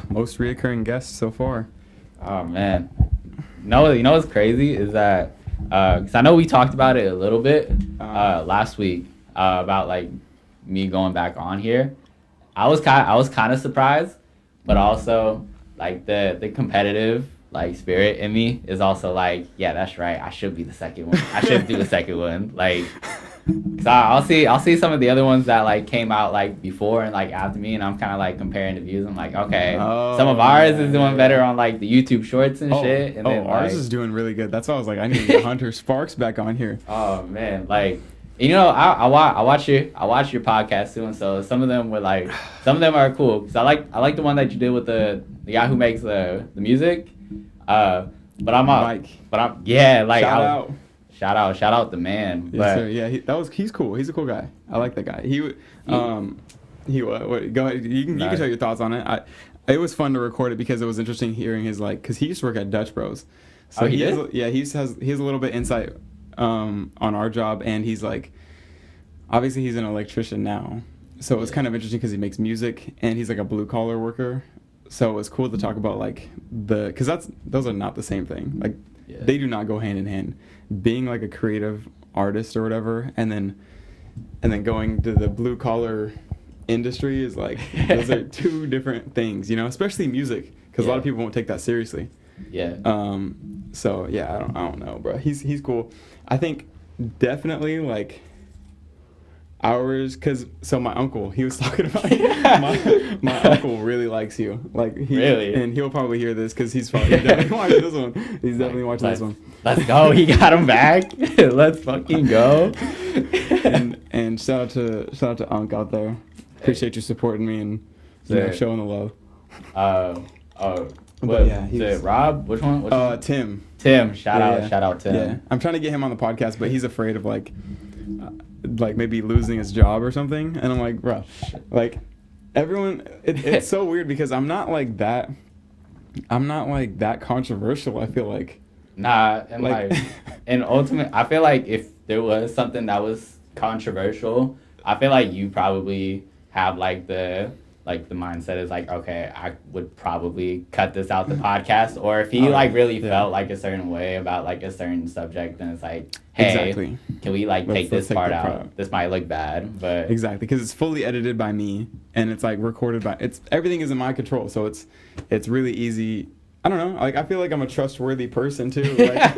Most reoccurring guest so far. Oh man, no, you know what's crazy is that because I know we talked about it a little bit last week about like me going back on here. I was kind of surprised, but also like the competitive like spirit in me is also like, yeah, that's right. I should be the second one. I should do the second one. Like, cause I'll see some of the other ones that like came out like before and like after me, and I'm kind of like comparing the views. I'm like, okay, some of ours is doing better on like the YouTube Shorts and shit. And then, ours like, is doing really good. That's why I was like, I need to get Hunter Sparks back on here. oh man, like. You know, I watch your podcast too, and so some of them are cool because I like the one that you did with the guy who makes the music, but I'm Mike. Yeah, like shout out shout out the man. Yes, but sir. Yeah, he's cool. He's a cool guy. I like that guy. Go ahead. You can tell your thoughts on it. It was fun to record it because it was interesting hearing his like because he used to work at Dutch Bros, so he has a little bit insight on our job, and he's like obviously he's an electrician now, so it was kind of interesting because he makes music and he's like a blue collar worker, so it was cool to talk about like because those are not the same thing, like they do not go hand in hand, being like a creative artist or whatever and then going to the blue collar industry is like those are two different things, you know, especially music because a lot of people won't take that seriously. So yeah, I don't know, bro. He's cool. I think definitely like ours, cause so my uncle, he was talking about my uncle really likes you, like really, and he'll probably hear this cause he's definitely watching this one. He's definitely watching this one. Let's go. He got him back. Let's fucking go. and shout out to Unc out there. Appreciate you supporting me and showing the love. But yeah, is it Rob? Which one? Tim. Shout out Tim. Yeah, I'm trying to get him on the podcast, but he's afraid of like maybe losing his job or something. And I'm like, bro, like everyone, it's so weird because I'm not like that controversial. I feel like. Nah, and like and ultimately, I feel like if there was something that was controversial, I feel like you probably have like the mindset is like, okay, I would probably cut this out the podcast. Or if he really felt like a certain way about like a certain subject, then it's like, hey, can we like take this part out? This might look bad, but exactly, because it's fully edited by me and it's like recorded by everything is in my control, so it's really easy. I don't know, like I feel like I'm a trustworthy person too. Like,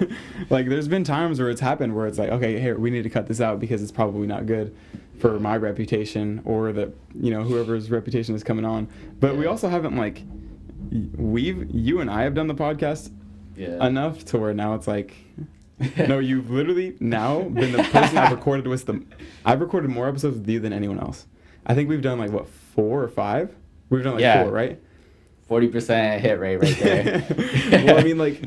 like there's been times where it's happened where it's like, okay, here we need to cut this out because it's probably not good for my reputation or whoever's reputation is coming on. But we also haven't like you and I have done the podcast enough to where now it's like no, you've literally now been the person I've recorded with I've recorded more episodes with you than anyone else. I think we've done like what 4 or 5? We've done like 4, right? 40% hit rate right there. Well, I mean like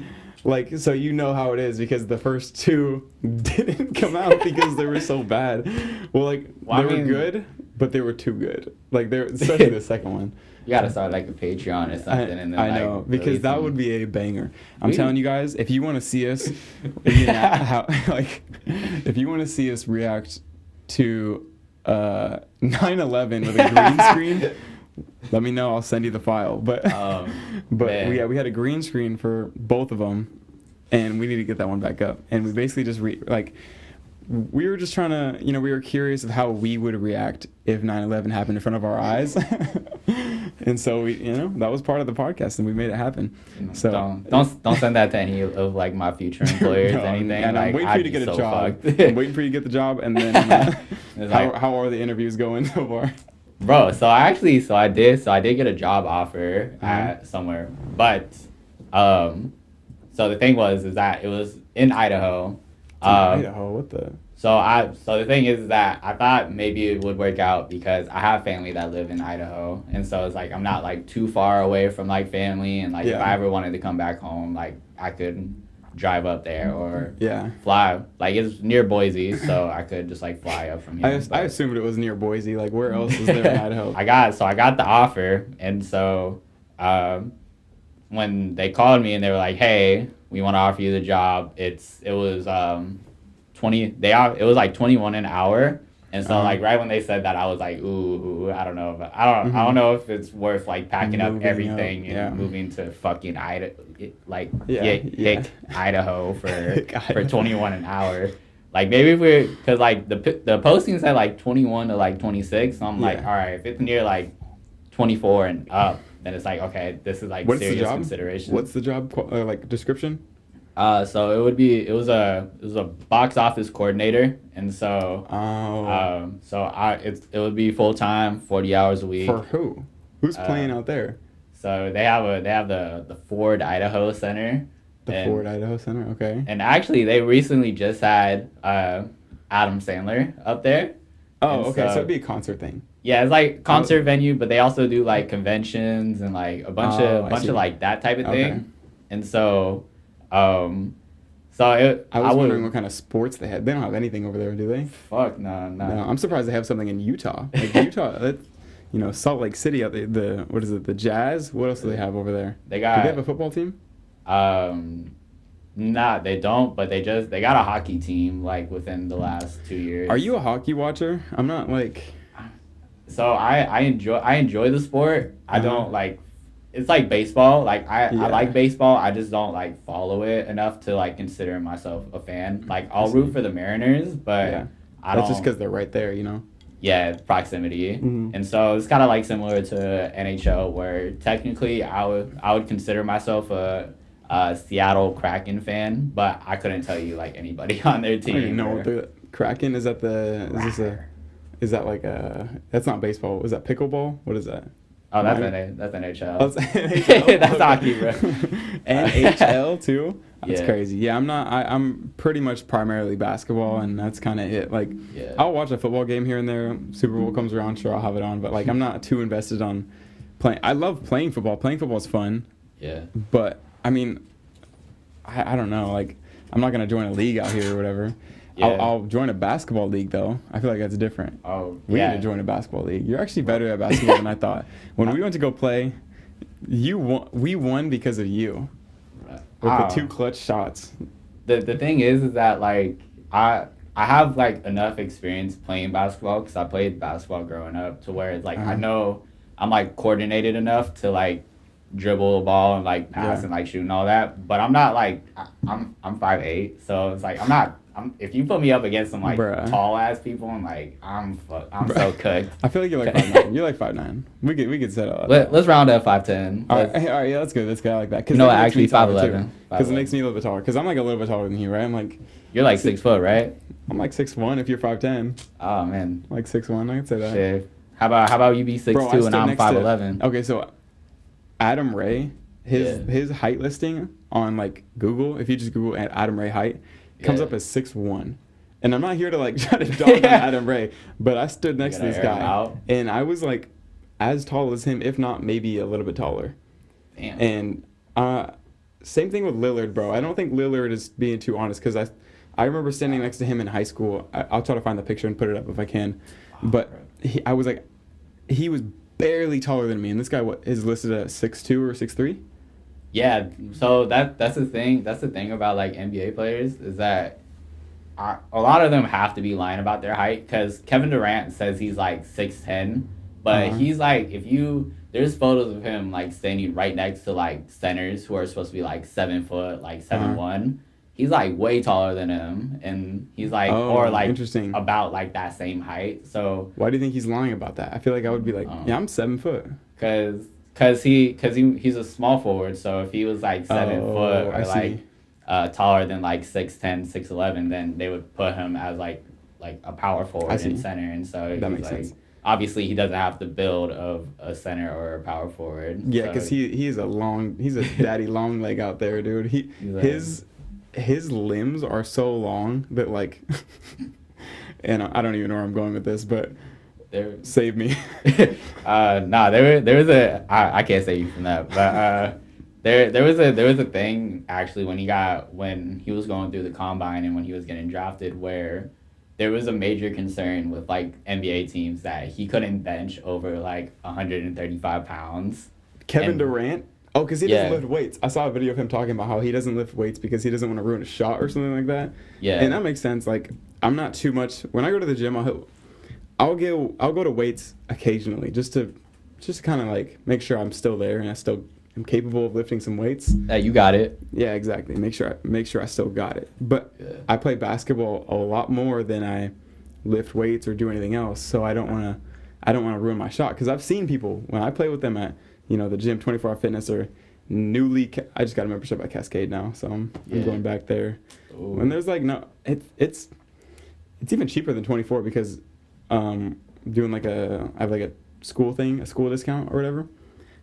so you know how it is because the first 2 didn't come out because they were so bad. Well, they were good, but they were too good. Like they're especially the second one. You gotta start like a Patreon or something. And then, I know because that would be a banger. I'm telling you guys, if you want to see us, if you want to see us react to 9/11 with a green screen. Let me know. I'll send you the file. But we had a green screen for both of them, and we need to get that one back up. And we basically just we were just trying to, we were curious of how we would react if 9/11 happened in front of our eyes, and so we, that was part of the podcast, and we made it happen. So don't send that to any of like my future employers or anything. And like, I'm waiting for you to get a job. I'm waiting for you to get the job, and then how are the interviews going so far? Bro, so I did get a job offer at somewhere, but so the thing is that it was in Idaho. Idaho, what the? So the thing is that I thought maybe it would work out because I have family that live in Idaho, and so it's like I'm not like too far away from like family, and like if I ever wanted to come back home, like I could drive up there or fly. Like it's near Boise, so I could just like fly up from here. I assumed it was near Boise. Like where else is there in Idaho? I got the offer, and so when they called me and they were like, "Hey, we want to offer you the job." It was like 21 an hour, And so like right when they said that, I was like, ooh, I don't know. I don't know if it's worth like packing up everything and moving to fucking Idaho, like Idaho for 21 an hour. Like maybe if we're, cause like the posting said like 21 to like 26. So I'm like, all right, if it's near like 24 and up, then it's like, okay, this is like serious consideration. What's the job like description? So it was a box office coordinator, and so it would be full time, 40 hours a week. For who? Who's playing out there? So they have the Ford Idaho Center. Ford Idaho Center, okay. And actually, they recently just had Adam Sandler up there. Oh, okay. So it'd be a concert thing. Yeah, it's like concert venue, but they also do like conventions and like a bunch of like that type of thing. And so. I was wondering what kind of sports they had. They don't have anything over there, do they? Fuck no. I'm surprised they have something in Utah. Like Utah, Salt Lake City out there. The Jazz? What else do they have over there? Do they have a football team? Nah, they don't. But they got a hockey team like within the last 2 years. Are you a hockey watcher? I'm not like. So I enjoy the sport. I don't like. It's like baseball. Like I like baseball. I just don't like follow it enough to like consider myself a fan. Like I'll root for the Mariners, but I don't. That's just because they're right there, Yeah, proximity, and so it's kind of like similar to NHL, where technically I would consider myself a Seattle Kraken fan, but I couldn't tell you like anybody on their team. I don't know the Kraken is that that's not baseball. Is that pickleball? What is that? Oh, that's NHL. Oh, that's NHL? That's hockey, bro. NHL too? That's Yeah. crazy. Yeah, I'm pretty much primarily basketball, and that's kind of it. Like, I'll watch a football game here and there. Super Bowl comes around, sure, I'll have it on. But like, I'm not too invested on playing. I love playing football. Playing football is fun. Yeah. But I mean, I don't know. Like, I'm not gonna join a league out here or whatever. Yeah. I'll join a basketball league though. I feel like that's different. We need to join a basketball league. You're actually better at basketball than I thought. When we went to go play, we won because of you. With the 2 clutch shots. The thing is that like I have like enough experience playing basketball because I played basketball growing up to where it's like I know I'm like coordinated enough to like dribble a ball and like pass and like shoot and all that. But I'm not like I'm 5'8", so it's like if you put me up against some like tall ass people, I'm like I'm so cooked. I feel like you're like 5'9". You're like 5'9". We could set up. Let's round up 5'10". All right, yeah, that's good. That's good. I like that. Cause actually 5'11". Because it makes me a little bit taller. Because I'm like a little bit taller than you, right? I'm like. You're like 6 foot, right? I'm like 6'1" if you're 5'10". Oh man. Like 6'1", I could say that. Shit. How about you be 6'2" and I'm 5'11"? Okay, so Adam Ray, his height listing on like Google, if you just Google Adam Ray height. Comes up as 6'1", and I'm not here to like try to dog on Adam Ray, but I stood next to this guy, and I was like as tall as him, if not maybe a little bit taller. Damn. And same thing with Lillard, bro. I don't think Lillard is being too honest because I remember standing next to him in high school. I'll try to find the picture and put it up if I can, but I was like, he was barely taller than me, and this guy is listed at 6'2" or 6'3". Yeah, so that's the thing. That's the thing about like NBA players is that a lot of them have to be lying about their height because Kevin Durant says he's like 6'10", but he's like there's photos of him like standing right next to like centers who are supposed to be like 7 foot, like 7'1". He's like way taller than him, and he's like interesting. About like that same height. So why do you think he's lying about that? I feel like I would be like, I'm 7 foot. Cause he's a small forward, so if he was like 7 foot or like taller than like 6'10", 6'11", then they would put him as like a power forward and center, and so that makes sense. Obviously, he doesn't have the build of a center or a power forward. Yeah, because he's a daddy long leg out there, dude. His limbs are so long that like, and I don't even know where I'm going with this, but. Save me. There was I can't save you from that, but there was a thing actually when he was going through the combine and when he was getting drafted where there was a major concern with like NBA teams that he couldn't bench over like 135 pounds. Kevin Durant? Oh, because he doesn't lift weights. I saw a video of him talking about how he doesn't lift weights because he doesn't want to ruin a shot or something like that. Yeah. And that makes sense. Like, I'm not too much. When I go to the gym, I'll go to weights occasionally just to kind of like make sure I'm still there and I still am capable of lifting some weights. You got it. Yeah, exactly. Make sure I still got it. But I play basketball a lot more than I lift weights or do anything else. So I don't want to ruin my shot, because I've seen people when I play with them at the gym, 24 Hour Fitness, or I just got a membership at Cascade now, so I'm going back there. Ooh. And there's like it's even cheaper than 24 because doing I have like a school discount or whatever.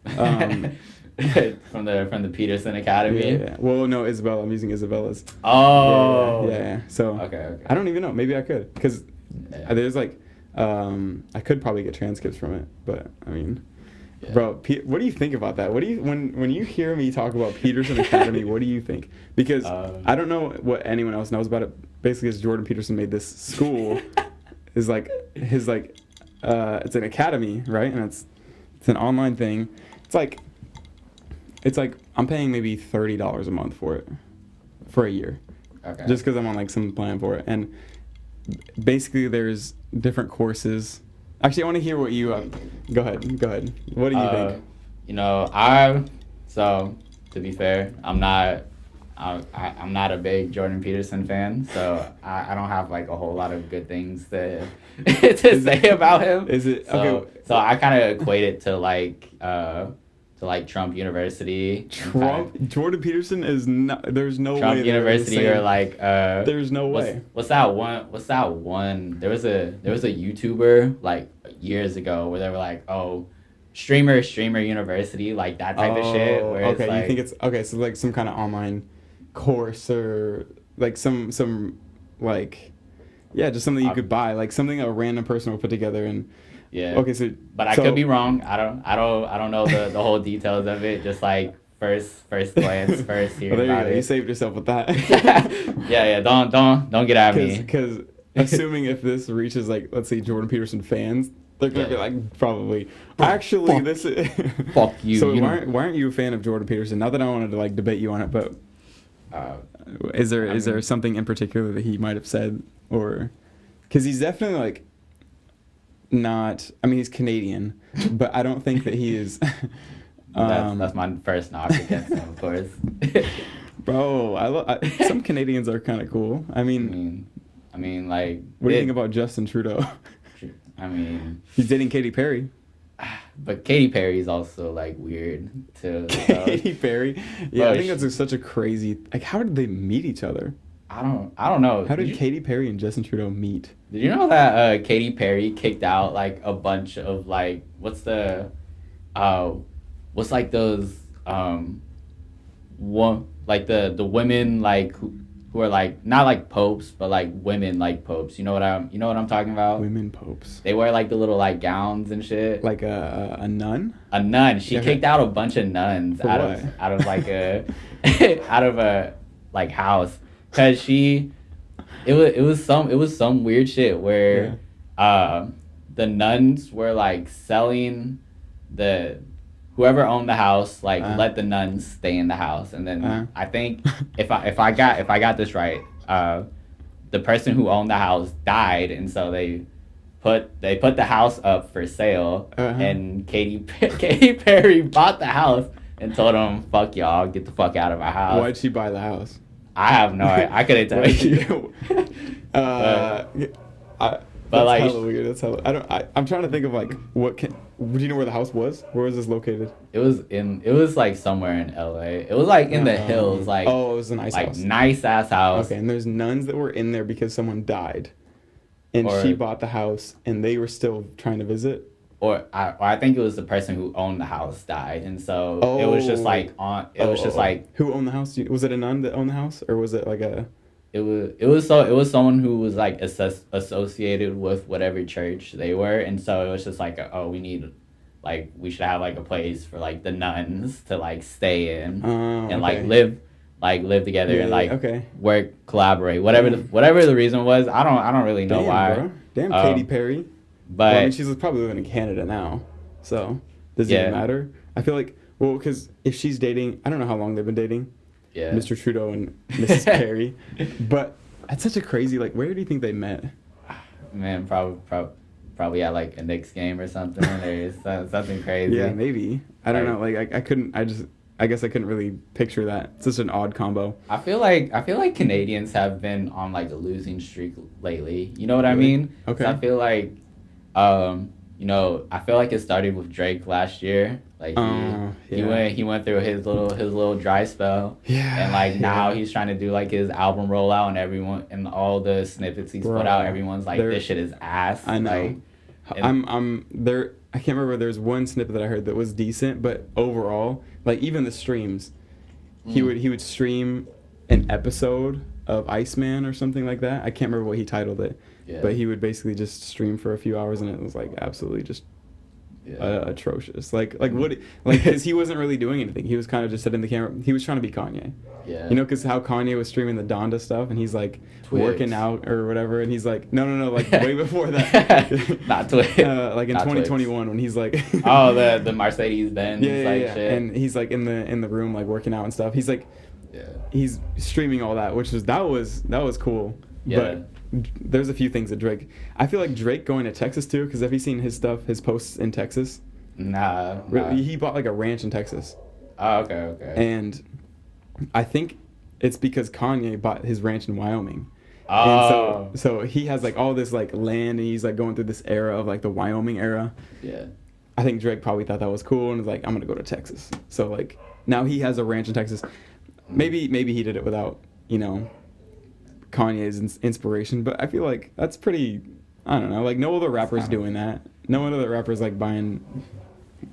From the Peterson Academy. Yeah. Well, no, Isabella. I'm using Isabella's. Oh. Yeah. So okay. I don't even know. Maybe I could, because there's like I could probably get transcripts from it, but I mean. Yeah. Bro, what do you think about that? What do you when you hear me talk about Peterson Academy? What do you think? Because I don't know what anyone else knows about it. Basically, as Jordan Peterson made this school, is like his it's an academy, right? And it's an online thing. It's like I'm paying maybe $30 a month for it for a year, just because I'm on like some plan for it. And basically, there's different courses. Actually, I want to hear what you. Go ahead. What do you think? So to be fair, I'm not a big Jordan Peterson fan, so I don't have like a whole lot of good things to say about him. Is it okay? So I kind of equate it to like Trump University. Jordan Peterson is not. There's no Trump way. Trump University or like. There's no way. What's that one? There was a YouTuber like years ago where they were like, oh, streamer University, like that type of shit. Where okay, it's like, you think it's okay? So like some kind of online course or like some like just something you could buy, like something a random person will put together and. Yeah. Okay, but I could be wrong. I don't know the whole details of it. Just like first glance, first hearing about it. You saved yourself with that. yeah. Don't get at me. Because assuming if this reaches like, let's say, Jordan Peterson fans, they're gonna be like, probably. Actually, this is. Fuck you. So why aren't you a fan of Jordan Peterson? Not that I wanted to like debate you on it, but is there something in particular that he might have said, or because he's definitely like. Not, I mean, he's Canadian, but I don't think that he is. That's my first knock against him, of course. Bro, some Canadians are kind of cool. I mean, like. What do you think about Justin Trudeau? I mean, he's dating Katy Perry. But Katy Perry is also like weird too. Katy Perry, yeah, I think that's such a crazy. Like, how did they meet each other? I don't know. How did Katy Perry and Justin Trudeau meet? Did you know that Katy Perry kicked out like a bunch of like what's like those the women like who are like not like popes but like women like popes. You know what I'm talking about? Women popes. They wear like the little like gowns and shit. Like a nun. A nun. She kicked out a bunch of nuns out of like a out of a like house. Cause it was some weird shit where the nuns were like selling whoever owned the house like let the nuns stay in the house, and then I think if I got this right, the person who owned the house died, and so they put the house up for sale, and Katy Perry bought the house and told them, "Fuck y'all, get the fuck out of our house." Why'd she buy the house? I have no idea. I couldn't tell you. That's like hella weird. That's hella. I'm trying to think of like do you know where the house was? Where was this located? It was like somewhere in LA. It was like in the hills, like. Oh, it was a nice house. Nice ass house. Okay, and there's nuns that were in there because someone died, and she bought the house, and they were still trying to visit. Or I think it was the person who owned the house died, and so it was just like like. Who owned the house? Was it a nun that owned the house, or was it like a? It was someone who was like associated with whatever church they were, and so it was just like we should have like a place for like the nuns to like stay in and like live together and like work, collaborate, whatever the reason was. I don't really know why. Bro. Damn, Katy Perry. But I mean, she's probably living in Canada now, so does it even matter? I feel like because if she's dating, I don't know how long they've been dating. Yeah. Mr. Trudeau and Mrs. Perry, but that's such a crazy where do you think they met? Man, probably probably at like a Knicks game or something, or something crazy. Yeah, maybe. I don't know. Like I couldn't. I guess I couldn't really picture that. It's just an odd combo. I feel like Canadians have been on like a losing streak lately. You know what I mean? Okay. So I feel like, I feel like it started with Drake last year. Like he went through his little dry spell. Yeah. And like now he's trying to do like his album rollout, and everyone and all the snippets he's put out, everyone's like, this shit is ass. I know. Like, I'm there. I can't remember. There's one snippet that I heard that was decent, but overall, like even the streams, he would stream an episode of Iceman or something like that. I can't remember what he titled it, but he would basically just stream for a few hours, and it was like absolutely just atrocious. Like because he wasn't really doing anything. He was kind of just sitting in the camera. He was trying to be Kanye. Yeah. You know, because how Kanye was streaming the Donda stuff, and he's like working out or whatever, and he's like, no, like way before that. Not Twix. Like in 2021 when he's like, the Mercedes Benz shit. And he's like in the room like working out and stuff. He's like, he's streaming all that, which was that was cool. Yeah. But there's a few things that Drake. I feel like Drake going to Texas too, because have you seen his stuff, his posts in Texas? Nah. He bought like a ranch in Texas. Oh, okay. And I think it's because Kanye bought his ranch in Wyoming. Oh. And so he has like all this like land, and he's like going through this era of like the Wyoming era. Yeah. I think Drake probably thought that was cool and was like, I'm gonna go to Texas. So like now he has a ranch in Texas. Maybe he did it without, Kanye's inspiration, but I feel like that's pretty, I don't know, like no other rapper's doing that. No other rapper's like buying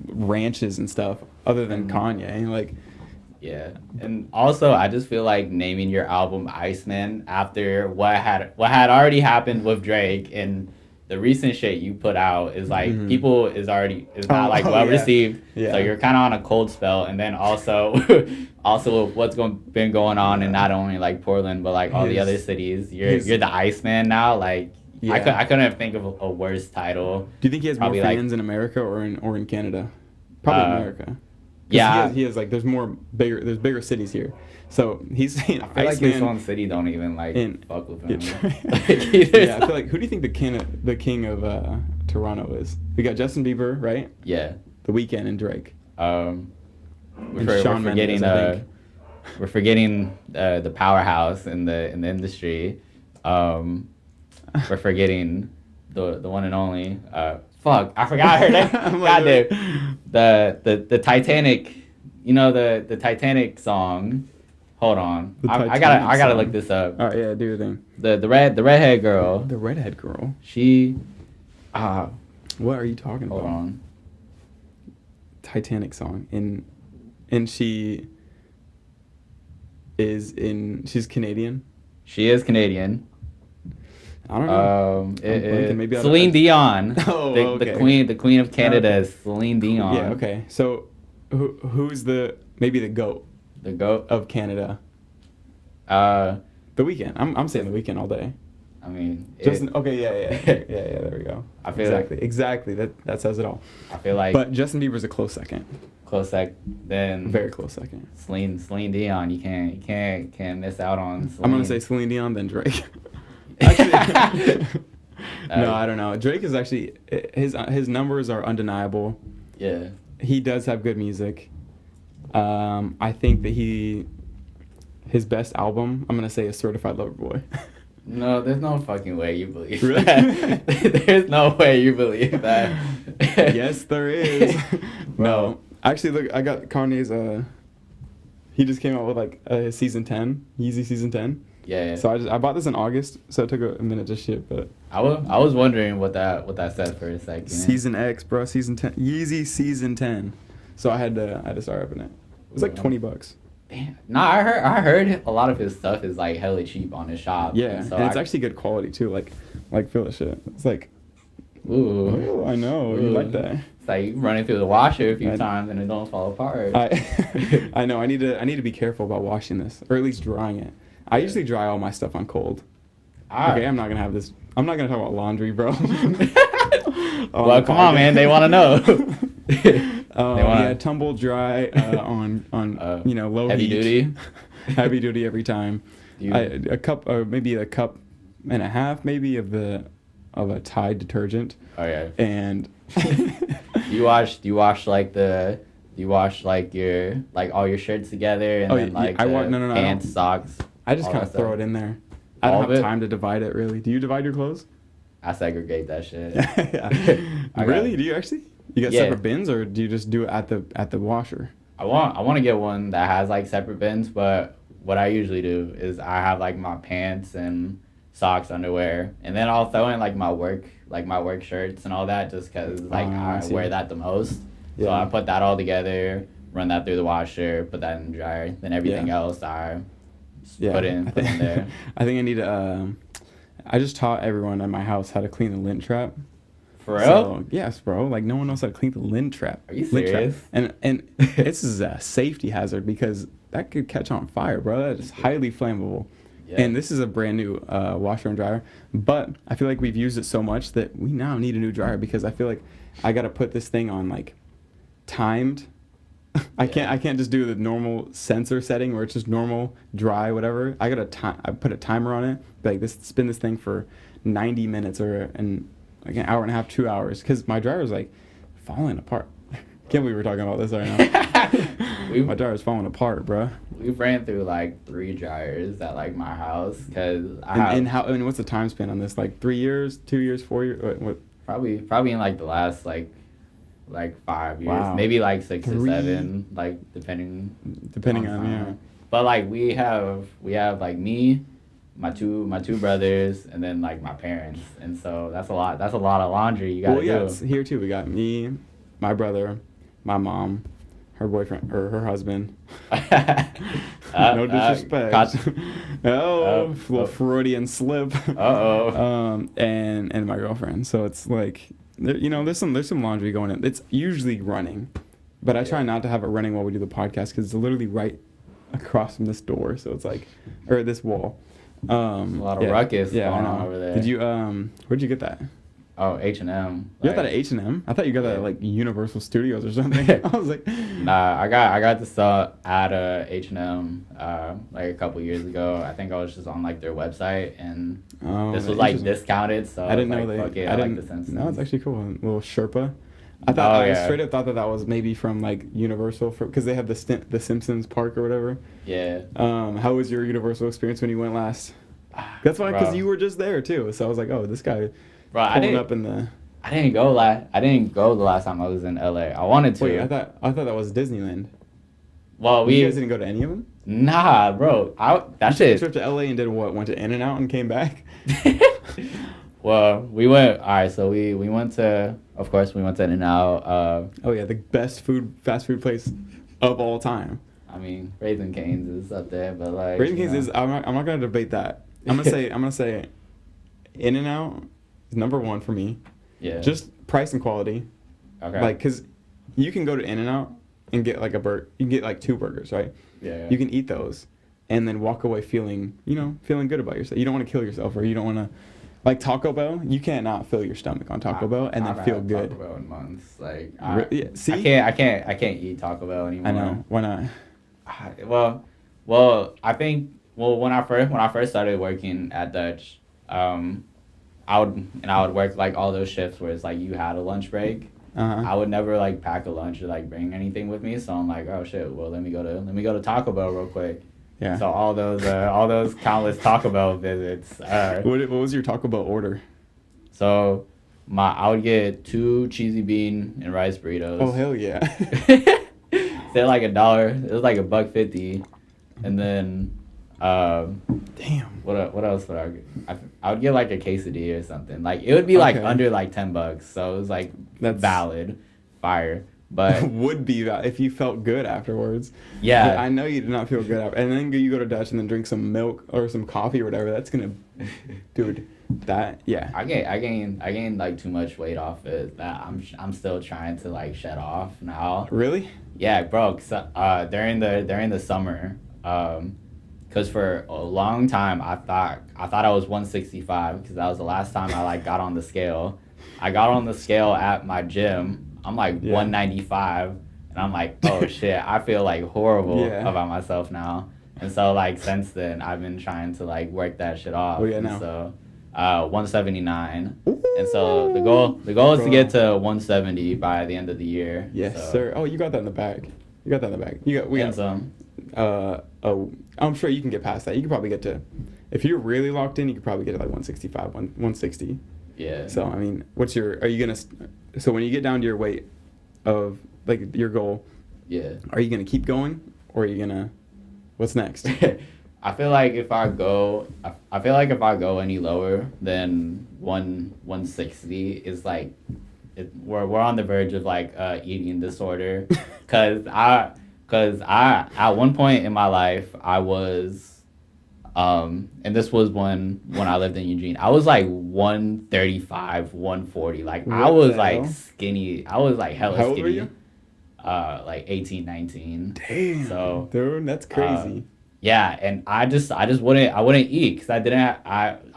ranches and stuff other than Kanye. Like, yeah. And also I just feel like naming your album Iceman after what had already happened with Drake, and the recent shit you put out is like people is not like well received. So you're kind of on a cold spell, and then also with what's been going on in not only like Portland but like all the other cities, you're the Iceman now. Like I couldn't think of a worse title. Do you think he has more fans in America or in Canada? Probably America. Yeah, he has like there's bigger cities here. So he's saying I feel like this one city don't even fuck with him. Yeah, I feel like, who do you think the king of Toronto is? We got Justin Bieber, right? Yeah. The Weeknd and Drake. We're forgetting the powerhouse in the industry. We're forgetting the one and only. Fuck, I forgot her name. Goddamn. The Titanic. You know the Titanic song. Hold on. I gotta look this up. All right, yeah, do your thing. The redhead girl. The redhead girl. She. What are you talking about? Hold on. Titanic song and she's Canadian. She is Canadian. I don't know. Maybe Celine Dion. Oh, okay. The queen of Canada is Celine Dion. Yeah. Okay. So, who's the GOAT? The GOAT of Canada. The Weeknd. I'm saying the Weeknd all day. I mean, Justin. Okay. Yeah. There we go. I feel exactly. That says it all. I feel like. But Justin Bieber's a close second. Then very close second. Celine Dion. You can't miss out on. Celine. I'm gonna say Celine Dion, then Drake. Actually, no, I don't know. Drake is actually his numbers are undeniable. Yeah. He does have good music. I think that his best album, I'm gonna say, is Certified Lover Boy. No, there's no fucking way you believe that. There's no way you believe that. Yes, there is. No. Actually, look, I got Kanye's, he just came out with like season 10, Yeezy season 10. Yeah. So I bought this in August, so it took a minute to ship, but I was wondering what that said for a second. Season X, bro, season 10, Yeezy season 10. So I had to start upping it. It was like $20. Damn. No, I heard a lot of his stuff is like hella cheap on his shop. Yeah, and it's actually good quality too. Like feel the shit. It's like, ooh, I know. You like that? It's like you running through the washer a few times and it don't fall apart. I know. I need to be careful about washing this, or at least drying it. I usually dry all my stuff on cold. Okay, I'm not gonna have this. I'm not gonna talk about laundry, bro. Well, come on, man. They want to know. Yeah, tumble dry on low heavy heat. Duty. Heavy duty every time. A cup, or maybe a cup and a half, maybe of the of a Tide detergent. Oh yeah. And you wash like your like all your shirts together and then like pants, socks. I just kind of throw it in there. I don't have time to divide it really. Do you divide your clothes? I segregate that shit. Really? Do you actually? You got separate bins, or do you just do it at the washer? I want to get one that has like separate bins, but what I usually do is I have like my pants and socks, underwear, and then I'll throw in like my work shirts and all that, just because like I wear that the most. Yeah. So I put that all together, run that through the washer, put that in the dryer. Then everything else I put in there. I think I need to. I just taught everyone at my house how to clean the lint trap. For real? So, yes, bro. Like no one knows how to clean the lint trap. Are you serious? And this is a safety hazard because that could catch on fire, bro. That is highly flammable. Yeah. And this is a brand new washer and dryer, but I feel like we've used it so much that we now need a new dryer because I feel like I got to put this thing on like timed. I can't just do the normal sensor setting where it's just normal dry whatever. I put a timer on it. Like spin this thing for 90 minutes or an hour and a half, 2 hours, because my dryer is like falling apart. Can't believe we're talking about this right now. My dryer is falling apart, bro. We've ran through like 3 dryers at like my house because and what's the time span on this? Like 3 years, 2 years, 4 years? What? Probably in like the last like 5 years, maybe like 6 or 7, like depending on. But like we have like me, my two brothers, and then like my parents, and so that's a lot of laundry you gotta do. It's here too. We got me, my brother, my mom, her boyfriend or her husband. No disrespect. Little Freudian slip. And my girlfriend. So it's like, there's some laundry going in. It's usually running, but I try not to have it running while we do the podcast because it's literally right across from this door. So it's like, or this wall. A lot of ruckus going on over there. Did you where'd you get that? Oh, H&M. You got that at H&M? I thought you got that at like Universal Studios or something. I was like, nah, I got this at H&M like a couple years ago. I think I was just on like their website and this was like discounted, so I didn't know I like the Simpsons. No, it's actually cool. A little Sherpa. I straight up thought that was maybe from like Universal because they have the Simpsons park or whatever. Yeah. How was your Universal experience when you went last? That's why, because you were just there too. So I was like, oh, this guy. Bro, I didn't go the last time I was in LA. I wanted to. Wait, I thought that was Disneyland. Well, you guys didn't go to any of them? Nah, bro. That shit. Trip to LA and did what? Went to In-N-Out and came back? Well, we went. All right, so we went to. Of course, we went to In-N-Out. Oh yeah, the best fast food place of all time. I mean, Raising Cane's is up there, but like Raising Cane's is. I'm not gonna debate that. I'm gonna say, In-N-Out is number one for me. Yeah. Just price and quality. Okay. Like, cause you can go to In-N-Out and get like you can get like 2 burgers, right? Yeah. You can eat those, and then walk away feeling good about yourself. You don't want to kill yourself, or you don't want to. Like Taco Bell, you can't not fill your stomach on Taco Bell and then feel good. Taco Bell in months, like see, I can't eat Taco Bell anymore. I know. Why not? Well, I think when I first started working at Dutch, I would work like all those shifts where it's like you had a lunch break. I would never like pack a lunch or like bring anything with me, so I'm like, oh shit, well let me go to Taco Bell real quick. Yeah. So all those countless Taco Bell visits. What was your Taco Bell order? So I would get 2 cheesy bean and rice burritos. Oh hell yeah! They're like $1. It was like $1.50, and then damn. What else would I get? I would get like a quesadilla or something. Like it would be like under like $10, so it was like valid, fire. But would be if you felt good afterwards. Yeah. But I know you did not feel good after. And then you go to Dutch and then drink some milk or some coffee or whatever. That's gonna, dude. That I gained like too much weight off it that I'm still trying to like shed off now. Really? Yeah, bro. During the summer, because for a long time I thought I was 165 because that was the last time I like got on the scale. I got on the scale at my gym. I'm like 195, and I'm like, oh shit, I feel like horrible about myself now. And so like since then, I've been trying to like work that shit off. Oh yeah, no. So 179. And so the goal is to get to 170 by the end of the year. Yes, so. sir. Oh, you got that in the bag. We got some. I'm sure you can get past that. You could probably get to, if you're really locked in, you could probably get to like 165, 160. Yeah. So I mean, so when you get down to your weight of like your goal, yeah, are you gonna keep going or are you gonna, what's next? I feel like if I go any lower than 160 is like, we're on the verge of like eating disorder, cause I at one point in my life I was, and this was when I lived in Eugene, I was like 135, 140, like I was like skinny, I was like hella skinny. How old were you? Like 18, 19. Damn. So dude, that's crazy. Yeah, and I wouldn't eat because I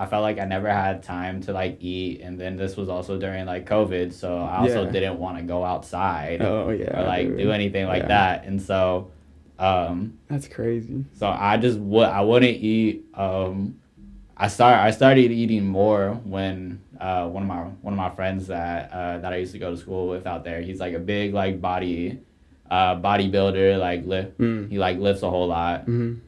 felt like I never had time to like eat, and then this was also during like COVID, so I also didn't want to go outside or like do anything like that, and so that's crazy. So I wouldn't eat. I started eating more when one of my friends that I used to go to school with out there, he's like a big like bodybuilder, like he like lifts a whole lot. Mm-hmm.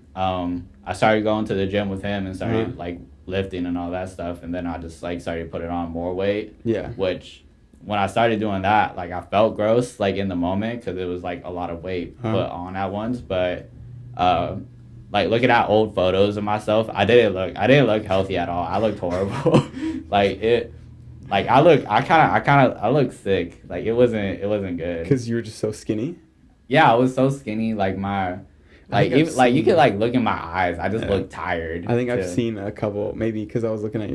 I started going to the gym with him and started like lifting and all that stuff, and then I just like started putting on more weight. Yeah. Which when I started doing that, like I felt gross like in the moment because it was like a lot of weight put on at once. But like looking at old photos of myself, I didn't look healthy at all. I looked horrible. I looked sick. Like it wasn't good. Because you were just so skinny. Yeah, I was so skinny. Like my. Like even like you could like look in my eyes. I just look tired. I think I've seen a couple, maybe because I was looking at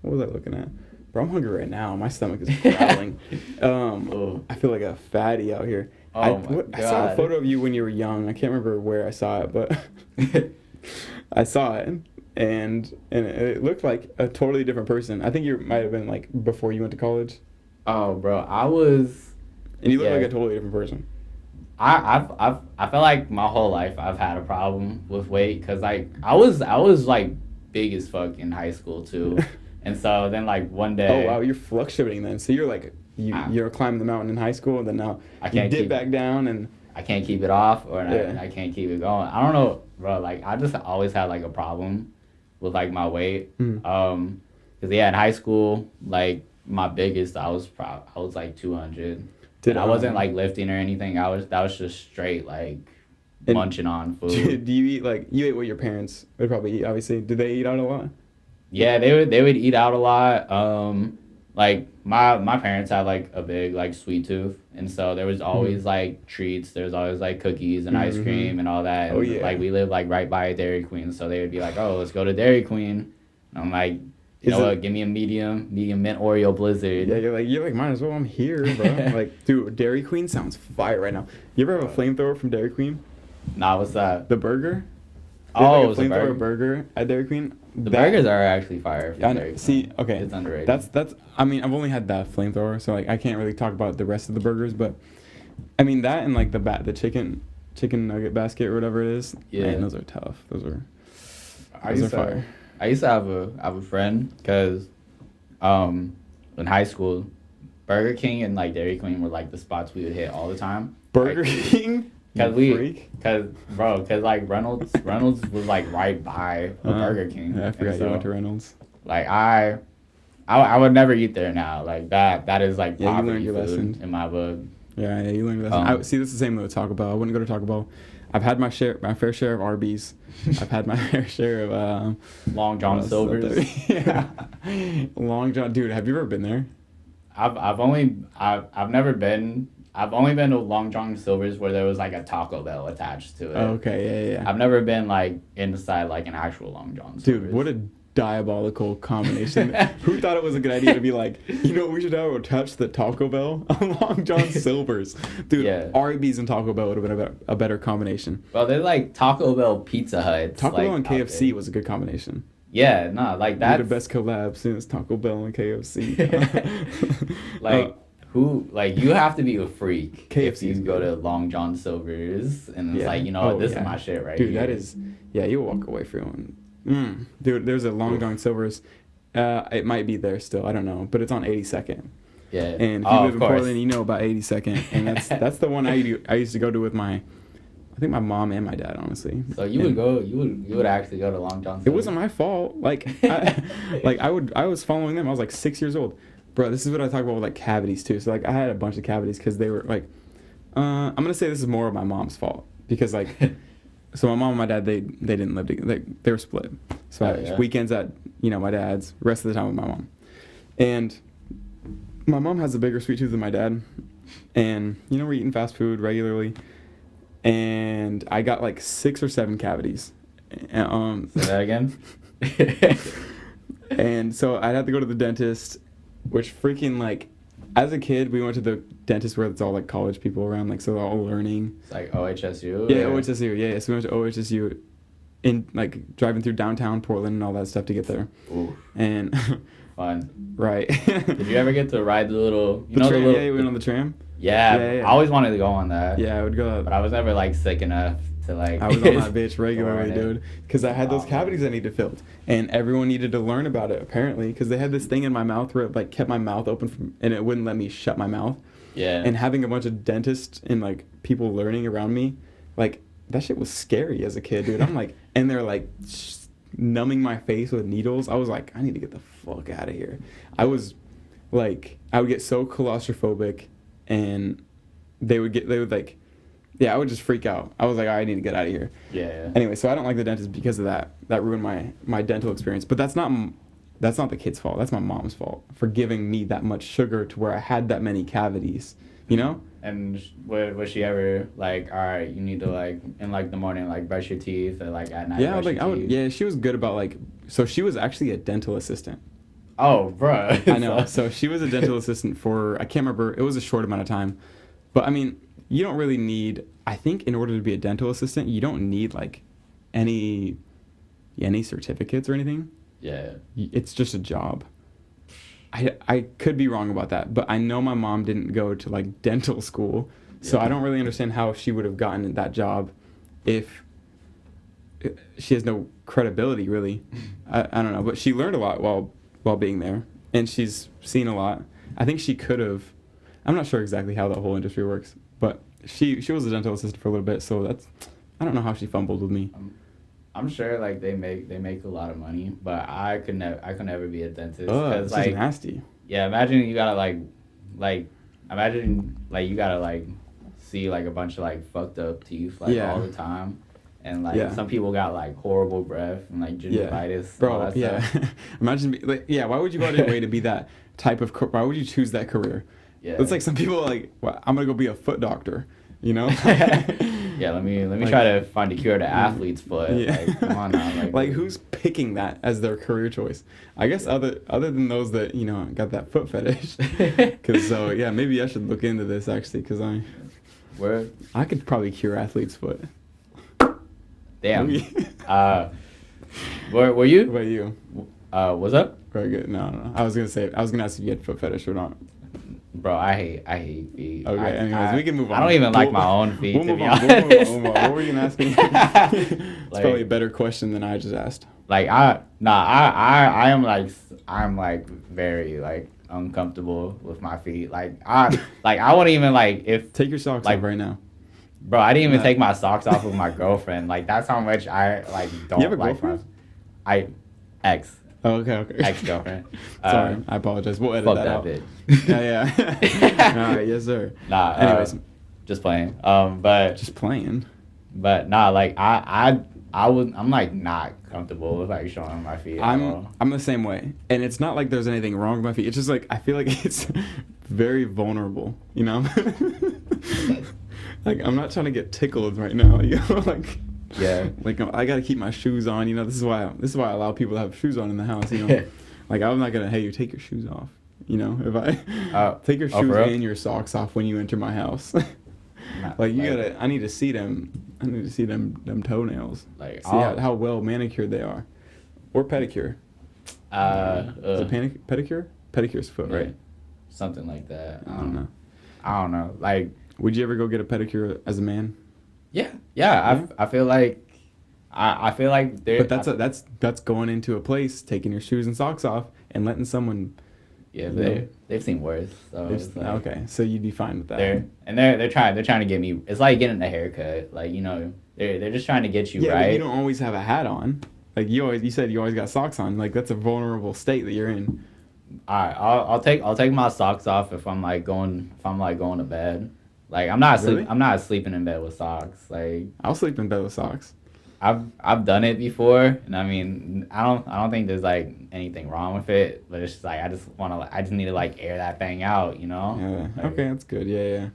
what was I looking at? Bro, I'm hungry right now. My stomach is growling. I feel like a fatty out here. I saw a photo of you when you were young. I can't remember where I saw it, but I saw it, and it looked like a totally different person. I think you might have been like before you went to college. Oh, bro, I was. And you look like a totally different person. I felt like my whole life I've had a problem with weight because like I was like big as fuck in high school too, and so then like one day. Oh wow, you're fluctuating then. So you're like you're climbing the mountain in high school, and then now I can't dip back down, and I can't keep it off, or I can't keep it going. I don't know, bro. Like I just always had like a problem with like my weight. Because in high school, like my biggest I was like 200. I wasn't like lifting or anything. That was just straight like munching on food. Do you eat you ate what your parents would probably eat? Obviously, did they eat out a lot? Yeah, they would eat out a lot. Like my parents had like a big like sweet tooth, and so there was always like treats. There was always like cookies and ice cream and all that. And, like we lived like right by a Dairy Queen, so they would be like, "Oh, let's go to Dairy Queen." And I'm like. You know what? Give me a medium mint Oreo Blizzard. Yeah, you're like, might as well. I'm here, bro. Like, dude, Dairy Queen sounds fire right now. You ever have a flamethrower from Dairy Queen? Nah, what's that? The burger. Oh, like a flamethrower burger at Dairy Queen. The burgers are actually fire. See, okay, it's underrated. That's. I mean, I've only had that flamethrower, so like I can't really talk about the rest of the burgers, but I mean that and like the chicken nugget basket or whatever it is. Yeah, man, those are tough. Those are fire. I used to have a friend because in high school, Burger King and like Dairy Queen were like the spots we would hit all the time. Burger King? Cause like Reynolds was like right by a Burger King. Yeah, I forgot you went to Reynolds. Like I would never eat there now. Like that is like poverty you learned your food lesson in my book. Yeah, you learned your lesson. See, this is the same with Taco Bell. I wouldn't go to Taco Bell. I've had my fair share of Arby's. I've had my fair share of Long John Silver's. Yeah, Long John. Dude, have you ever been there? I've never been. I've only been to Long John Silver's where there was like a Taco Bell attached to it. Okay, yeah. I've never been like inside like an actual Long John Silver's. Dude, what a diabolical combination. Who thought it was a good idea to be like, you know what we should have? Attach the Taco Bell on Long John Silver's. Dude, Arby's and Taco Bell would have been a better combination. Well, they're like Taco Bell Pizza Hut. Taco Bell and KFC was a good combination. Yeah, no, like that's the best collab since Taco Bell and KFC. You have to be a freak KFC if you go to Long John Silver's and it's like, this is my shit right here. Dude, here. that is, you'll walk away feeling. Dude, there's a Long John Silver's It might be there still. I don't know, but it's on 82nd. Yeah. And if you live in Portland, you know about 82nd, and that's the one I used to go to with I think my mom and my dad, honestly. So you would actually go to Long John Silver? It wasn't my fault. Like, I was following them. I was like 6 years old, bro. This is what I talk about with like cavities too. So like I had a bunch of cavities because they were like, I'm gonna say this is more of my mom's fault because like, so my mom and my dad they didn't live together. They were split. So weekends at my dad's, rest of the time with my mom, and my mom has a bigger sweet tooth than my dad, and we're eating fast food regularly. And I got like 6 or 7 cavities. Say that again? And so I'd have to go to the dentist, which freaking like, as a kid, we went to the dentist where it's all like college people around, like, so they're all learning. It's like OHSU? Yeah, OHSU, yeah. So we went to OHSU in like driving through downtown Portland and all that stuff to get there. Ooh. And fun. Right. Did you ever get to ride the little, the tram? Yeah, we went on the tram. Yeah, I always wanted to go on that. Yeah, I would go. But I was never like sick enough to like. I was on that bitch regularly, dude, because I had those cavities I needed filled, and everyone needed to learn about it apparently, because they had this thing in my mouth where it like kept my mouth open and it wouldn't let me shut my mouth. Yeah. And having a bunch of dentists and like people learning around me, like that shit was scary as a kid, dude. I'm like, and they're like numbing my face with needles. I was like, I need to get the fuck out of here. I would get so claustrophobic. And I would just freak out. I was like, I need to get out of here. Yeah. Anyway, so I don't like the dentist because of that. That ruined my dental experience. But that's not the kid's fault. That's my mom's fault for giving me that much sugar to where I had that many cavities. And was she ever like, all right, you need to like in like the morning like brush your teeth, or like at night? Yeah, yeah. She was good about like. So she was actually a dental assistant. Oh, bro. I know. So she was a dental assistant for, I can't remember, it was a short amount of time. But I mean, you don't really need, I think in order to be a dental assistant, you don't need like any certificates or anything. Yeah. It's just a job. I could be wrong about that, but I know my mom didn't go to like dental school. So I don't really understand how she would have gotten that job if she has no credibility, really. I don't know. But she learned a lot while being there, and she's seen a lot. I think she could have. I'm not sure exactly how the whole industry works, but she was a dental assistant for a little bit, so I don't know how she fumbled with me. I'm sure like they make a lot of money, but I could never be a dentist. It's like just nasty. Yeah, imagine you gotta imagine you gotta like see like a bunch of like fucked up teeth all the time. And like some people got like horrible breath and like gingivitis. Bro, imagine why would you go out of your way to be that type of why would you choose that career? Yeah. It's like some people like, well, I'm gonna go be a foot doctor, Yeah, let me try to find a cure to athlete's foot. Yeah. Like, come on now. Like who's picking that as their career choice? I guess other than those that, got that foot fetish. Maybe I should look into this actually, because I could probably cure athlete's foot. Damn. Were you? What about you? What's up? Very good. No. I was gonna ask if you had foot fetish or not. Bro, I hate feet. Okay, anyways, we can move on. I don't even like my own feet, to be honest. We'll move on. What were you gonna ask me? It's probably a better question than I just asked. I'm very like uncomfortable with my feet. I wouldn't even if take your socks off right now. Bro, I didn't even take my socks off with my girlfriend. Like that's how much I don't you have a like girlfriend? Ex. Oh, okay. Ex-girlfriend. Sorry, I apologize. We'll edit that out. Bitch. Yeah. All right, yes, sir. Nah. Anyways, just playing. But just playing. But nah, I'm like not comfortable with like showing my feet. I'm the same way, and it's not like there's anything wrong with my feet. It's just like I feel like it's very vulnerable. Like I'm not trying to get tickled right now. Yeah. Like I gotta keep my shoes on. This is why I allow people to have shoes on in the house. Like I'm not gonna. Hey, you take your shoes off. If I take your shoes and your socks off when you enter my house. Like you gotta. I need to see them. I need to see them toenails. Like see how well manicured they are, or pedicure. Is it pedicure? Pedicure's foot, right? Something like that. I don't know. I don't know. Like, would you ever go get a pedicure as a man? Yeah. I feel like I feel like there. But that's going into a place, taking your shoes and socks off, and letting someone. Yeah, but they've seen worse. So okay, so you'd be fine with that. They're trying to get me. It's like getting a haircut. Like, you know, they're just trying to get you right. Yeah, but you don't always have a hat on. Like you said you always got socks on. Like that's a vulnerable state that you're in. All right, I'll take my socks off if I'm like going to bed. Like I'm not sleeping in bed with socks. Like I'll sleep in bed with socks. I've done it before, and I mean I don't think there's like anything wrong with it, but it's just like I just need to like air that thing out, you know? Yeah. Like, okay, that's good. Yeah.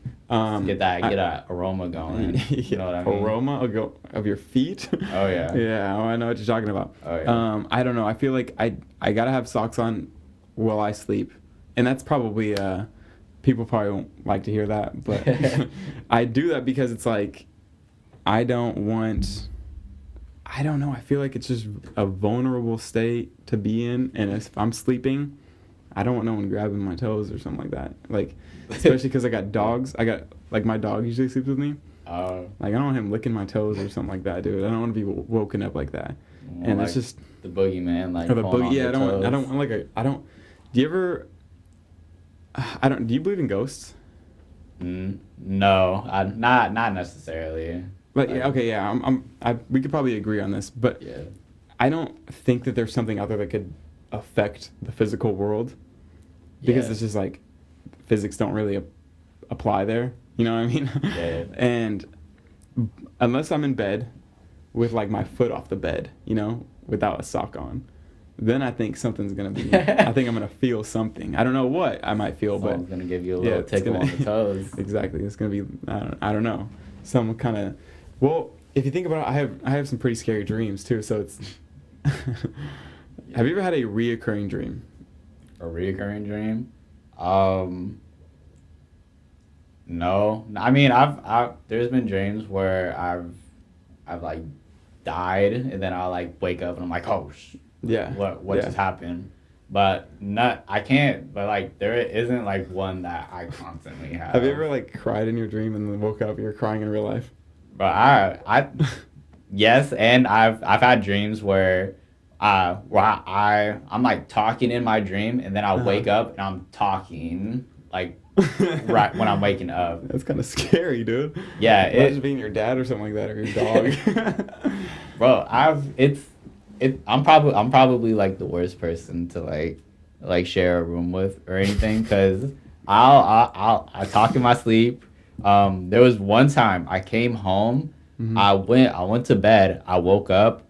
Get that aroma going. You know what I mean? Aroma of your feet. Oh yeah. Yeah, I know what you're talking about. Oh yeah. I don't know. I feel like I gotta have socks on while I sleep, and that's probably people probably won't like to hear that, but I do that because it's like I don't know. I feel like it's just a vulnerable state to be in, and if I'm sleeping, I don't want no one grabbing my toes or something like that. Like, especially because I got dogs. My dog usually sleeps with me. Like, I don't want him licking my toes or something like that, dude. I don't want to be woken up like that. And like it's just the boogeyman, like the boogie. Yeah, toes. I don't want Do you ever? Do you believe in ghosts? No, not necessarily. But yeah, okay, yeah, we could probably agree on this, but yeah. I don't think that there's something out there that could affect the physical world, because it's just like physics don't really apply there. You know what I mean? Yeah. And unless I'm in bed with like my foot off the bed, you know, without a sock on, then I think something's gonna be. I think I'm gonna feel something. I don't know what I might feel, but someone's gonna give you a little tickle on the toes. Exactly, it's gonna be. I don't know. Some kind of. Well, if you think about it, I have some pretty scary dreams too. So it's. Have you ever had a reoccurring dream? A reoccurring dream? No. I mean, I've there's been dreams where I've like died, and then I'll like wake up and I'm like, oh, what just happened? But I can't. But like, there isn't like one that I constantly have. Have you ever like cried in your dream and then woke up and you're crying in real life? But I yes, and I've had dreams where I'm like talking in my dream, and then I wake up and I'm talking like right when I'm waking up. That's kind of scary, dude. Yeah, imagine being your dad or something like that, or your dog. Bro, I'm probably like the worst person to like share a room with or anything, because I talk in my sleep. There was one time I came home, I went to bed, I woke up,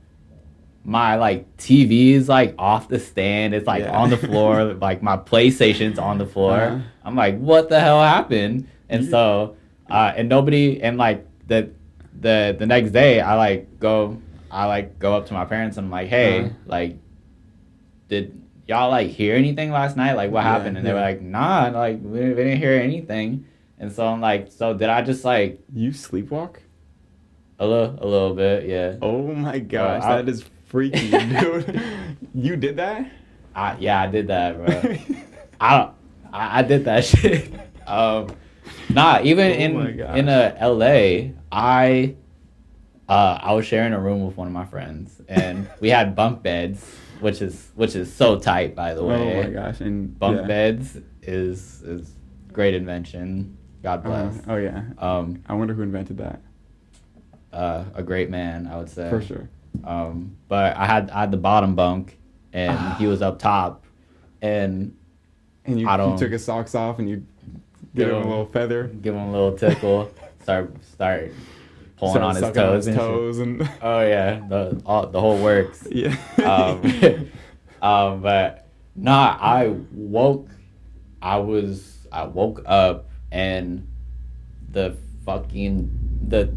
my like TV is like off the stand, it's like on the floor, like my PlayStation's on the floor. I'm like, what the hell happened? And so and nobody, and like the next day I go up to my parents and I'm like, hey, like, did y'all like hear anything last night? Like, what happened? And they were like, nah, like we didn't hear anything. And so I'm like, so did I just like... You sleepwalk? A little bit, yeah. Oh my gosh, that is freaky, dude. You did that? Yeah, I did that, bro. I did that shit. Even in LA, I was sharing a room with one of my friends, and we had bunk beds, which is so tight, by the way. Oh my gosh, and bunk beds is great invention. God bless. Oh yeah. I wonder who invented that. A great man, I would say. For sure. But I had the bottom bunk, and he was up top, and you took his socks off, and you give him a little feather, give him a little tickle, start pulling on his toes and oh yeah, the whole works. Yeah. But nah, I woke up, and the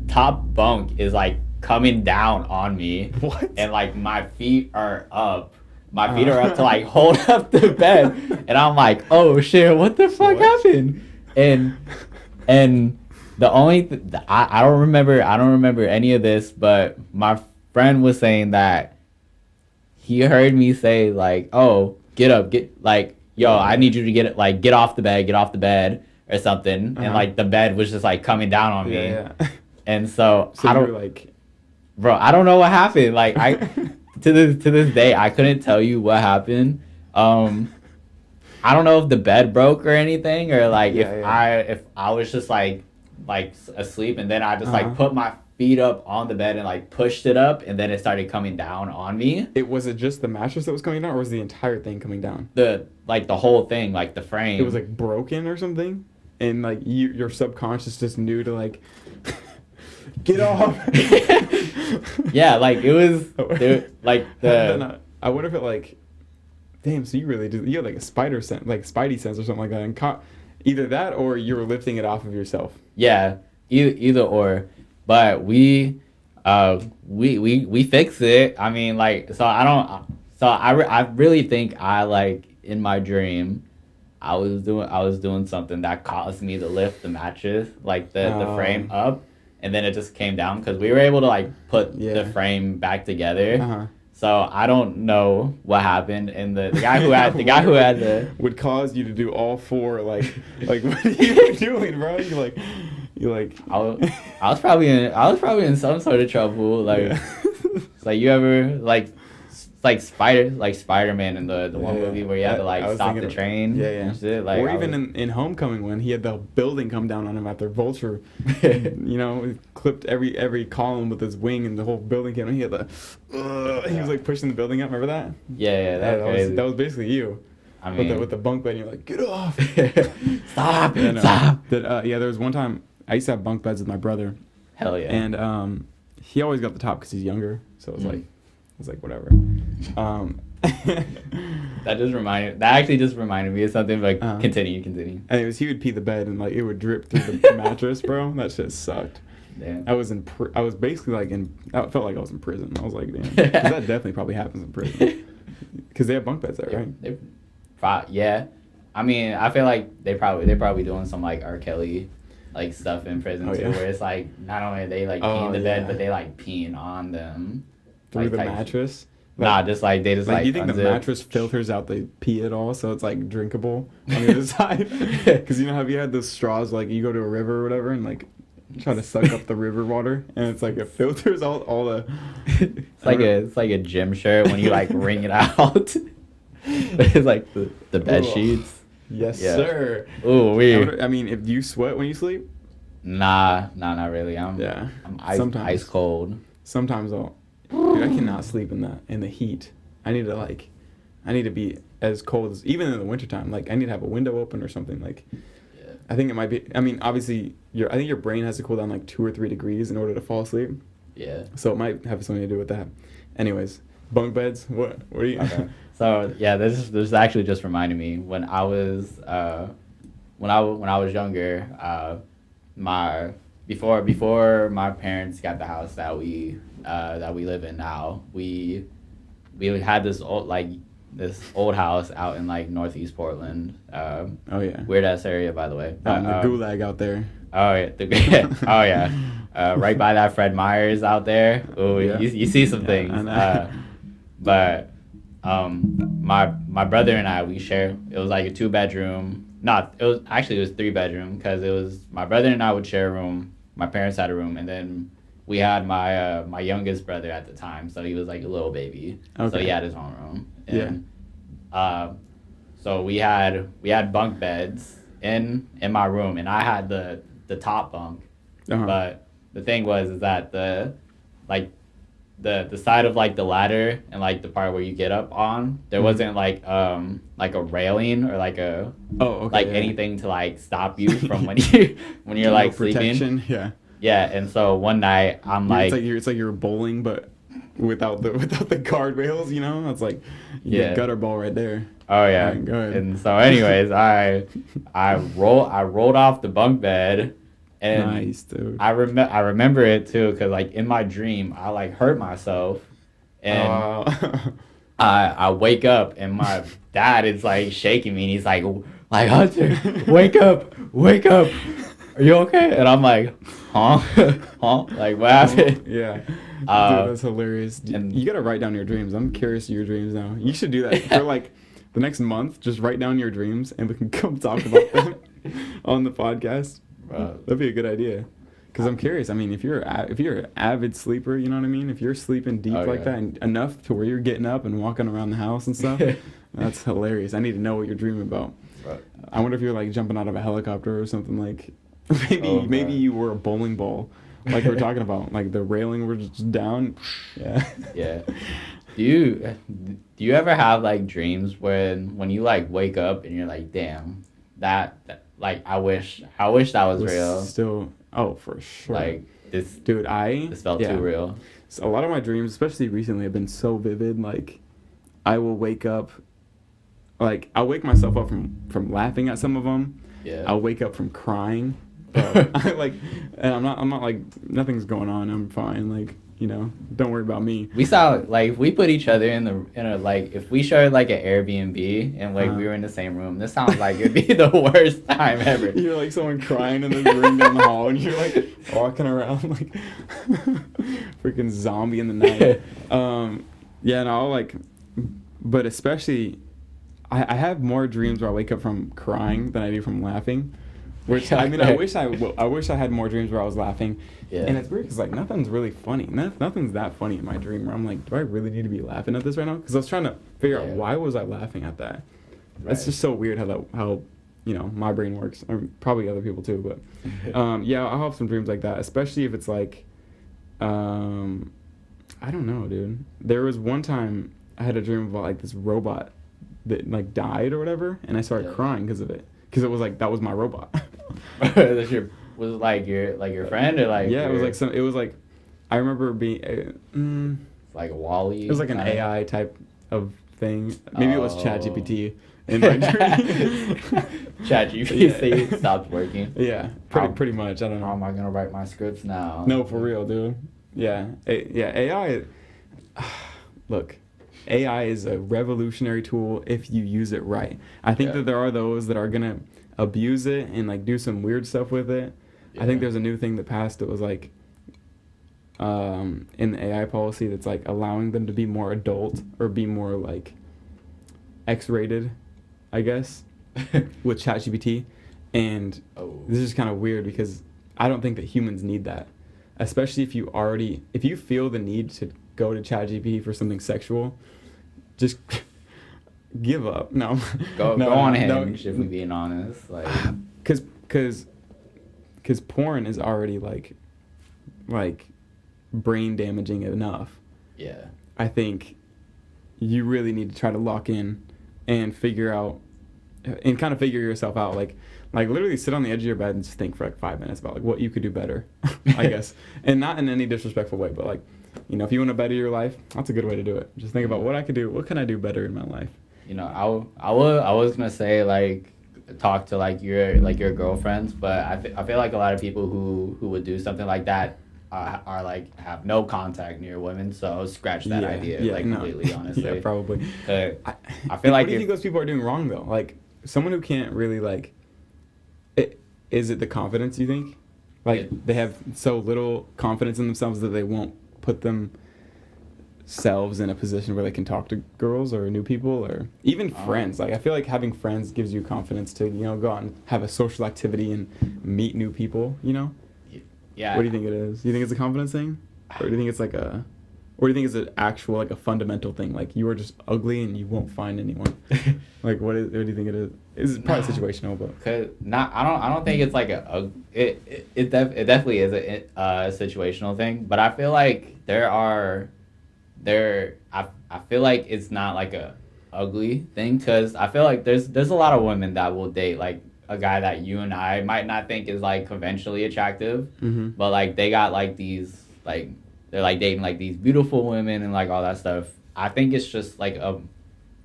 top bunk is like coming down on me. What? And like my feet are up. My feet are up to like hold up the bed, and I'm like, oh shit, what the fuck happened? And the only I don't remember any of this, but my friend was saying that he heard me say like, oh, get up, I need you to get off the bed or something, and like the bed was just like coming down on me. Yeah. And so I don't like, bro, I don't know what happened. Like I to this day I couldn't tell you what happened. I don't know if the bed broke or anything, or like Yeah, if I was just like asleep, and then I just like Uh-huh. put my feet up on the bed and like pushed it up, and then it started coming down on me. Was it just the mattress that was coming down, or was the entire thing coming down? The whole thing, like the It was frame. like broken or something, and like your subconscious just knew to like get off. Yeah, like it was like How did that the not? I wonder if it like, damn. So you really do. You had like a spider sense, like Spidey sense or something like that, and caught either that or you were lifting it off of yourself. yeah, either or. But we fixed it. I mean, like, so I don't. So I really think I like in my dream, I was doing something that caused me to lift the mattress, like the frame up, and then it just came down because we were able to like put the frame back together. Uh-huh. So I don't know what happened, and the guy who had the would cause you to do all four. Like what are you doing, bro? You like. I was probably in some sort of trouble. Like it's like you ever like it's like Spider-Man in the one movie where you had to like stop the train. And shit. Like or even in Homecoming when he had the building come down on him after Vulture, clipped every column with his wing and the whole building came. And he had he was like pushing the building up. Remember that? Yeah, that was basically you. I mean, with the bunk bed, and you're like, get off! Stop! Stop! There was one time I used to have bunk beds with my brother. Hell yeah! And he always got the top because he's younger, so it was like whatever. That actually just reminded me of something. Like continue. Anyways, he would pee the bed and like it would drip through the mattress, bro. That shit sucked. Damn. I was basically like I felt like I was in prison. I was like, damn, 'cause that definitely probably happens in prison because they have bunk beds there, right? Yeah. I mean, I feel like they probably doing some like R. Kelly like stuff in prison too, where it's like not only are they like peeing in the bed, but they like peeing on them through like, the mattress. Nah, just like they just like. Do you think the mattress filters out the pee at all, so it's like drinkable on the other side? Because have you had those straws like you go to a river or whatever and like try to suck up the river water and it's like it filters all the. It's like a gym shirt when you like wring it out. It's like the bed sheets. Yes, sir. Oh, weird. I mean, if you sweat when you sleep. Nah, not really. I'm ice cold. Sometimes dude, I cannot sleep in the heat. I need to be as cold as even in the wintertime. Like I need to have a window open or something. Like I think it might be. I mean, obviously, I think your brain has to cool down like 2 or 3 degrees in order to fall asleep. Yeah. So it might have something to do with that. Anyways, bunk beds. What are you? Okay. So yeah, this actually just reminded me when I was when I was younger. Before my parents got the house that we live in now, we had this old house out in like northeast Portland. Oh yeah. Weird ass area, by the way. The gulag out there. Oh yeah. Oh yeah. Right by that Fred Meyer's out there. Oh, yeah. you see some things. But my brother and I, we share. It was like a 2-bedroom. It was 3-bedroom because it was my brother and I would share a room. My parents had a room, and then we had my youngest brother at the time, so he was like a little baby. Okay. So he had his own room. And, so we had bunk beds in my room, and I had the top bunk. Uh-huh. But the thing is that the side of like the ladder and like the part where you get up on, there wasn't like a railing or like anything to like stop you from when you're like sleeping. Yeah, and so one night I'm like it's like you're bowling but without the guardrails, It's like you get gutter ball right there. Oh yeah. Right, go ahead. And so anyways, I rolled off the bunk bed. And nice, dude. I remember it too, cause like in my dream I like hurt myself, and I wake up and my dad is like shaking me and he's like Hunter, wake up, are you okay? And I'm like, huh? Like what happened? Yeah, dude, that's hilarious. And you gotta write down your dreams. I'm curious of your dreams now. You should do that for like the next month. Just write down your dreams and we can come talk about them on the podcast. That'd be a good idea. Because I'm curious. I mean, if you're an avid sleeper, you know what I mean. If you're sleeping deep like that and enough to where you're getting up and walking around the house and stuff, that's hilarious. I need to know what you're dreaming about. Right. I wonder if you're like jumping out of a helicopter or something like. Maybe you were a bowling ball, like we were talking about. Like the railing were just down. Yeah. Yeah. Do you ever have like dreams when you like wake up and you're like, damn, that like I wish that was real. Still, oh, for sure. Like this felt too real. So a lot of my dreams, especially recently, have been so vivid. Like I will wake up, like I'll wake myself up from laughing at some of them. Yeah. I'll wake up from crying. And I'm not like nothing's going on. I'm fine. Like, you know, don't worry about me. We saw like if we put each other in a like if we shared like an Airbnb and like we were in the same room, this sounds like it'd be the worst time ever. You're like someone crying in the room down the hall, and you're like walking around like freaking zombie in the night. Yeah, and I'll like, but especially, I have more dreams where I wake up from crying than I do from laughing. Which I mean, I wish I had more dreams where I was laughing. Yeah. And it's weird because like nothing's really funny. Nothing's that funny in my dream where I'm like, do I really need to be laughing at this right now? Because I was trying to figure out why was I laughing at that. Right. It's just so weird how you know my brain works. Or probably other people too, but yeah, I'll have some dreams like that, especially if it's like, I don't know, dude. There was one time I had a dream about like this robot that like died or whatever, and I started crying because of it. Because it was like that was my robot. Was it like your friend or like? Yeah, it was like I remember being like a Wall-E. It was like an AI type of thing. Maybe it was ChatGPT in my dream. ChatGPT stopped working. Yeah, pretty much. I don't know. How am I gonna write my scripts now? No, for real, dude. Yeah, AI. Look. AI is a revolutionary tool if you use it right. I think that there are those that are gonna abuse it and like do some weird stuff with it. Yeah. I think there's a new thing that passed that was like in the AI policy that's like allowing them to be more adult or be more like X-rated, I guess, with ChatGPT. And this is kind of weird because I don't think that humans need that, especially if you feel the need to go to ChatGPT for something sexual. Just give up. No. Go on ahead. If we're being honest, like, because porn is already like brain damaging enough. Yeah. I think you really need to try to lock in and figure out and kind of figure yourself out. Like literally sit on the edge of your bed and just think for like 5 minutes about like what you could do better. I guess, and not in any disrespectful way, but like. You know, if you want to better your life, that's a good way to do it. Just think about what I could do. What can I do better in my life? You know, I was gonna say like talk to like your girlfriends, but I feel like a lot of people who would do something like that are like have no contact near women. So scratch that idea completely. Honestly, yeah, probably. I feel like what do you think those people are doing wrong though? Like someone who can't really like, is it the confidence you think? Like they have so little confidence in themselves that they won't put themselves in a position where they can talk to girls or new people or even friends. Like I feel like having friends gives you confidence to, you know, go out and have a social activity and meet new people, you know? Yeah. What do you think it is? Do you think it's a confidence thing? Or do you think it's like or do you think it's an actual like a fundamental thing? Like you are just ugly and you won't find anyone. Like what do you think it is? It's probably situational, but I don't think it's like it definitely is a situational thing, but I feel like I feel like it's not like a ugly thing because I feel like there's a lot of women that will date like a guy that you and I might not think is like conventionally attractive, but like they got like these like they're like dating like these beautiful women and like all that stuff. I think it's just like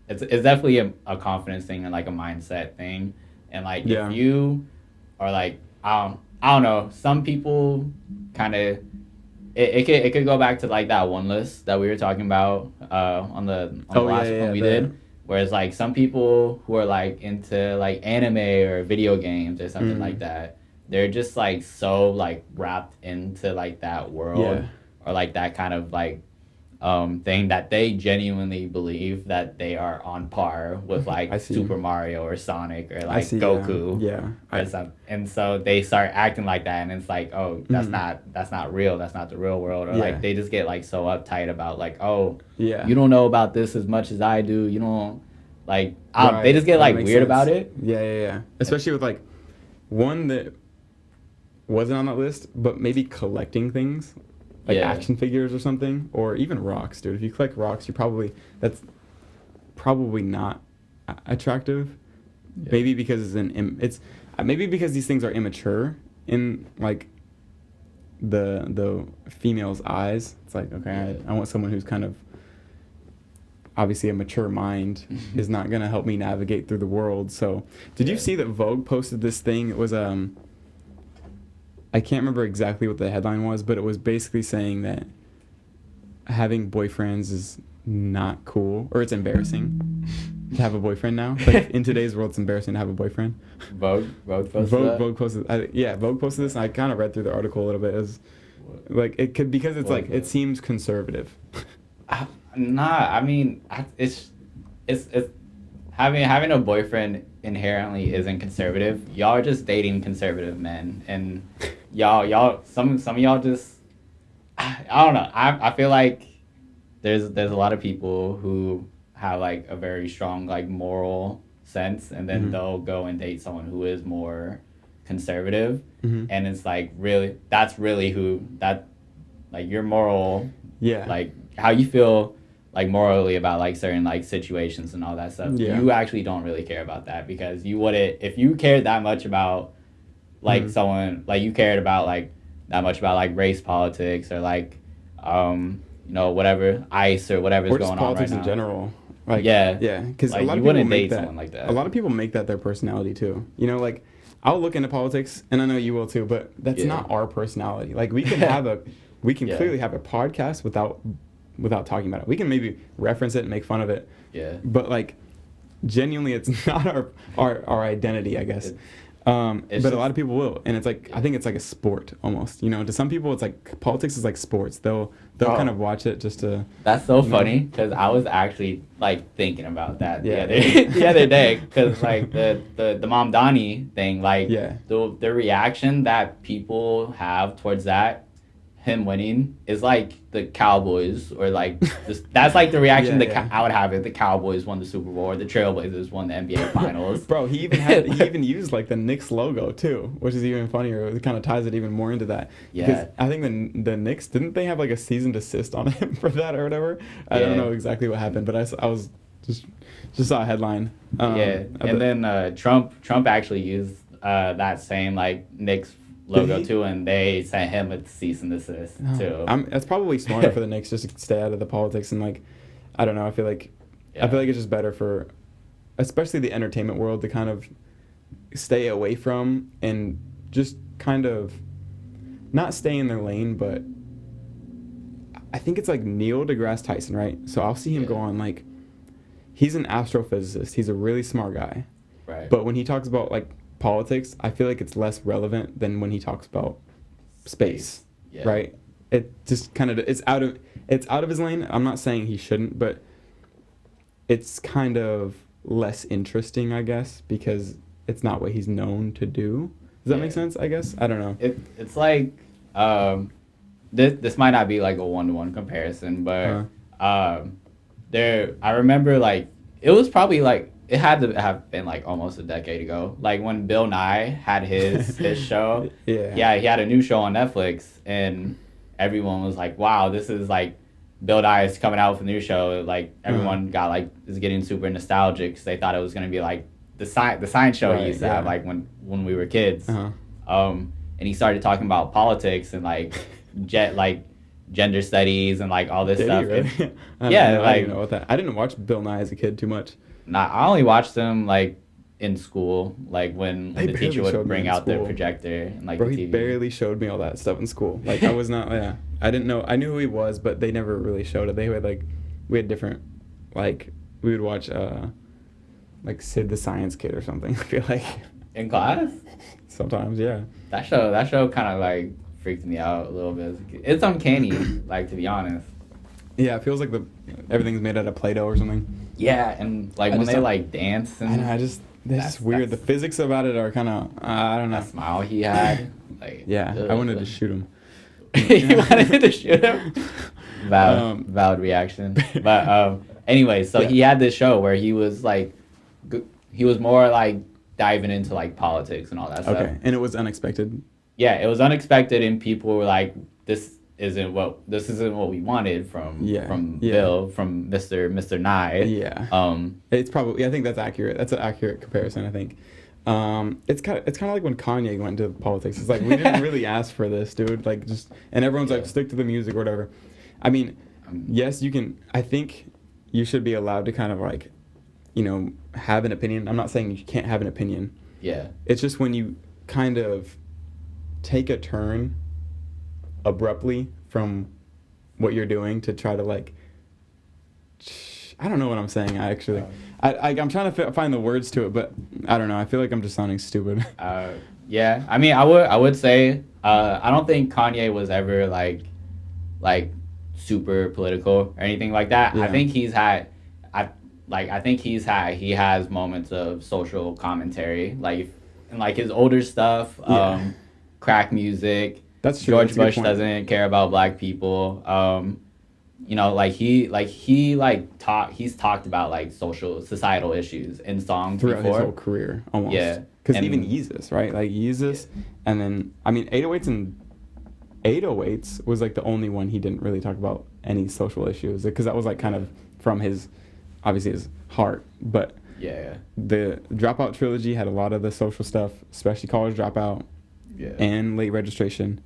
it's definitely a confidence thing and like a mindset thing, and like if you are like I don't know, some people kind of it could go back to like that one list that we were talking about on the last one we did, whereas like some people who are like into like anime or video games or something like that, they're just like so like wrapped into like that world or like that kind of like thing that they genuinely believe that they are on par with like Super Mario or Sonic or like Goku. And so they start acting like that, and it's like, oh, that's not real. That's not the real world. Or like they just get like so uptight about like, oh, you don't know about this as much as I do. You don't like. They just get like weird about it. Yeah. Especially with like one that wasn't on that list, but maybe collecting things. Like action figures or something, or even rocks, dude. If you collect rocks, that's probably not attractive. Yeah. Maybe because maybe because these things are immature in like the female's eyes. It's like, okay, I want someone who's kind of obviously a mature mind is not gonna help me navigate through the world. So, did you see that Vogue posted this thing? It was I can't remember exactly what the headline was, but it was basically saying that having boyfriends is not cool, or it's embarrassing to have a boyfriend now. Like in today's world, it's embarrassing to have a boyfriend. Vogue posted that? Vogue posted. Vogue posted this, and I kind of read through the article a little bit. It was, like it could because it's like it seems conservative. I mean, it's having a boyfriend inherently isn't conservative. Y'all are just dating conservative men, and some of y'all just I don't know. I feel like there's a lot of people who have like a very strong like moral sense, and then they'll go and date someone who is more conservative, and it's like that's really who that like your moral like how you feel like morally about like certain like situations and all that stuff. You actually don't really care about that, because you wouldn't, if you cared that much about like someone, like you cared about like that much about like race politics or like whatever ICE or whatever's going on right now. Or just politics in general. Like, because like, a lot of people wouldn't date someone like that. A lot of people make that their personality too. You know, like I'll look into politics, and I know you will too, but that's not our personality. Like we can clearly have a podcast without talking about it. We can maybe reference it and make fun of it. Yeah. But like genuinely it's not our identity, I guess. But a lot of people will, and it's like I think it's like a sport almost. You know, to some people it's like politics is like sports. They'll kind of watch it just to. That's so funny, because I was actually like thinking about that the other day, because like the Mom Donnie thing, like the reaction that people have towards him winning is like the Cowboys, or like that's like the reaction I would have if the Cowboys won the Super Bowl or the Trailblazers won the NBA Finals. Bro, he even used like the Knicks logo too, which is even funnier. It kind of ties it even more into that. Because I think the Knicks, didn't they have like a cease and desist on him for that or whatever? I don't know exactly what happened, but I was just saw a headline. And then Trump actually used that same like Knicks logo too, and they sent him a cease and desist too. That's probably smarter for the Knicks, just to stay out of the politics, and like I don't know, I feel like it's just better for especially the entertainment world to kind of stay away from and just kind of not stay in their lane. But I think it's like Neil deGrasse Tyson, right? So I'll see him go on, like he's an astrophysicist, he's a really smart guy, right? But when he talks about like politics, I feel like it's less relevant than when he talks about space. Right? It just kind of it's out of his lane. I'm not saying he shouldn't, but it's kind of less interesting, I guess, because it's not what he's known to do. Does that make sense? I guess I don't know. It's like this might not be like a 1-to-1 comparison, but I remember like it was probably like. It had to have been like almost a decade ago. Like when Bill Nye had his show. He had a new show on Netflix, and everyone was like, wow, this is like Bill Nye is coming out with a new show. Like everyone got like is getting super nostalgic, because they thought it was gonna be like the science show he used to have like when we were kids. And he started talking about politics and like gender studies and like all this stuff. Really? I didn't know about that. I didn't watch Bill Nye as a kid too much. I only watched them like in school, like when the teacher would bring out their projector and like Bro, the TV. He barely showed me all that stuff in school. Like I was not, I didn't know. I knew who he was, but they never really showed it. They had like, we had different, like we would watch like Sid the Science Kid or something. I feel like in class. Sometimes, yeah. That show kind of like freaked me out a little bit. It's uncanny, like to be honest. Yeah, it feels like everything's made out of Play-Doh or something. Yeah, and like when they like dance and I know, that's just weird. The physics about it are kind of I don't know. That smile he had, like yeah, I wanted to shoot him. You wanted to shoot him? Valid reaction. But anyway, so he had this show where he was like, he was more like diving into like politics and all that stuff. Okay, and it was unexpected. Yeah, it was unexpected, and people were like, "This isn't what we wanted from Bill, from Mr. Nye." Yeah. It's probably I think that's accurate. That's an accurate comparison. I think. It's kind of like when Kanye went into politics. It's like we didn't really ask for this, dude. Like and everyone's like stick to the music or whatever. I mean, yes, you can. I think you should be allowed to kind of like, have an opinion. I'm not saying you can't have an opinion. Yeah. It's just when you kind of take a turn abruptly from what you're doing to try to like. I don't know what I'm saying. Actually, I'm trying to find the words to it, but I don't know. I feel like I'm just sounding stupid. Yeah. I mean, I would say I don't think Kanye was ever like super political or anything like that. Yeah. I think he has moments of social commentary, like in like his older stuff, crack music. That's true. George Bush doesn't care about black people. He's talked about like societal issues in songs throughout his whole career, almost. Yeah, because even Yeezus, right? Like Yeezus, and then I mean 808s was like the only one he didn't really talk about any social issues, because that was like kind of from his heart. But the Dropout trilogy had a lot of the social stuff, especially College Dropout, and Late Registration.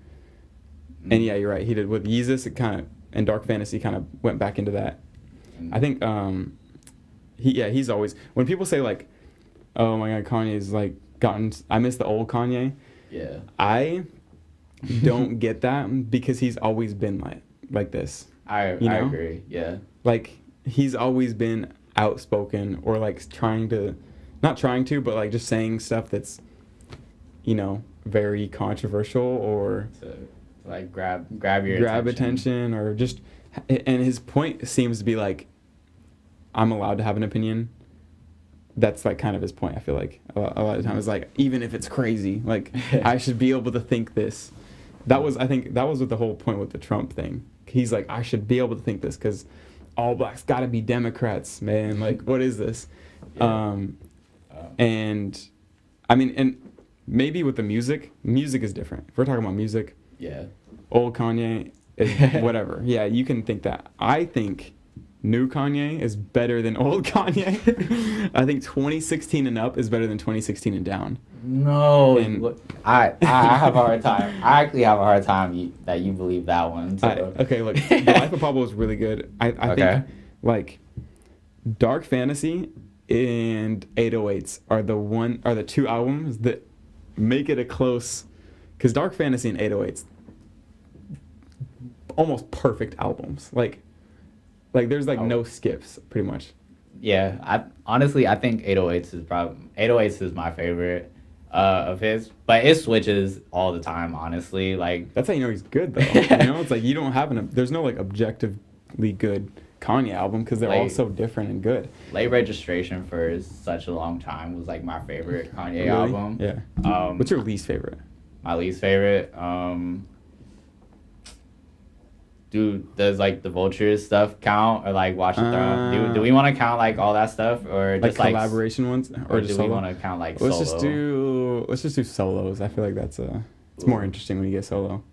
And yeah, you're right. He did with Yeezus. It kind of and Dark Fantasy kind of went back into that. I think he's always when people say like, oh my God, Kanye's like I miss the old Kanye. Yeah. I don't get that because he's always been like this. I agree. Yeah. Like he's always been outspoken or like not trying to, but like just saying stuff that's, very controversial or like grab attention or just, and his point seems to be like, I'm allowed to have an opinion. That's like kind of his point. I feel like a lot of times, like even if it's crazy, like I should be able to think this. I think that was with the whole point with the Trump thing. He's like, I should be able to think this because all blacks got to be Democrats, man. Like, what is this? Yeah. And I mean, and maybe with the music is different. If we're talking about music, old Kanye is whatever. Yeah, you can think that. I think new Kanye is better than old Kanye. I think 2016 and up is better than 2016 and down. No, I have a hard time. I actually have a hard time that you believe that one. So. Okay, look, The Life of Pablo is really good. I think like Dark Fantasy and 808s are the two albums that make it a close, because Dark Fantasy and 808s almost perfect albums. Like there's like no skips pretty much. Yeah, I think 808s is my favorite of his, but it switches all the time, honestly. Like that's how you know he's good though. It's like you don't have there's no like objectively good Kanye album because they're all so different and good. Late Registration for such a long time was like my favorite Kanye album. Yeah. What's your least favorite? My least favorite, does like the Vultures stuff count, or like Watch the Throne? Do we want to count like all that stuff, or just like collaboration ones, or do we want to count like solo? Let's just do solos. I feel like it's more interesting when you get solo.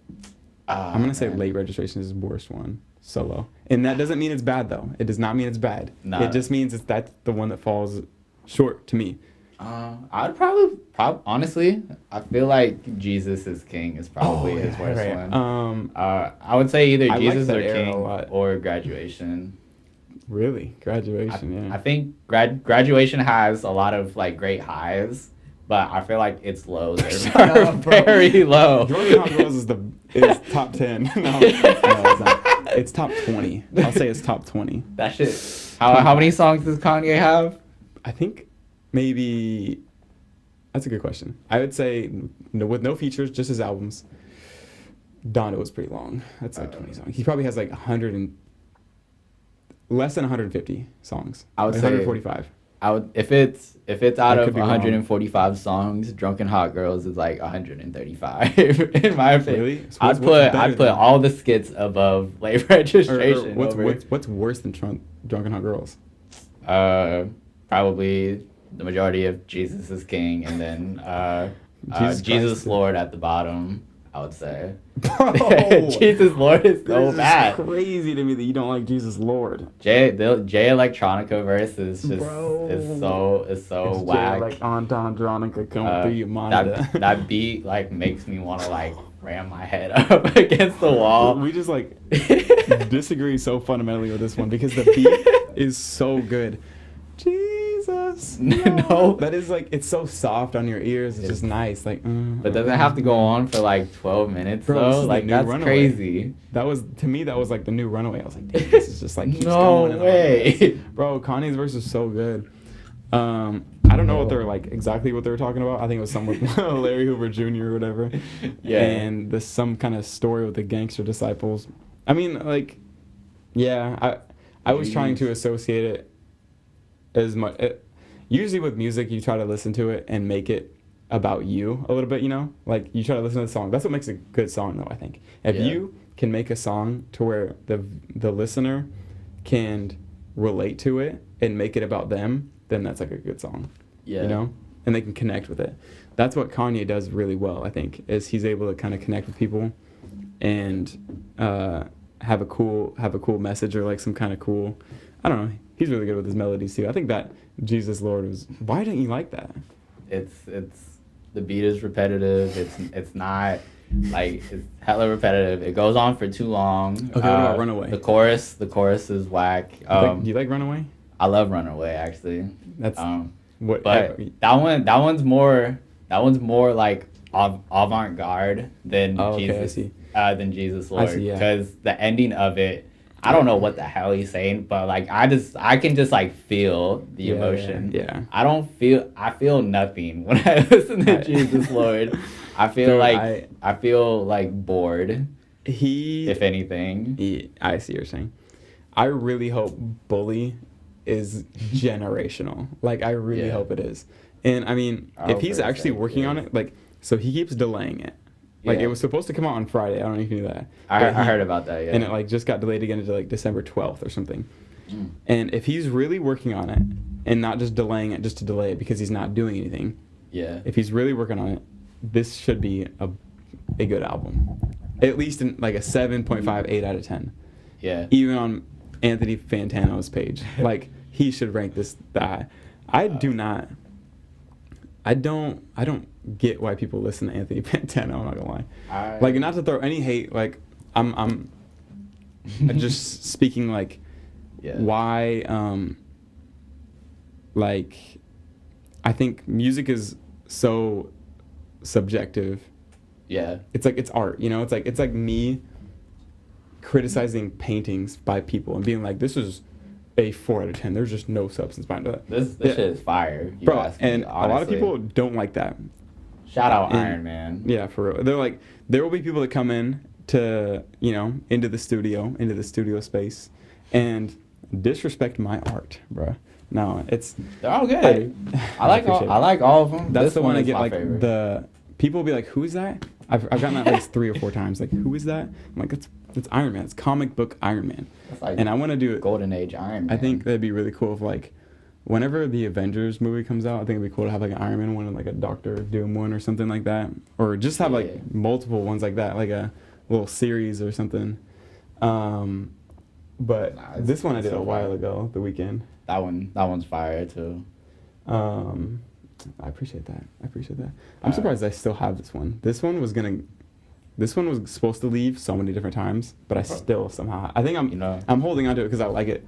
I'm gonna say Late Registration is the worst one, solo, and that doesn't mean it's bad though. It does not mean it's bad. No. It just means that's the one that falls short to me. I'd probably honestly, I feel like Jesus is King is probably his worst one. I would say either Jesus or King or Graduation. Really? Graduation, I think Graduation has a lot of like great highs, but I feel like its lows are very low. Jordan Hot Girls is top 10. No, it's not. It's top 20. I'll say it's top 20. That shit. How many songs does Kanye have? I think maybe. That's a good question. I would say with no features, just his albums. Donda was pretty long. That's like 20 songs. He probably has like 100 and less than 150 songs. I would like say 145. I would if it's out I of could be wrong. 145 songs, Drunken Hot Girls is like 135 in my opinion. Really? So I'd put all the skits above Late Registration. What's worse than Drunken Hot Girls? Probably the majority of Jesus is King, and then Jesus Lord at the bottom, I would say. Bro, Jesus Lord is so bad. It's crazy to me that you don't like Jesus Lord. J Electronica verse is just Bro. is so It's whack. Like Andronica coming through your mind. That beat like makes me want to like ram my head up against the wall. We just like disagree so fundamentally with this one because the beat is so good. Jesus. No. That is like, it's so soft on your ears. It's just nice. Like, but doesn't it have to go on for like 12 minutes Bro, though? Like that's Runaway. crazy. That was, to me, that was like the new Runaway. I was like, damn, this is just like, keeps No going. way. Bro, Kanye's verse is so good. I don't know what they're like, exactly what they were talking about. I think it was some with Larry Hoover Jr. or whatever. Yeah. And there's some kind of story with the gangster disciples. I mean, like, yeah, I was trying to associate it as much. Usually with music, you try to listen to it and make it about you a little bit, you know? Like, you try to listen to the song. That's what makes a good song, though, I think. If you can make a song to where the listener can relate to it and make it about them, then that's like a good song. Yeah. You know? And they can connect with it. That's what Kanye does really well, I think, is he's able to kind of connect with people and have a cool message or like some kind of cool, I don't know. He's really good with his melodies too. I think that Jesus Lord was. Why didn't you like that? It's the beat is repetitive. It's not like it's hella repetitive. It goes on for too long. Okay, what about Runaway? The chorus is whack. Do you like Runaway? I love Runaway actually. That's what. But that one's more like avant-garde than Jesus. Than Jesus Lord. I see, yeah. Because the ending of it. I don't know what the hell he's saying, but like I can just like feel the emotion. Yeah. I feel nothing when I listen to Jesus Lord. I feel I feel like bored. If anything. I see what you're saying. I really hope Bully is generational. Like I really hope it is. And I mean, if he's actually working on it, like so he keeps delaying it. Like, it was supposed to come out on Friday. I don't know if you knew that. I heard about that, yeah. And it, like, just got delayed again to, like, December 12th or something. And if he's really working on it and not just delaying it just to delay it because he's not doing anything. Yeah. If he's really working on it, this should be a good album. At least in, like, a 7.5, 8 out of 10. Yeah. Even on Anthony Fantano's page. Like, he should rank this that. I don't get why people listen to Anthony Fantano. I'm not gonna lie. Like, not to throw any hate. Like, I'm just speaking like why. Like, I think music is so subjective. Yeah. It's like it's art. You know. It's like me criticizing paintings by people and being like, this is a 4 out of 10. There's just no substance behind it. This shit is fire, bro. And a lot of people don't like that. Shout out Iron Man. Yeah, for real. They're like, there will be people that come in to, you know, into the studio space, and disrespect my art, bro. No, they're all good. I like all of them. That's the one I get like favorite. The people will be like, who is that? I've gotten that at least 3 or 4 times. Like, who is that? I'm like, it's Iron Man. It's comic book Iron Man. Like and I want to do it. Golden Age Iron Man. I think that'd be really cool if like, whenever the Avengers movie comes out, I think it'd be cool to have like an Iron Man one and like a Doctor Doom one or something like that, or just have like multiple ones like that, like a little series or something. But this one I did a while ago, The Weeknd. That one's fire too. I appreciate that. I'm surprised I still have this one. This one was supposed to leave so many different times, but I still somehow, I think I'm holding on to it because I like it.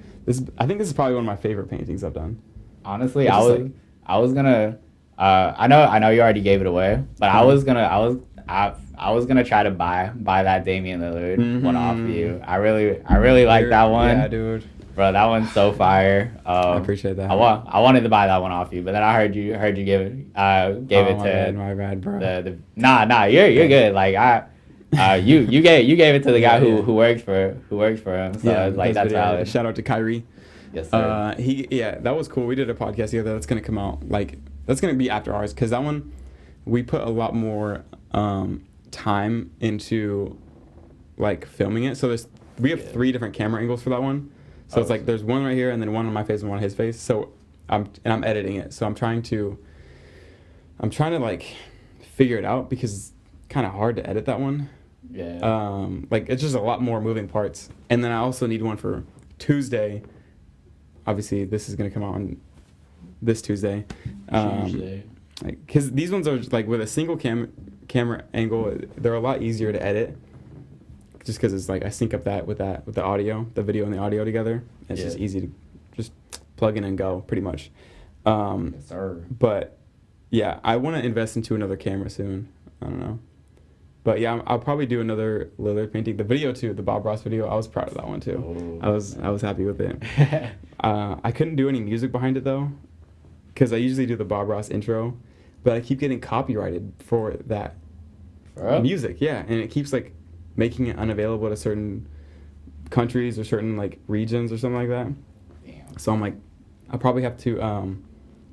I think this is probably one of my favorite paintings I've done. Honestly, I was gonna, I know you already gave it away, but I was gonna try to buy that Damian Lillard one off of you. I really like that one. Yeah, dude. Bro, that one's so fire. I appreciate that. I wanted to buy that one off you, but then I heard you give it to my bad, bro. Nah, you're good. Like You gave it to the guy who works for him. So like that's valid. Shout out to Kyrie. Yes, sir. That was cool. We did a podcast together. That's gonna come out that's gonna be after ours because that one we put a lot more time into like filming it. So we have 3 different camera angles for that one. So it's like there's one right here and then one on my face and one on his face. So I'm editing it. So I'm trying to like figure it out because it's kind of hard to edit that one. Yeah. Like it's just a lot more moving parts. And then I also need one for Tuesday. Obviously, this is gonna come out on this Tuesday. Tuesday. Because these ones are like with a single camera angle, they're a lot easier to edit. Just because it's like I sync up that with the audio, the video and the audio together. It's just easy to just plug in and go, pretty much. Yes, sir. But yeah, I want to invest into another camera soon. I don't know. But yeah, I'll probably do another Lillard painting. The video too, the Bob Ross video, I was proud of that one too. I was happy with it. I couldn't do any music behind it though, because I usually do the Bob Ross intro, but I keep getting copyrighted for that music. Yeah, and it keeps like making it unavailable to certain countries or certain like regions or something like that. Damn. So I'm like, I probably have to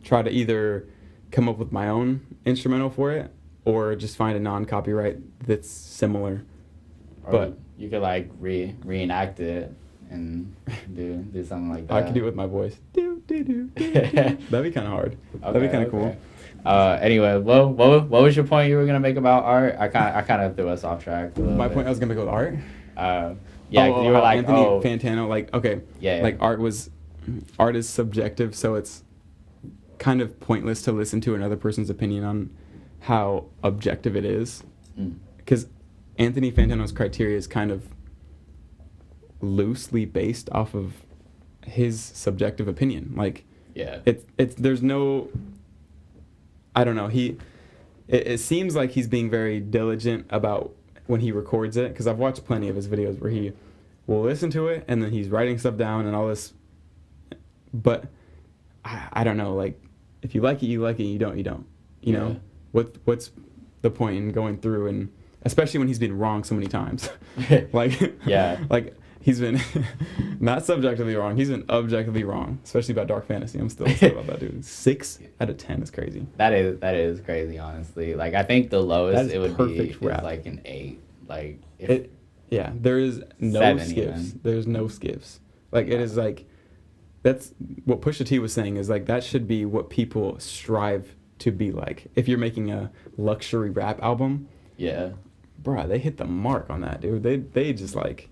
try to either come up with my own instrumental for it or just find a non-copyright that's similar. Or but you could like reenact it and do something like that. I could do it with my voice. That'd be kind of hard. That'd be kind of cool. Anyway, what was your point you were gonna make about art? I kind of threw us off track. My point I was gonna make with art. You were like Anthony Fantano. Like like art is subjective, so it's kind of pointless to listen to another person's opinion on how objective it is, because Anthony Fantano's criteria is kind of loosely based off of his subjective opinion. Like it's there's no, I don't know, it seems like he's being very diligent about when he records it, because I've watched plenty of his videos where he will listen to it and then he's writing stuff down and all this, but I don't know, like if you like it you like it, you don't you know what's the point in going through, and especially when he's been wrong so many times. like he's been not subjectively wrong, he's been objectively wrong, especially about Dark Fantasy. I'm still upset about that, dude. 6 out of 10 is crazy. That is crazy, honestly. Like I think the lowest it would be is rap. like an 8. Like there is no 7 skips. even. There's no skips. Like it is like, that's what Pusha T was saying, is like that should be what people strive to be like. If you're making a luxury rap album, bruh, they hit the mark on that, dude. They just like,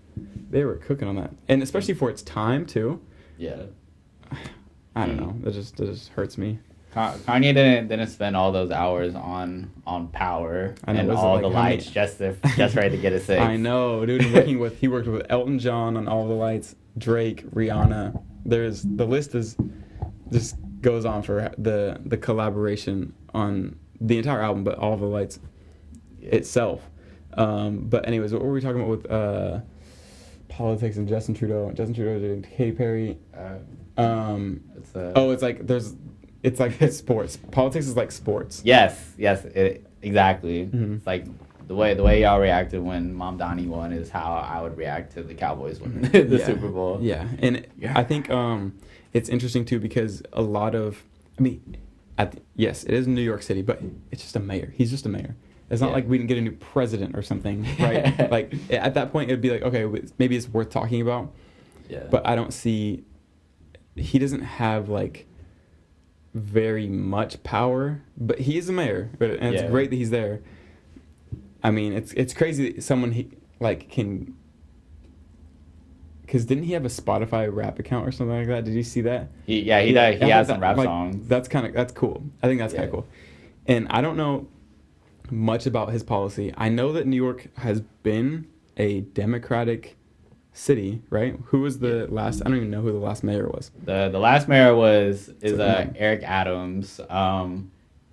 they were cooking on that, and especially for its time too. I don't know. That just hurts me. Kanye didn't spend all those hours on Power and all the lights just ready to get a 6. I know, dude. He worked with Elton John on all the lights, Drake, Rihanna. The list just goes on for the collaboration on the entire album, but all the lights itself. But anyways, what were we talking about with politics and Justin Trudeau? Justin Trudeau did Katy Perry. It's like sports. Politics is like sports. Yes, exactly. Mm-hmm. It's like the way y'all reacted when Mom Donnie won is how I would react to the Cowboys winning the Super Bowl. Yeah, and I think it's interesting too, because a lot of, I mean, yes, it is New York City, but it's just a mayor. He's just a mayor. It's not like we didn't get a new president or something, right? Like at that point, it'd be like, okay, maybe it's worth talking about. Yeah. But I don't see, he doesn't have like very much power, but he is a mayor, and it's great that he's there. I mean, it's crazy that someone can, because didn't he have a Spotify rap account or something like that? Did you see that? He has some rap songs. That's cool. I think that's kind of cool. And I don't know much about his policy. I know that New York has been a Democratic city, right? Who was the last? I don't even know who the last mayor was. The last mayor is Eric Adams.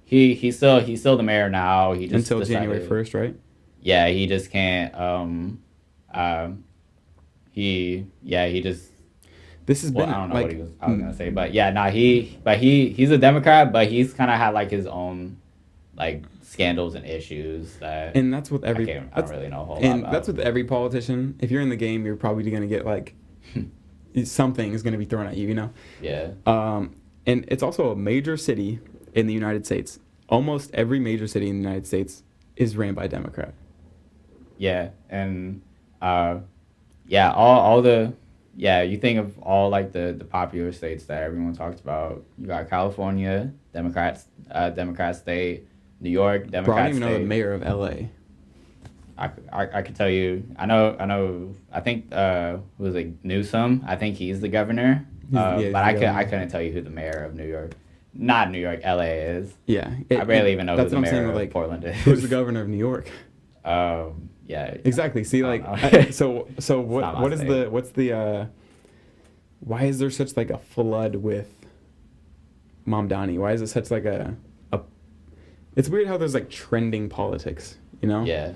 He's still the mayor now. He just until January 1st, right? Yeah, he just can't. He just. This has been. I don't know what I was gonna say, but he's a Democrat, but he's kind of had like his own like scandals and issues that. And that's with every. I don't really know a whole lot and about. that's with every politician. If you're in the game, you're probably going to get like something is going to be thrown at you. You know. Yeah. And it's also a major city in the United States. Almost every major city in the United States is ran by a Democrat. Yeah, and all the you think of all like the popular states that everyone talks about. You got California, Democrat state, New York, Democrat Bro, I don't even state. know the mayor of LA. I could tell you. I know. I think who was it, Newsom? I think he's the governor. But I couldn't tell you who the mayor of New York. Not New York, LA is. Yeah. I barely even know who that's the what I'm saying mayor with, of Portland is. Who's the governor of New York? Yeah. Exactly. See, like, so what's the why is there such like a flood with Mamdani? Why is it such like a it's weird how there's like trending politics, you know? Yeah.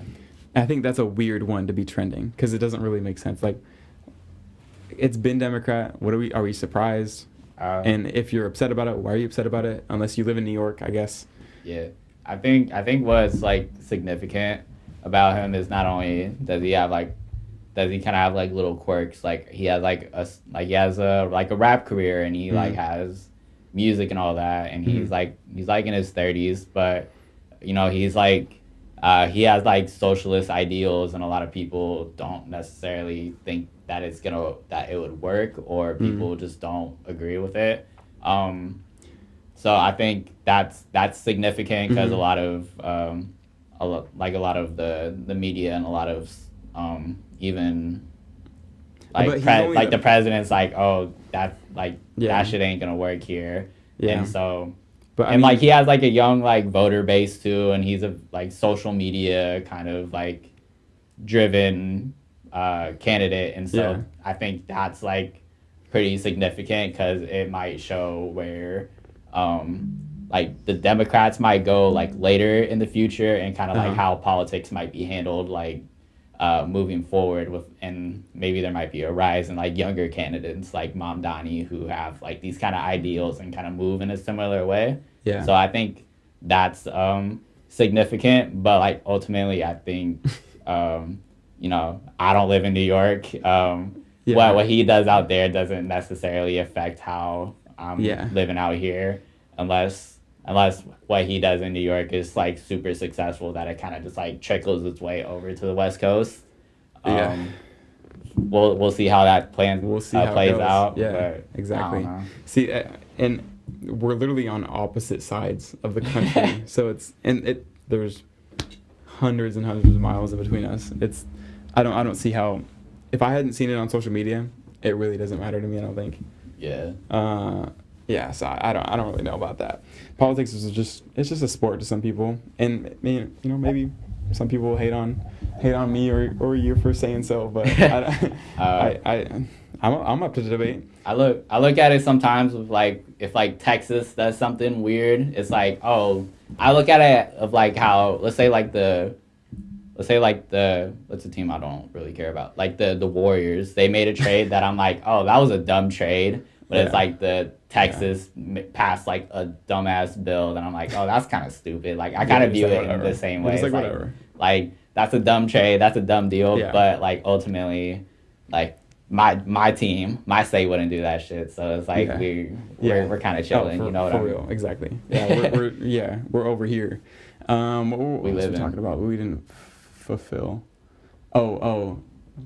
I think that's a weird one to be trending because it doesn't really make sense. Like, it's been Democrat. Are we surprised? And if you're upset about it, why are you upset about it? Unless you live in New York, I guess. Yeah, I think what's like significant about him is not only does he kind of have like little quirks, like he has a rap career and he like has music and all that, and he's like in his 30s, but you know he's like he has like socialist ideals, and a lot of people don't necessarily think that it would work, or people just don't agree with it. So I think that's significant because a lot of the media and a lot of even like the president's like, oh, that shit ain't gonna work here. Yeah. And so but he has like a young like voter base too, and he's a like social media kind of like driven candidate, and so I think that's like pretty significant because it might show where like the Democrats might go like later in the future, and kind of like how politics might be handled like moving forward with, and maybe there might be a rise in like younger candidates like Mamdani who have like these kind of ideals and kind of move in a similar way. Yeah. So I think that's significant, but like ultimately I think you know, I don't live in New York. What he does out there doesn't necessarily affect how I'm living out here, unless what he does in New York is like super successful, that it kind of just like trickles its way over to the West Coast. We'll see how that plays out. Yeah, exactly. See, and we're literally on opposite sides of the country, so there's hundreds and hundreds of miles in between us. I don't see how, if I hadn't seen it on social media, it really doesn't matter to me, I don't think. Yeah. So I don't really know about that. Politics is just a sport to some people, and I mean, you know, maybe some people will hate on me or you for saying so, but I'm up to the debate. I look at it sometimes with like, if like Texas does something weird, it's like, oh, I look at it of like how, let's say what's a team I don't really care about, like the Warriors, they made a trade that I'm like, oh, that was a dumb trade, but it's like the Texas passed like a dumbass bill, and I'm like, oh, that's kind of stupid. Like I kind of view it in the same way. It's like whatever. Like that's a dumb trade, that's a dumb deal, but like ultimately, like my team, my state wouldn't do that shit. So it's like we're kind of chilling, you know what I mean? For real, exactly. Yeah, we're over here. What was we talking about? We didn't fulfill. Oh,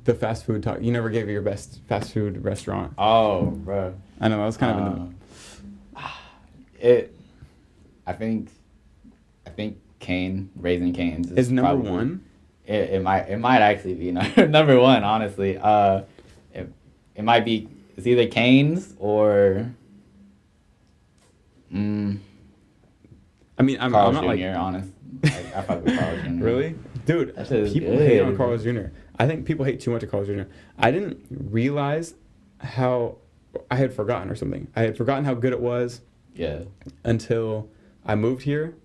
the fast food talk. You never gave your best fast food restaurant. Oh, bro. I know, that was kind of I think Raising Cane's is number one. It might actually be number one, honestly. It might be, it's either Cane's or I mean, I'm Carl's not Jr., like honest. I fuck with Carl's Jr. Really? Dude, people hate on Carl's Jr. I think people hate too much of Carl's Jr. I didn't realize how I had forgotten or something. I had forgotten how good it was. Yeah. Until I moved here,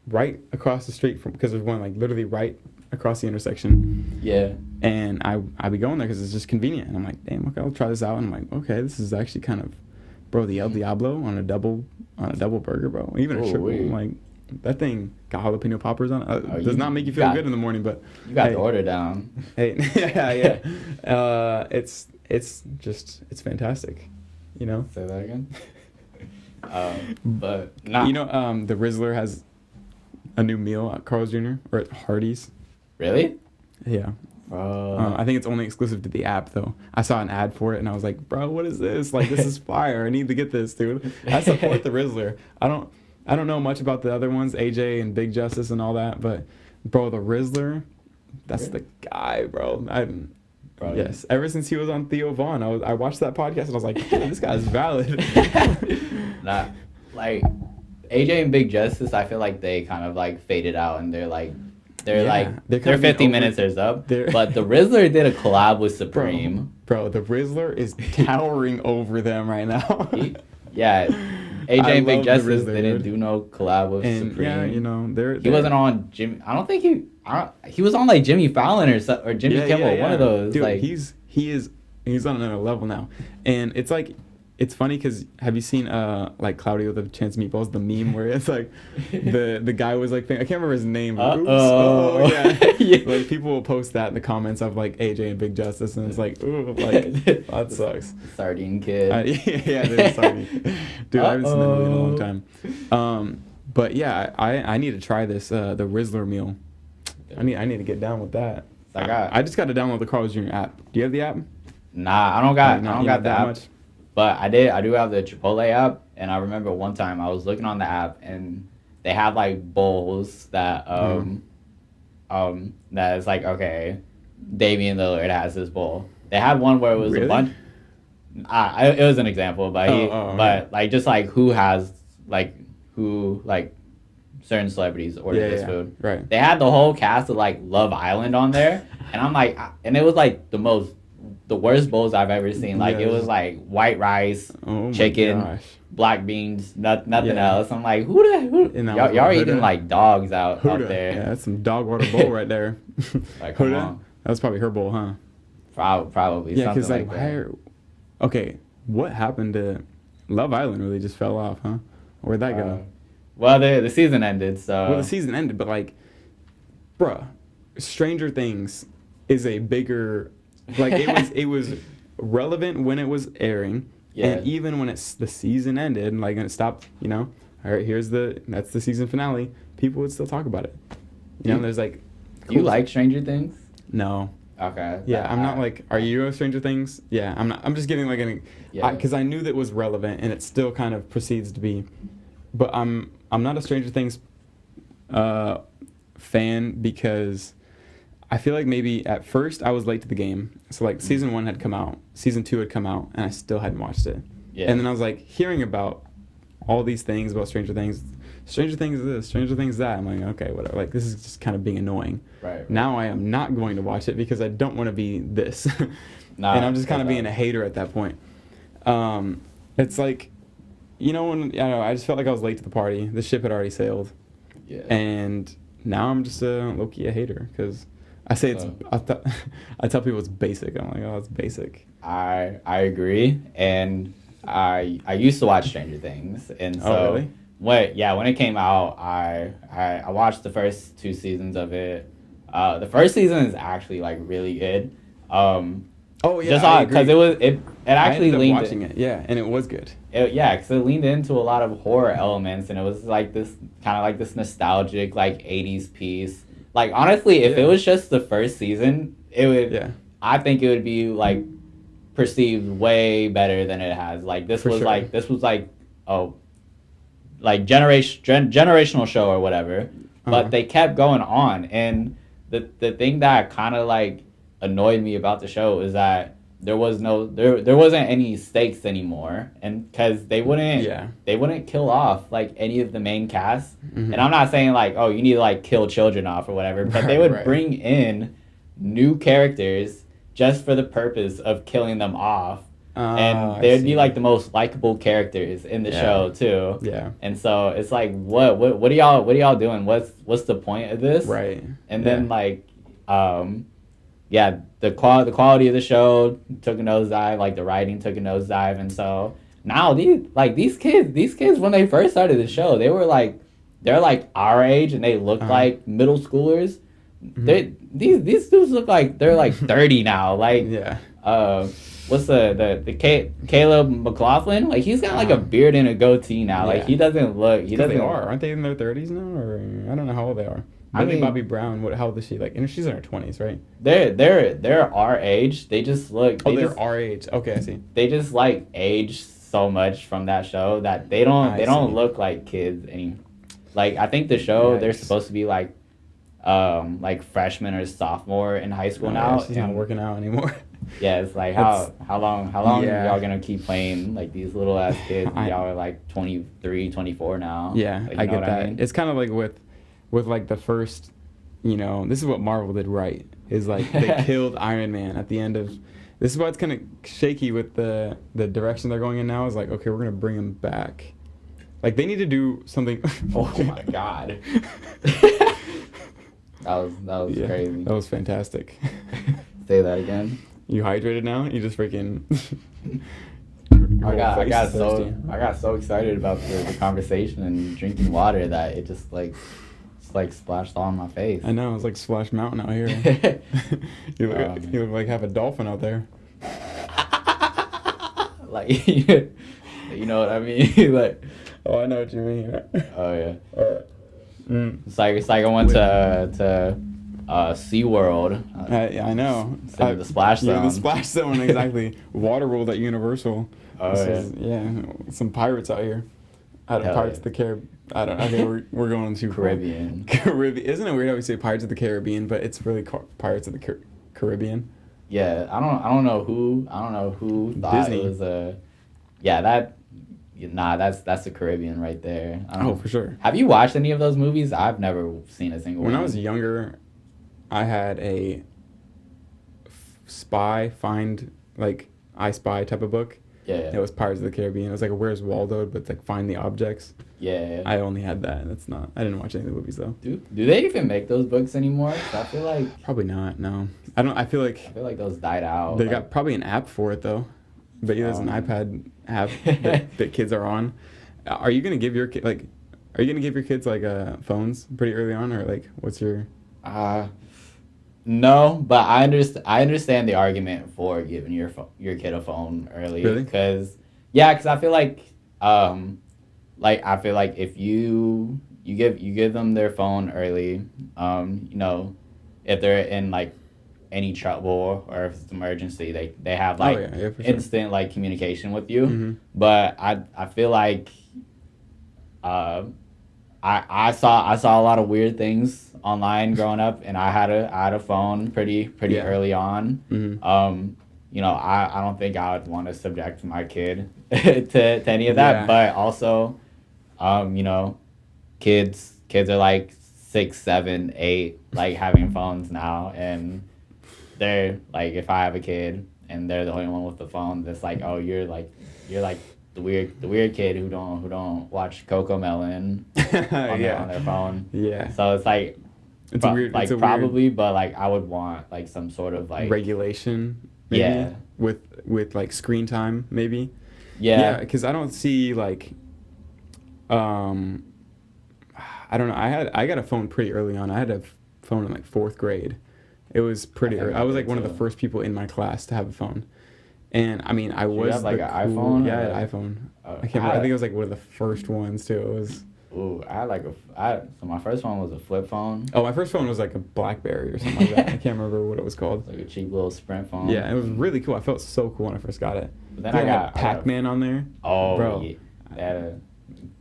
right across the street from, because there's one like literally right across the intersection. Yeah. And I be going there because it's just convenient. And I'm like, damn, okay, I'll try this out. And I'm like, okay, this is actually kind of, bro, the El Diablo on a double burger, bro. Even a triple. I'm like, that thing got jalapeno poppers on it. Does you not make you feel good in the morning, but you got the order down. Hey, yeah. It's fantastic, you know. Say that again. But not. You know, the Rizzler has a new meal at Carl's Jr. or at Hardee's. Really? Yeah. I think it's only exclusive to the app, though. I saw an ad for it, and I was like, bro, what is this? Like, this is fire. I need to get this, dude. I support the Rizzler. I don't know much about the other ones, AJ and Big Justice and all that, but, bro, the Rizzler, that's the guy, bro. Yes, ever since he was on Theo Vaughn, I watched that podcast, and I was like, this guy's valid. Nah, like, AJ and Big Justice, I feel like they kind of, like, faded out, and they're 50 minutes is up. But the Rizzler did a collab with Supreme. Bro, the Rizzler is towering over them right now. AJ and Big Justice, they didn't do no collab with Supreme. Yeah, you know, he wasn't on Jimmy. I don't think he was on like Jimmy Fallon or Jimmy Kimmel, one of those. Dude, like he's on another level now, and it's like. It's funny because have you seen like Cloudy with a Chance of Meatballs, the meme where it's like the guy was like I can't remember his name. Oops. Oh yeah. Yeah. Like people will post that in the comments of like AJ and Big Justice, and it's like ooh, like that sucks. Sardine Kid. Yeah, it is Sardine. Dude, I haven't seen that movie in a long time. But yeah, I need to try this the Rizzler meal. I need to get down with that. I just got to download the Carl's Jr. app. Do you have the app? Nah, I don't got the app. Much. But I do have the Chipotle app, and I remember one time I was looking on the app, and they had like bowls that that is like, okay, Damian Lillard has this bowl. They had one where it was a bunch. It was an example, but like just like who certain celebrities ordered this food. Right. They had the whole cast of like Love Island on there, and I'm like, and it was like the worst bowls I've ever seen. Like it was like white rice, chicken, black beans, nothing else. I'm like, y'all are eating like dogs out there. Yeah, that's some dog water bowl right there. Like, come on. That was probably her bowl, huh? Probably. Yeah, because like, that. Okay, what happened to Love Island? Really just fell off, huh? Where'd that go? Well, the season ended, so. Well, the season ended, but like, bruh, Stranger Things is a bigger. Like it was relevant when it was airing, and even when the season ended, and like when it stopped, you know, all right, that's the season finale. People would still talk about it. You know, there's like. Do you like Stranger Things? No. Okay. Yeah, I'm not like. Are you a Stranger Things? Yeah, I'm not. I'm just giving like because I knew that was relevant, and it still kind of proceeds to be, but I'm not a Stranger Things fan because. I feel like maybe at first I was late to the game. So like season 1 had come out, season 2 had come out, and I still hadn't watched it. Yeah. And then I was like hearing about all these things about Stranger Things this, Stranger Things that. I'm like, okay, whatever. Like this is just kind of being annoying. Right. Now I am not going to watch it because I don't want to be this. And I'm just kind of being a hater at that point. It's like, you know, I just felt like I was late to the party. The ship had already sailed. Yeah. And now I'm just low-key a hater because. I say I tell people it's basic. I'm like, oh, it's basic. I agree, and I used to watch Stranger Things, and so really? When it came out, I watched the first 2 seasons of it. The first season is actually like really good. Because it actually leaned watching it, and it was good. Because it leaned into a lot of horror elements, and it was like this kind of like this nostalgic like 80s piece. Like, honestly, if it was just the first season, it would. Yeah. I think it would be like perceived way better than it has. Like this was like generational show or whatever. But they kept going on, and the thing that kind of like annoyed me about the show is that there wasn't any stakes anymore, and because they wouldn't kill off like any of the main cast. And I'm not saying like, oh, you need to like kill children off or whatever, but they would bring in new characters just for the purpose of killing them off. And they'd be like the most likable characters in the show too. Yeah. And so it's like, what are y'all doing? What's the point of this? Right. And then like, the quality of the show took a nosedive. Like the writing took a nosedive, and so now these kids when they first started the show, they were like they're like our age and they look like middle schoolers. These dudes look like they're like 30 now. Like what's Caleb McLaughlin? Like he's got like a beard and a goatee now. Like he doesn't look. He doesn't. They aren't they in their 30s now? Or I don't know how old they are. I mean, Bobby Brown. How old is she? Like, and she's in her 20s, right? They're our age. They just look. They're our age. Okay, I see. They just like age so much from that show that they don't look like kids anymore. Like I think the show they're supposed to be like freshman or sophomore in high school now. She's not working out anymore. Yeah, it's like how long are y'all gonna keep playing like these little ass kids? Y'all are like 23, 24 now. Yeah, like, I get that. I mean? It's kind of like with like the first, this is what Marvel did right. Is like they killed Iron Man at the end of. This is why it's kind of shaky with the direction they're going in now. Is like, okay, we're gonna bring him back. Like they need to do something. Oh my god. That was crazy. That was fantastic. Say that again. You hydrated now? You just freaking. I got so excited about the conversation and drinking water that it just like splashed all on my face. I know, it's like Splash Mountain out here. you look like have a dolphin out there. Like, you know what I mean? Like, oh, I know what you mean. Oh yeah. It's like I went to SeaWorld. I know. The Splash Zone. Yeah, the Splash Zone, exactly. Waterworld at Universal. Some pirates out here. Pirates of the Caribbean. I don't know. Okay, we're going to Caribbean. Caribbean. Isn't it weird how we say Pirates of the Caribbean, but it's really Pirates of the Caribbean? Yeah, I don't know who thought Disney. It was that's the Caribbean right there. For sure. Have you watched any of those movies? I've never seen a single one. When I was younger, I had a I Spy type of book. Yeah. It was Pirates of the Caribbean. It was like a Where's Waldo, but it's like Find the Objects. Yeah. I only had that. I didn't watch any of the movies though. Do they even make those books anymore? 'Cause I feel like probably not. No, I don't. I feel like those died out. They got probably an app for it though. But there's an iPad app that kids are on. Are you gonna give your kids phones pretty early on, or like what's your? No, but I understand the argument for giving your kid a phone early. Really? Because I feel like I feel like if you give them their phone early, if they're in like any trouble or if it's an emergency, they have like instant like communication with you. Mm-hmm. But I feel like I saw a lot of weird things online growing up, and I had a phone pretty early on. Mm-hmm. I don't think I would want to subject my kid to any of that. Yeah. But also, kids are like 6, 7, 8, like having phones now, and they're like, if I have a kid and they're the only one with the phone, that's like, oh, you're like the weird kid who don't watch Cocomelon on their phone. Yeah. So it's like weird, but like I would want like some sort of like regulation. Maybe, yeah. With like screen time maybe. Yeah. Yeah, because I don't see like. I don't know. I got a phone pretty early on. I had a phone in like 4th grade. It was pretty early. I was like one of the first people in my class to have a phone. And I mean, I was have like an iPhone? Yeah, I had an iPhone. I can't remember. I think it was like one of the first ones too. It was. Ooh, I had so my first phone was a flip phone. Oh, my first phone was like a BlackBerry or something like that. I can't remember what it was called. Like a cheap little Sprint phone. Yeah, it was really cool. I felt so cool when I first got it. But then I got Pac-Man on there. Oh, bro. Yeah.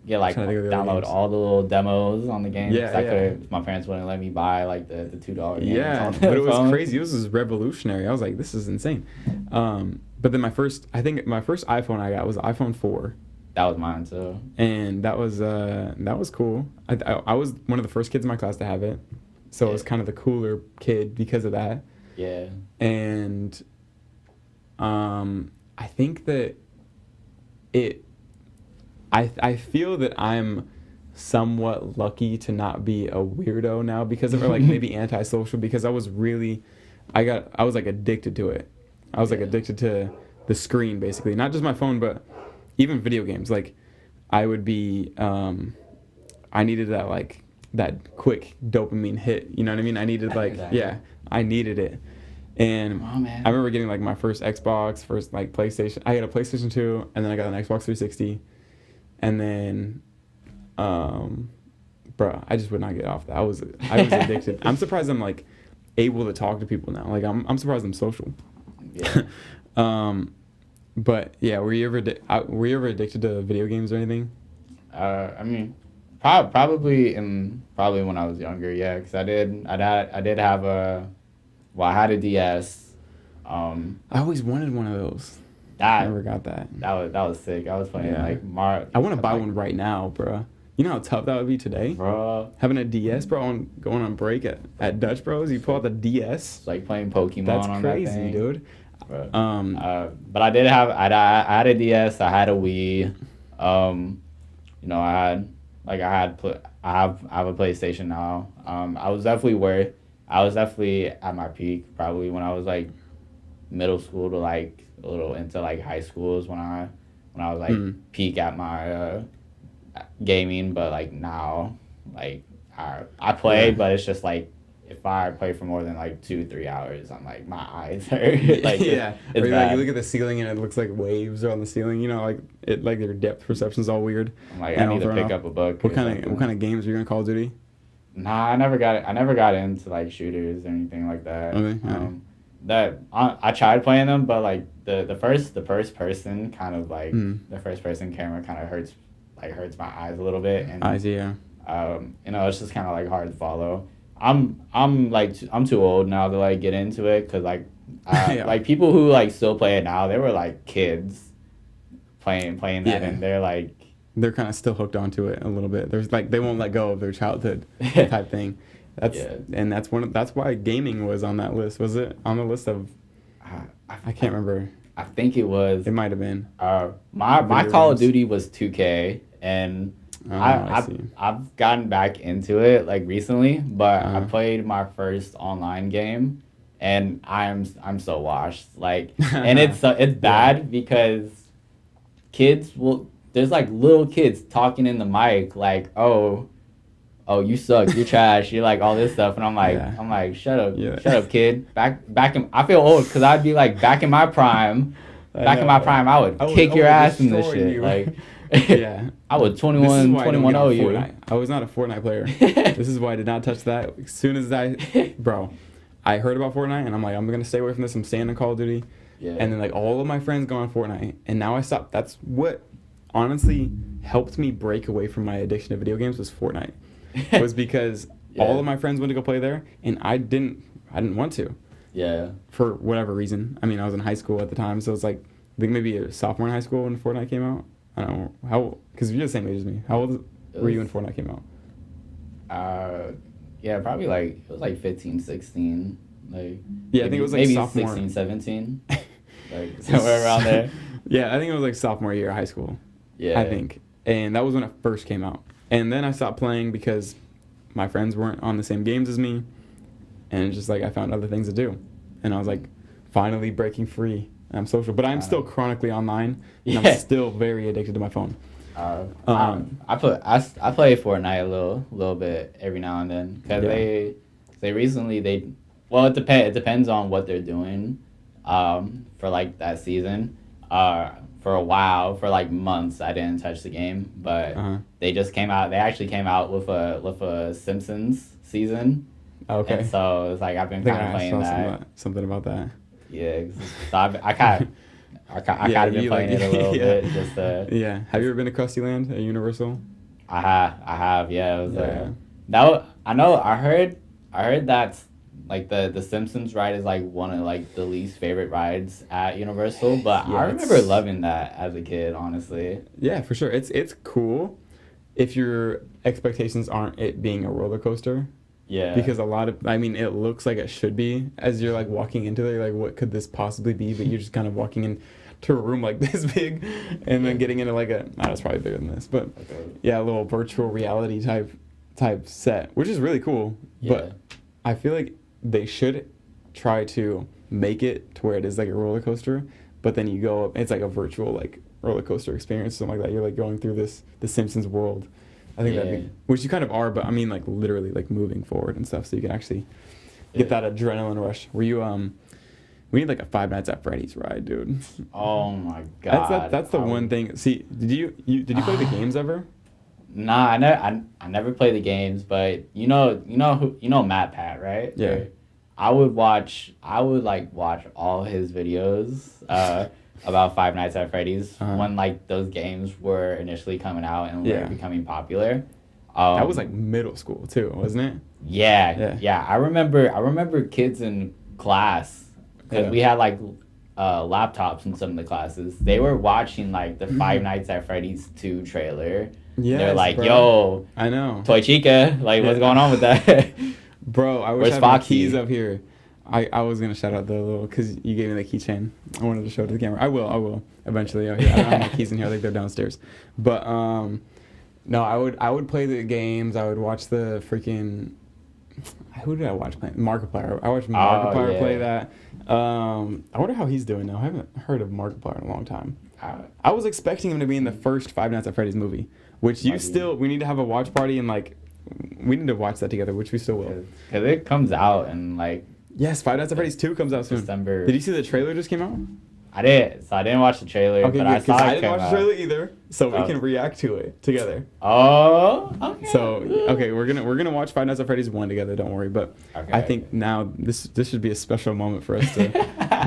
Download all the little demos on the game. Yeah, my parents wouldn't let me buy like the $2 games. Yeah, but it was crazy. It was revolutionary. I was like, this is insane. But then my first iPhone I got was iPhone 4. That was mine too. And that was cool. I was one of the first kids in my class to have it, so I was kind of the cooler kid because of that. Yeah. And I think that I feel that I'm somewhat lucky to not be a weirdo now because of, or like maybe antisocial, because I was like addicted to it. I was like addicted to the screen, basically, not just my phone, but even video games. Like I would be I needed that like that quick dopamine hit. You know what I mean? I needed like Exactly. yeah, I needed it. And I remember getting like my first Xbox, first like PlayStation. I had a PlayStation 2, and then I got an Xbox 360, and then, bro, I just would not get off that. I was addicted. I'm surprised I'm like able to talk to people now. Like I'm surprised I'm social. Yeah. But yeah, were you ever addicted to video games or anything? I mean, probably when I was younger, yeah, because I did have I had a DS. I always wanted one of those. I never got that. That was sick. I was playing like Mario. I want to buy one right now, bro. You know how tough that would be today? Bro. Having a DS, bro, going on break at Dutch Bros, you pull out the DS. It's like playing Pokemon on crazy, that thing. dude. But I did have I had a DS, I had a Wii. You know, I have a PlayStation now. I was definitely at my peak probably when I was like middle school to like a little into like high schools when I was like peak at my gaming, but like now like I play, but it's just like if I play for more than like 2-3 hours, I'm like my eyes hurt. Like yeah, it's or bad. Like you look at the ceiling and it looks like waves are on the ceiling. You know, like it like their depth perception's all weird. I'm like I need to pick up a book. What kind of games are you in Call of Duty? Nah, I never got into like shooters or anything like that. Okay. I tried playing them, but like the first person kind of like the first person camera kind of hurts my eyes a little bit, and eyes, yeah. You know, it's just kind of like hard to follow. I'm too old now to like get into it because like Yeah. like people who like still play it now, they were like kids playing that, and they're kind of still hooked onto it a little bit. There's like they won't let go of their childhood type thing. That's why gaming was on that list. Was it on the list of? I can't remember. I think it was. It might have been. My Call of Duty was 2K, and I've gotten back into it like recently, but I played my first online game, and I'm so washed. Like, and it's bad because there's like little kids talking in the mic like, oh, you suck, you're trash, you're like all this stuff, and I'm like, shut up, kid. I feel old because I'd be like back in my prime. I would kick your ass in this shit. Like, yeah, I would 21 you. I was not a Fortnite player. This is why I did not touch that. As soon as I heard about Fortnite, and I'm like, I'm gonna stay away from this. I'm staying in Call of Duty. Yeah. And then like all of my friends go on Fortnite, and now I stopped. That's what honestly helped me break away from my addiction to video games was Fortnite. Was because all of my friends went to go play there, and I didn't want to. Yeah. For whatever reason. I mean, I was in high school at the time, so it's like I think maybe a sophomore in high school when Fortnite came out. I don't know how, because you're the same age as me. How old were you when Fortnite came out? Yeah, probably like it was like 15, 16. Like yeah, I think it was like maybe sophomore. 16, 17. Like somewhere around there. Yeah, I think it was like sophomore year of high school. Yeah. I think. And that was when it first came out. And then I stopped playing because my friends weren't on the same games as me. And it's just like I found other things to do. And I was like finally breaking free. I'm social, but I'm still chronically online, and I'm still very addicted to my phone. I play Fortnite a little bit every now and then because they recently it depends on what they're doing, for like that season. For a while, for like months, I didn't touch the game, but they actually came out with a Simpsons season. Okay. And so it's like I've been kind of playing that. Something about that. Yeah, so I kind of been playing it a little bit. Just yeah. Have you ever been to Krusty Land at Universal? I have. Yeah, it was I heard that's like the Simpsons ride is like one of like the least favorite rides at Universal, but I remember loving that as a kid, honestly. Yeah, for sure. It's cool if your expectations aren't it being a roller coaster. Yeah. Because it looks like it should be as you're like walking into there, like what could this possibly be? But you're just kind of walking into a room like this big and then getting into like it's probably bigger than this, but a little virtual reality type set, which is really cool. Yeah. But I feel like they should try to make it to where it is like a roller coaster, but then you go up, it's like a virtual like roller coaster experience, something like that. You're like going through the Simpsons world. I think that'd be, which you kind of are, but I mean like literally like moving forward and stuff, so you can actually get that adrenaline rush. Were you we need like a Five Nights at Freddy's ride, dude. Oh my god. That's the one thing. See, did you play the games ever? Nah, I never play the games, but you know Matt Pat, right? Yeah. I would watch all his videos about Five Nights at Freddy's when like those games were initially coming out and were becoming popular. That was like middle school too, wasn't it? Yeah. I remember kids in class, because we had like laptops in some of the classes. They were watching like the Five Nights at Freddy's 2 trailer. Yeah, they're like, bro. Yo, I know. Toy Chica, like what's going on with that? Bro, I wish I had my keys up here. I was gonna shout out the little, because you gave me the keychain. I wanted to show it to the camera. I will eventually. I don't have my keys in here. I think they're downstairs. But no, I would play the games. I would watch the freaking. Who did I watch play? Markiplier. I watched Markiplier play that. I wonder how he's doing now. I haven't heard of Markiplier in a long time. I was expecting him to be in the first Five Nights at Freddy's movie, which we need to have a watch party and like we need to watch that together, which we still will. Because it comes out and like. Yes, Five Nights at Freddy's 2 comes out soon. December. Did you see the trailer just came out? I did. So I didn't watch the trailer, okay, but I saw it. I didn't watch the trailer either, so we can react to it together. Oh, okay. So we're gonna watch Five Nights at Freddy's 1 together. Don't worry, but I think now this should be a special moment for us to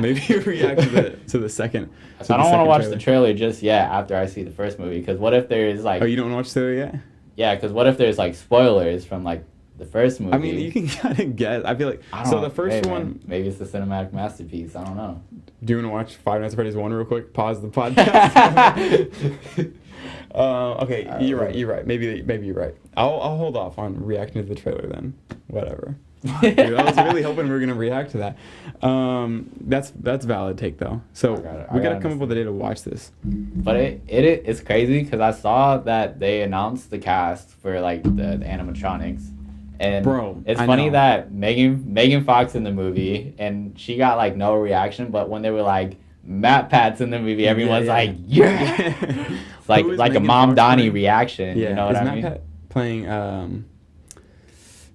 maybe react to the second. So I don't want to watch the trailer just yet after I see the first movie, because what if there's like. Oh, you don't want to watch the trailer yet? Yeah, because what if there's like spoilers from like the first movie? I mean, you can kind of guess. I feel like the first one. Maybe it's the cinematic masterpiece. I don't know. Do you want to watch Five Nights at Freddy's 1 real quick? Pause the podcast. Okay, you're right. Maybe you're right. I'll hold off on reacting to the trailer then. Whatever. Dude, I was really hoping we were gonna react to that. That's valid take though. So we gotta come up with a day to watch this. But it's crazy because I saw that they announced the cast for like the animatronics. And it's funny that Megan Fox in the movie, and she got like no reaction, but when they were like Matt Pat's in the movie, everyone's like, yeah. It's like a Mom Donnie reaction. Yeah. You know what I mean? Matt Pat playing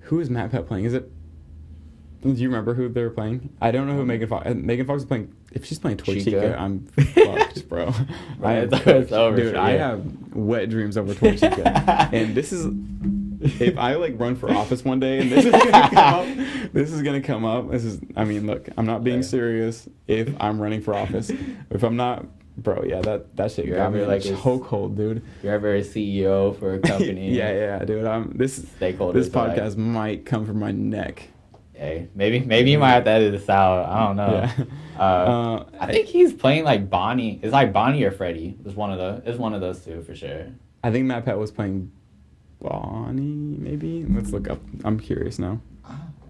who is Matt Pat playing? Is it? Do you remember who they were playing? I don't know who Megan Fox. Megan Fox is playing. If she's playing Toy Chica, I'm fucked, bro. It's over. Dude, I have wet dreams over Toy Chica, and this is. If I like run for office one day and this is gonna come up, I mean, look, I'm not being serious. If I'm running for office, if I'm not, bro, yeah, that shit got me like chokehold, dude. You're ever a CEO for a company? yeah, dude. This podcast might come from my neck. Hey, maybe you might have to edit this out. I don't know. Yeah. I think he's playing like Bonnie. It's like Bonnie or Freddy. It's one of those two for sure. I think Matt Pat was playing Bonnie, maybe. Let's look up. I'm curious now.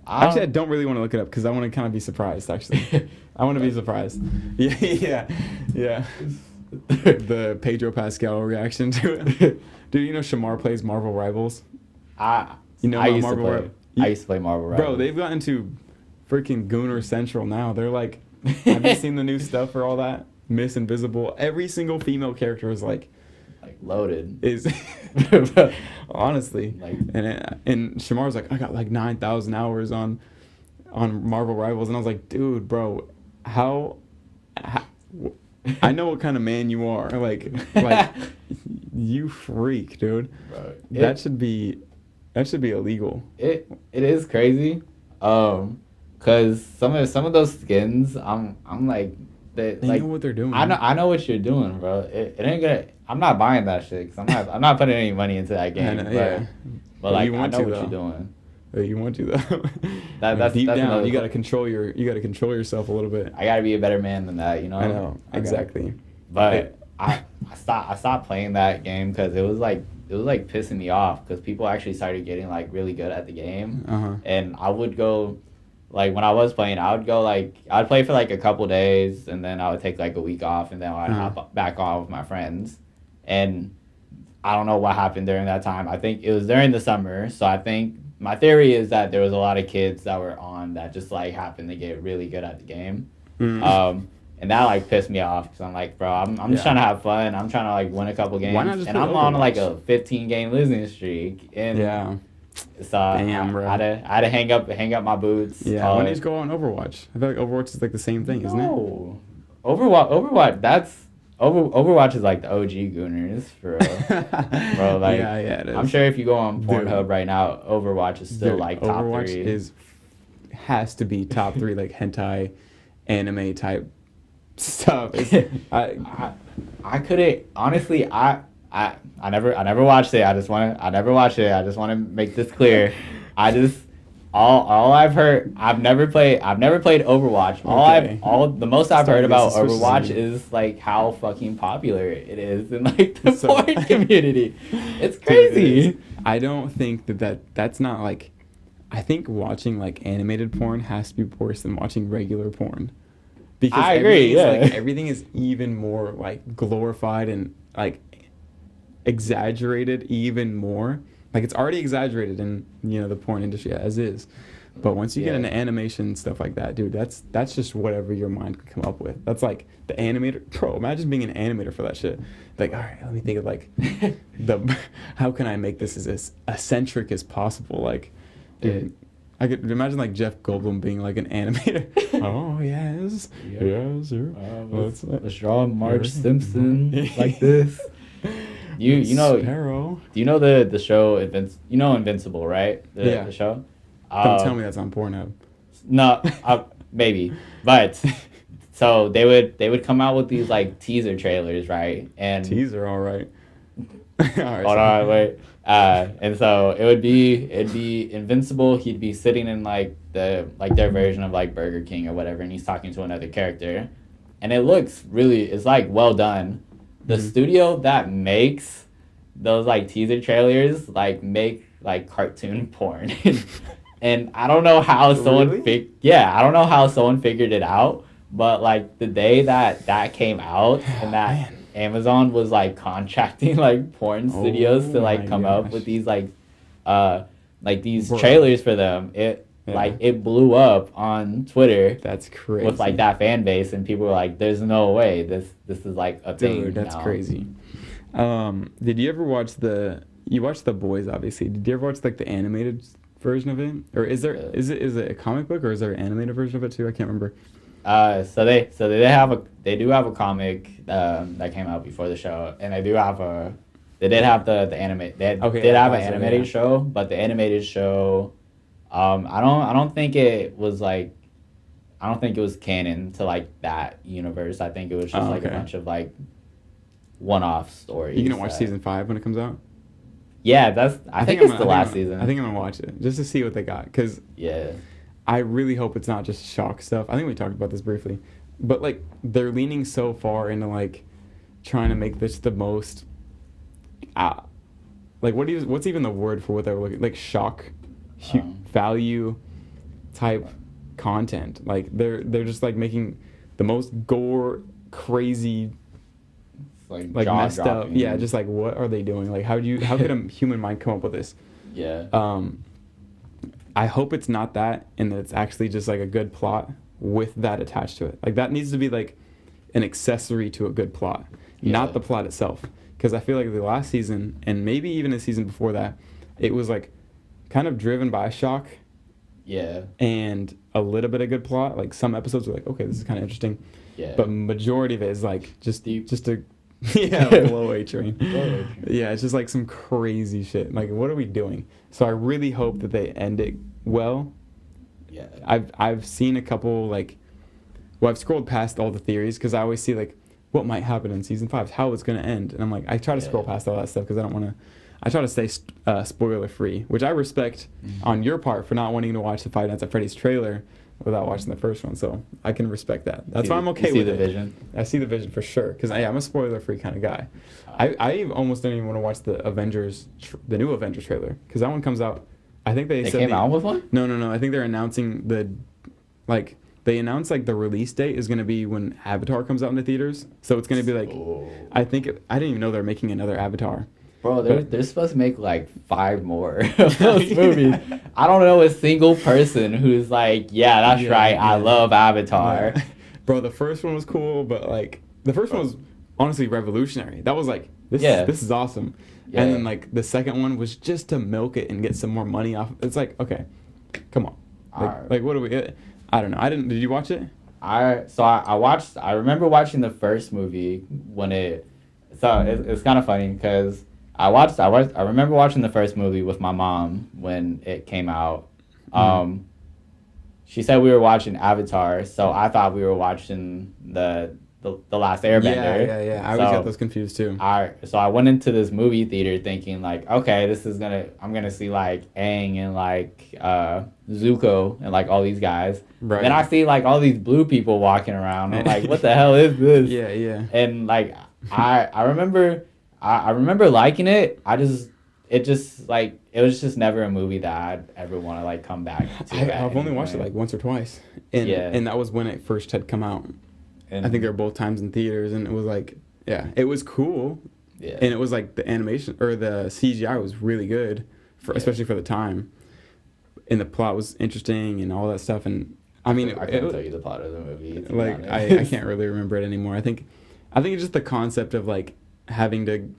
Actually, I don't really want to look it up because I want to kind of be surprised. Actually, I want to be surprised. Yeah. The Pedro Pascal reaction to it. Dude, you know Shamar plays Marvel Rivals. I used to play Marvel Rivals. Bro, they've gotten to freaking Gooner Central now. They're like, have you seen the new stuff for all that? Miss Invisible. Every single female character is like loaded. Is honestly and Shamar's like, I got like 9,000 hours on Marvel Rivals, and I was like, dude, bro, how I know what kind of man you are. Like you freak, dude. Bro, that should be illegal. It is crazy. Cause some of those skins, I'm like, they know what they're doing. I know what you're doing, bro. It ain't gonna. I'm not buying that shit. Cause I'm not putting any money into that game. But like, I know what you're doing. You want to though. That's deep down. You gotta control yourself a little bit. I gotta be a better man than that. You know. I know exactly. But I stopped playing that game because it was like pissing me off because people actually started getting like really good at the game, and I would go. Like, when I was playing, I'd play for, like, a couple days, and then I would take, like, a week off, and then I'd hop back on with my friends. And I don't know what happened during that time. I think it was during the summer, so I think my theory is that there was a lot of kids that were on that just, like, happened to get really good at the game. And And that like pissed me off because I'm like, bro, I'm just trying to have fun. I'm trying to like win a couple games. Why not just and play I'm on Overwatch? like a 15 game losing streak. And so Damn, bro. I had to hang up my boots. Yeah, why don't you just go on Overwatch? I feel like Overwatch is like the same thing, isn't it? Overwatch, Overwatch is like the OG Gooners for real. Bro, like, yeah, it is. I'm sure if you go on Pornhub right now, Overwatch is still like top Overwatch 3. has to be top 3 like hentai, anime type stuff. I couldn't honestly. I never watched it. I never watched it. I just want to make this clear. I just all I've heard. I've never played Overwatch. The most I've heard about Overwatch is like how fucking popular it is in like the porn community. It's crazy. I don't think that's not like. I think watching like animated porn has to be worse than watching regular porn. Because I agree. Yeah, like, everything is even more like glorified and like exaggerated even more. Like it's already exaggerated in the porn industry as is, but once you get into animation and stuff like that, dude, that's just whatever your mind could come up with. That's like the animator. Bro, imagine being an animator for that shit. Like, all right, let me think of like how can I make this as eccentric as possible? Like, dude. I could imagine like Jeff Goldblum being like an animator. Oh yes, sir. Let's draw Marge Simpson like this. You know Sparrow. Do you know the show Invincible, right? The show. Don't tell me that's on Pornhub. No, maybe, but so they would come out with these like teaser trailers, right? And teaser, all right. Hold on, wait. And so it'd be Invincible. He'd be sitting in like their version of like Burger King or whatever, and he's talking to another character, and it's like well done. The studio that makes those like teaser trailers like make like cartoon porn, and I don't know how someone I don't know how someone figured it out, but like the day that came out and that. Amazon was like contracting like porn studios to like come up with these like these trailers for them. It blew up on Twitter. That's crazy. With like that fan base, and people were like, "There's no way this is like a thing." Dude, that's now. crazy. Did you ever watch you watched The Boys? Obviously, did you ever watch like the animated version of it, or is it a comic book, or is there an animated version of it too? I can't remember. So they do have a comic that came out before the show, and they did have the anime. They did have an animated show, but the animated show, I don't think it was canon to like that universe. I think it was just a bunch of like one-off stories. You gonna watch season 5 when it comes out? Yeah, I think it's the last season. I think I'm gonna watch it just to see what they got, cause I really hope it's not just shock stuff. I think we talked about this briefly, but like they're leaning so far into like trying to make this the most, like what's even the word for what they were looking like shock value type content. Like they're just like making the most gore, crazy, like messed up. Yeah, just like what are they doing? Like how could a human mind come up with this? Yeah. I hope it's not that, and that it's actually just like a good plot with that attached to it. Like that needs to be like an accessory to a good plot, not the plot itself. Because I feel like the last season, and maybe even the season before that, it was like kind of driven by shock. Yeah. And a little bit of good plot. Like some episodes were like, okay, this is kind of interesting. Yeah. But majority of it is like just a blow away train. Yeah, it's just like some crazy shit. Like, what are we doing? So I really hope that they end it well. Yeah. I've seen a couple I've scrolled past all the theories because I always see like what might happen in season 5, how it's gonna end, and I'm like, I try to scroll past all that stuff because I don't want to. I try to stay spoiler free, which I respect on your part for not wanting to watch the Five Nights at Freddy's trailer without watching the first one. So I can respect that. That's why I'm okay with it. You see the vision? I see the vision for sure because I'm a spoiler free kind of guy. I almost don't even want to watch the the new Avengers trailer because that one comes out. I think they came out with one. No. I think they're announcing they announced like the release date is going to be when Avatar comes out in the theaters. So it's going to be like I didn't even know they're making another Avatar. Bro, they're supposed to make like 5 more of those movies. I don't know a single person who's like, that's right, I love Avatar. Bro, the first one was cool, but like the first one was honestly revolutionary. That was like this is awesome. Yeah. And then like the second one was just to milk it and get some more money off. It's like, okay, come on. Like what do we I don't know. Did you watch it? I remember watching the first movie when it's kind of funny because I remember watching the first movie with my mom when it came out. She said we were watching Avatar, so I thought we were watching the Last Airbender. Yeah. I always got those confused too. So I went into this movie theater thinking like, okay, I'm gonna see like Aang and like Zuko and like all these guys. Right. Then I see like all these blue people walking around. I'm like, what the hell is this? Yeah. And like I remember liking it. It was just never a movie that I'd ever want to like come back to. I've only watched it like once or twice, and that was when it first had come out. And I think they were both times in theaters, and it was like, it was cool. Yeah. And it was like the animation or the CGI was really good, especially for the time. And the plot was interesting and all that stuff. And I mean, I can't tell you the plot of the movie. Like I can't really remember it anymore. I think it's just the concept of like having to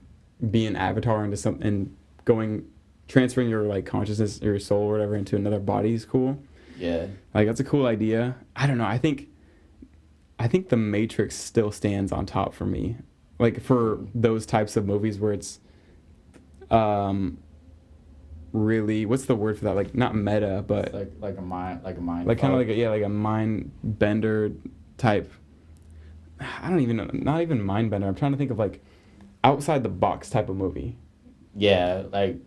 be an avatar into something and transferring your like consciousness or your soul or whatever into another body is cool. Yeah. Like that's a cool idea. I don't know. I think The Matrix still stands on top for me. Like for those types of movies where it's really, what's the word for that? Like not meta, but it's like a mind like kind of like a mind bender type. I don't even know. Not even mind bender. I'm trying to think of like outside the box type of movie. Yeah, like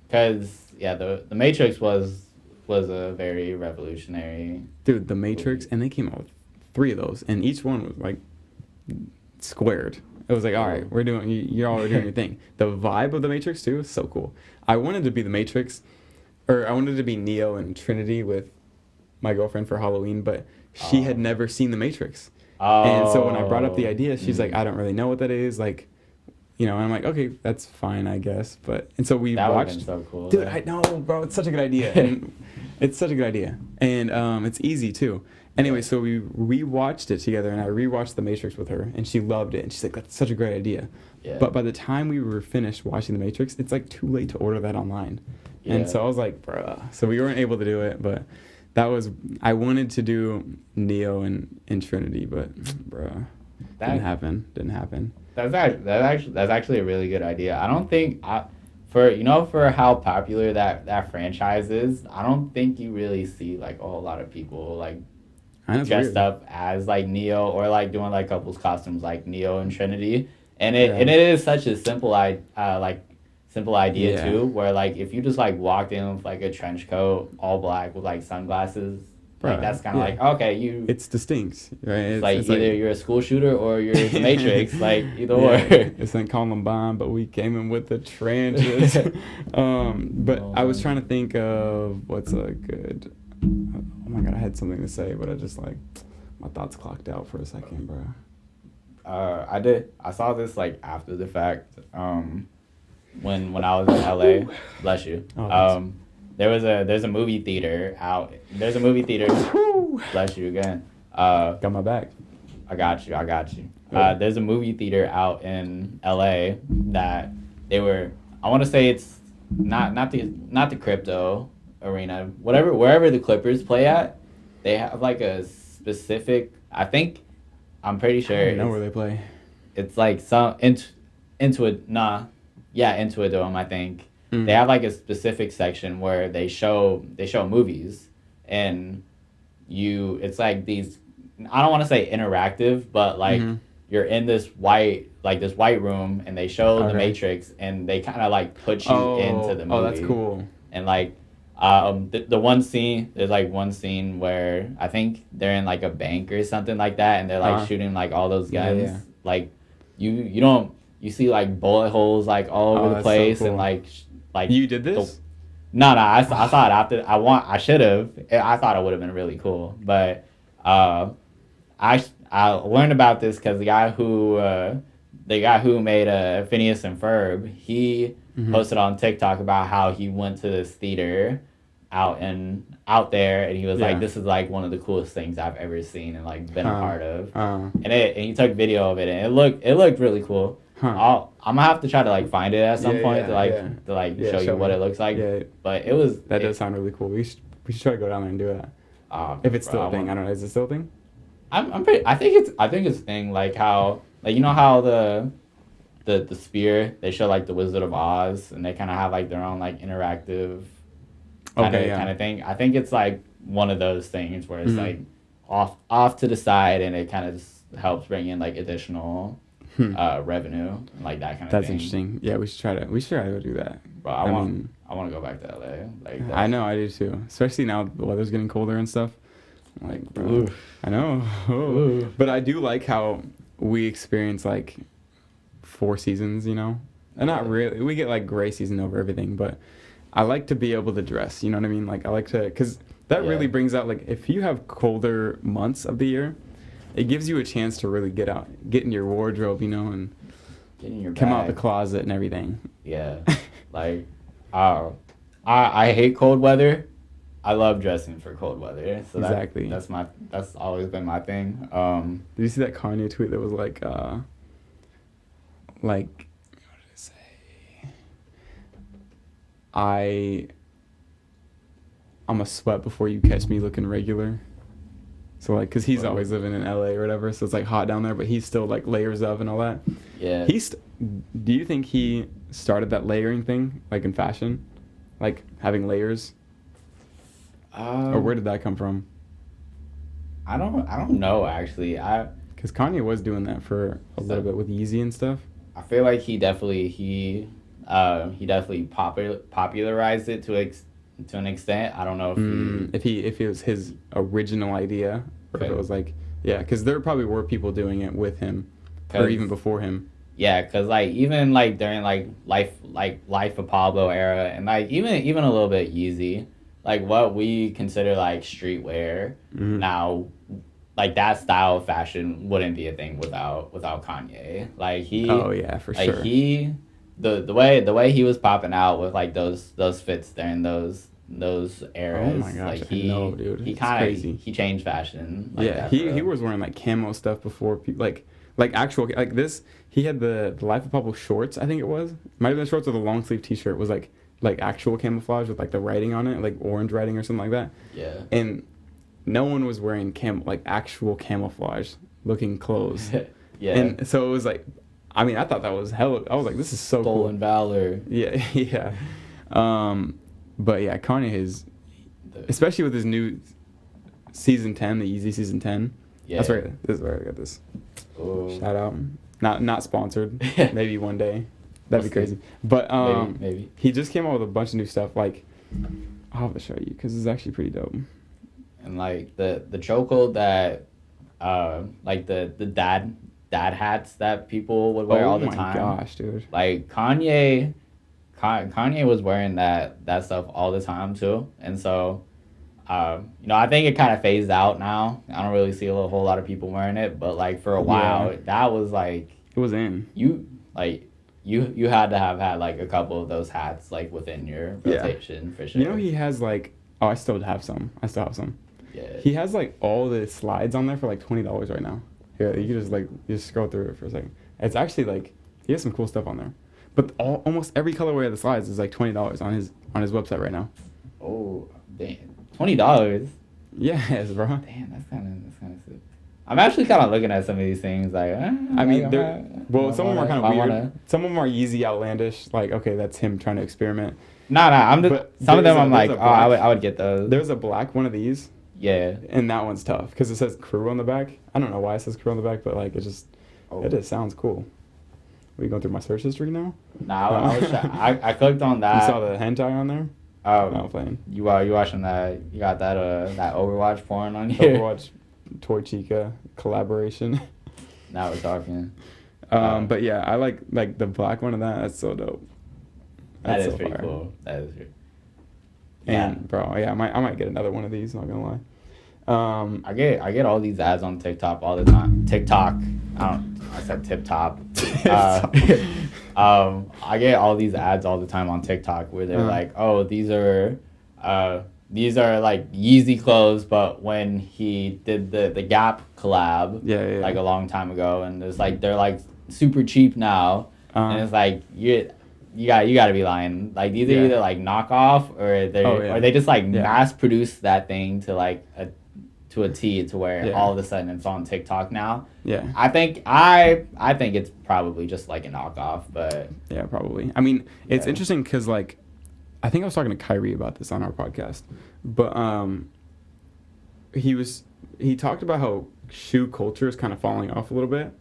because the Matrix was a very revolutionary. Dude, The Matrix, and they came out with 3 of those, and each one was like squared. It was like, all right, you're all doing your thing. The vibe of The Matrix too is so cool. I wanted to be The Matrix, or I wanted to be Neo and Trinity with my girlfriend for Halloween, but she had never seen The Matrix. And so when I brought up the idea, she's like, I don't really know what that is. Like, and I'm like, okay, that's fine, I guess. And so we watched. Been so cool. Dude, I know, bro. It's such a good idea. And it's such a good idea. And it's easy too. Anyway, so we rewatched it together, and I rewatched The Matrix with her, and she loved it. And she's like, that's such a great idea. Yeah. But by the time we were finished watching The Matrix, it's like too late to order that online. Yeah. And so I was like, bruh. So we weren't able to do it, but I wanted to do Neo and Trinity, but bruh, didn't happen. That's actually a really good idea. I don't think for how popular that franchise is, I don't think you really see like a whole lot of people like dressed up as like Neo or like doing like couples costumes like Neo and Trinity. And it is such a simple idea too, where like if you just like walked in with like a trench coat, all black with like sunglasses, like that's kind of like, okay, it's distinct, right? It's either you're a school shooter or you're the Matrix, like either or. It's in Columbine, but we came in with the trenches. But I was trying to think of what's a good. Oh my god, I had something to say, but I just like my thoughts clocked out for a second, bro. I saw this like after the fact. When I was in LA, bless you. There's a movie theater out. There's a movie theater. Bless you again. Got my back. I got you. There's a movie theater out in LA that they were. I want to say it's not the crypto arena. Wherever the Clippers play at, they have like a specific. I'm pretty sure. I don't know where they play. It's like into a dome, I think. Mm. They have like a specific section where they show movies, and it's like these, I don't want to say interactive, but like you're in this white room, and they show The Matrix, and they kind of like put you into the movie. Oh, that's cool. And like there's like one scene where I think they're in like a bank or something like that, and they're like shooting like all those guns. Yeah. Like you see like bullet holes like all over the place, so cool. And like you did this? No, I saw it after. I should have. I thought it would have been really cool, but I learned about this because the guy who made Phineas and Ferb, he posted on TikTok about how he went to this theater out there, and he was Yeah. like, "This is like one of the coolest things I've ever seen and like been a part of." Uh, And he took video of it, and it looked really cool. I'm gonna have to try to like find it at some point to like show you what it looks like. Yeah, But it was does sound really cool. We should try to go down there and do that. If it's still a thing, I don't know. Is it still a thing? I think it's a thing, like how, like, you know how the spear, they show like the Wizard of Oz, and they kind of have like their own like interactive kind of thing. I think it's like one of those things where it's like off to the side, and it kind of just helps bring in like additional revenue, like that kind of thing. That's interesting. Yeah, we should try to go do that. But I want to go back to LA. Like that. I know, I do too. Especially now the weather's getting colder and stuff. Like, bro, oof. I know. Oof. But I do like how we experience like 4 seasons, you know? And not really. We get like gray season over everything, but I like to be able to dress, you know what I mean? Like, I like to, because that really brings out, like, if you have colder months of the year, it gives you a chance to really get in your wardrobe, you know, and get in your come bag. out the closet and everything. Yeah. Like, I hate cold weather. I love dressing for cold weather. So exactly. That's always been my thing. Did you see that Kanye tweet that was like what did it say? I'm a sweat before you catch me looking regular. So like, cause he's always living in LA or whatever, so it's like hot down there, but he's still like layers up and all that. Yeah. Do you think he started that layering thing, like in fashion, like having layers? Or where did that come from? I don't know actually. Because Kanye was doing that for a little bit with Yeezy and stuff. I feel like he definitely popularized it to an extent. I don't know if it was his original idea, or if it was like, yeah, because there probably were people doing it with him, or even before him. Yeah, because like even like during like Life of Pablo era, and like even a little bit Yeezy, like what we consider like streetwear now, like that style of fashion wouldn't be a thing without Kanye. Like he. Oh yeah, for like sure. He, the way he was popping out with like those fits during those eras. Oh my gosh, like I know, dude. He kind of he changed fashion. Like yeah, he was wearing like camo stuff before like actual like this. He had the Life of Pablo shorts, I think it was. Might have been shorts or the long sleeve T-shirt was like actual camouflage with like the writing on it, like orange writing or something like that. Yeah. And no one was wearing actual camouflage looking clothes. Yeah. And so it was like, I mean, I thought that was hella. I was like, this is so cool. Stolen valor. Yeah, yeah. But yeah, Kanye is, especially with his new season 10, the Yeezy season 10. Yeah. That's right. This is where I got this. Oh. Shout out. Not sponsored. Maybe one day. That'd be crazy. But maybe. He just came out with a bunch of new stuff. Like, I'll have to show you because it's actually pretty dope. And like the chokehold that, like the dad hats that people would wear all the time. Oh my gosh, dude! Like Kanye was wearing that stuff all the time too, and so, I think it kind of phased out now. I don't really see a whole lot of people wearing it, but like for a while, that was like it was in. You had to have had like a couple of those hats like within your rotation for sure. You know, he has like I still have some. Yeah. He has like all the slides on there for like $20 right now. Here, you can just scroll through it for a second. It's actually like he has some cool stuff on there, but almost every colorway of the slides is like $20 on his website right now. Oh damn, $20. Yes, bro. Damn, that's kind of sick. I'm actually kind of looking at some of these things like. I mean, some of them are kind of weird. Some of them are Yeezy outlandish. Like, okay, that's him trying to experiment. Some of them I'm like, I would get those. There's a black one of these. Yeah. And that one's tough because it says crew on the back. I don't know why it says crew on the back, but like it just sounds cool. Are you going through my search history now? Nah, I clicked on that. You saw the hentai on there? Oh, no, I'm playing. You watching that? You got that Overwatch porn on here? Overwatch Toy Chica collaboration. Now we're talking. But yeah, I like the black one of that. That's so dope. That is pretty cool. That is pretty. And bro, yeah, I might get another one of these. Not gonna lie. I get all these ads on TikTok all the time. TikTok. I said tip top. I get all these ads all the time on TikTok where they're like, oh, these are these are like Yeezy clothes, but when he did the Gap collab, like a long time ago, and it's like they're like super cheap now, and it's like you got to be lying. Like these are either like knockoff or they just like mass produce that thing to like to a T to where all of a sudden it's on TikTok now. Yeah. I think it's probably just like a knockoff, but yeah, probably. I mean, it's interesting because like I think I was talking to Kyrie about this on our podcast, but he talked about how shoe culture is kind of falling off a little bit.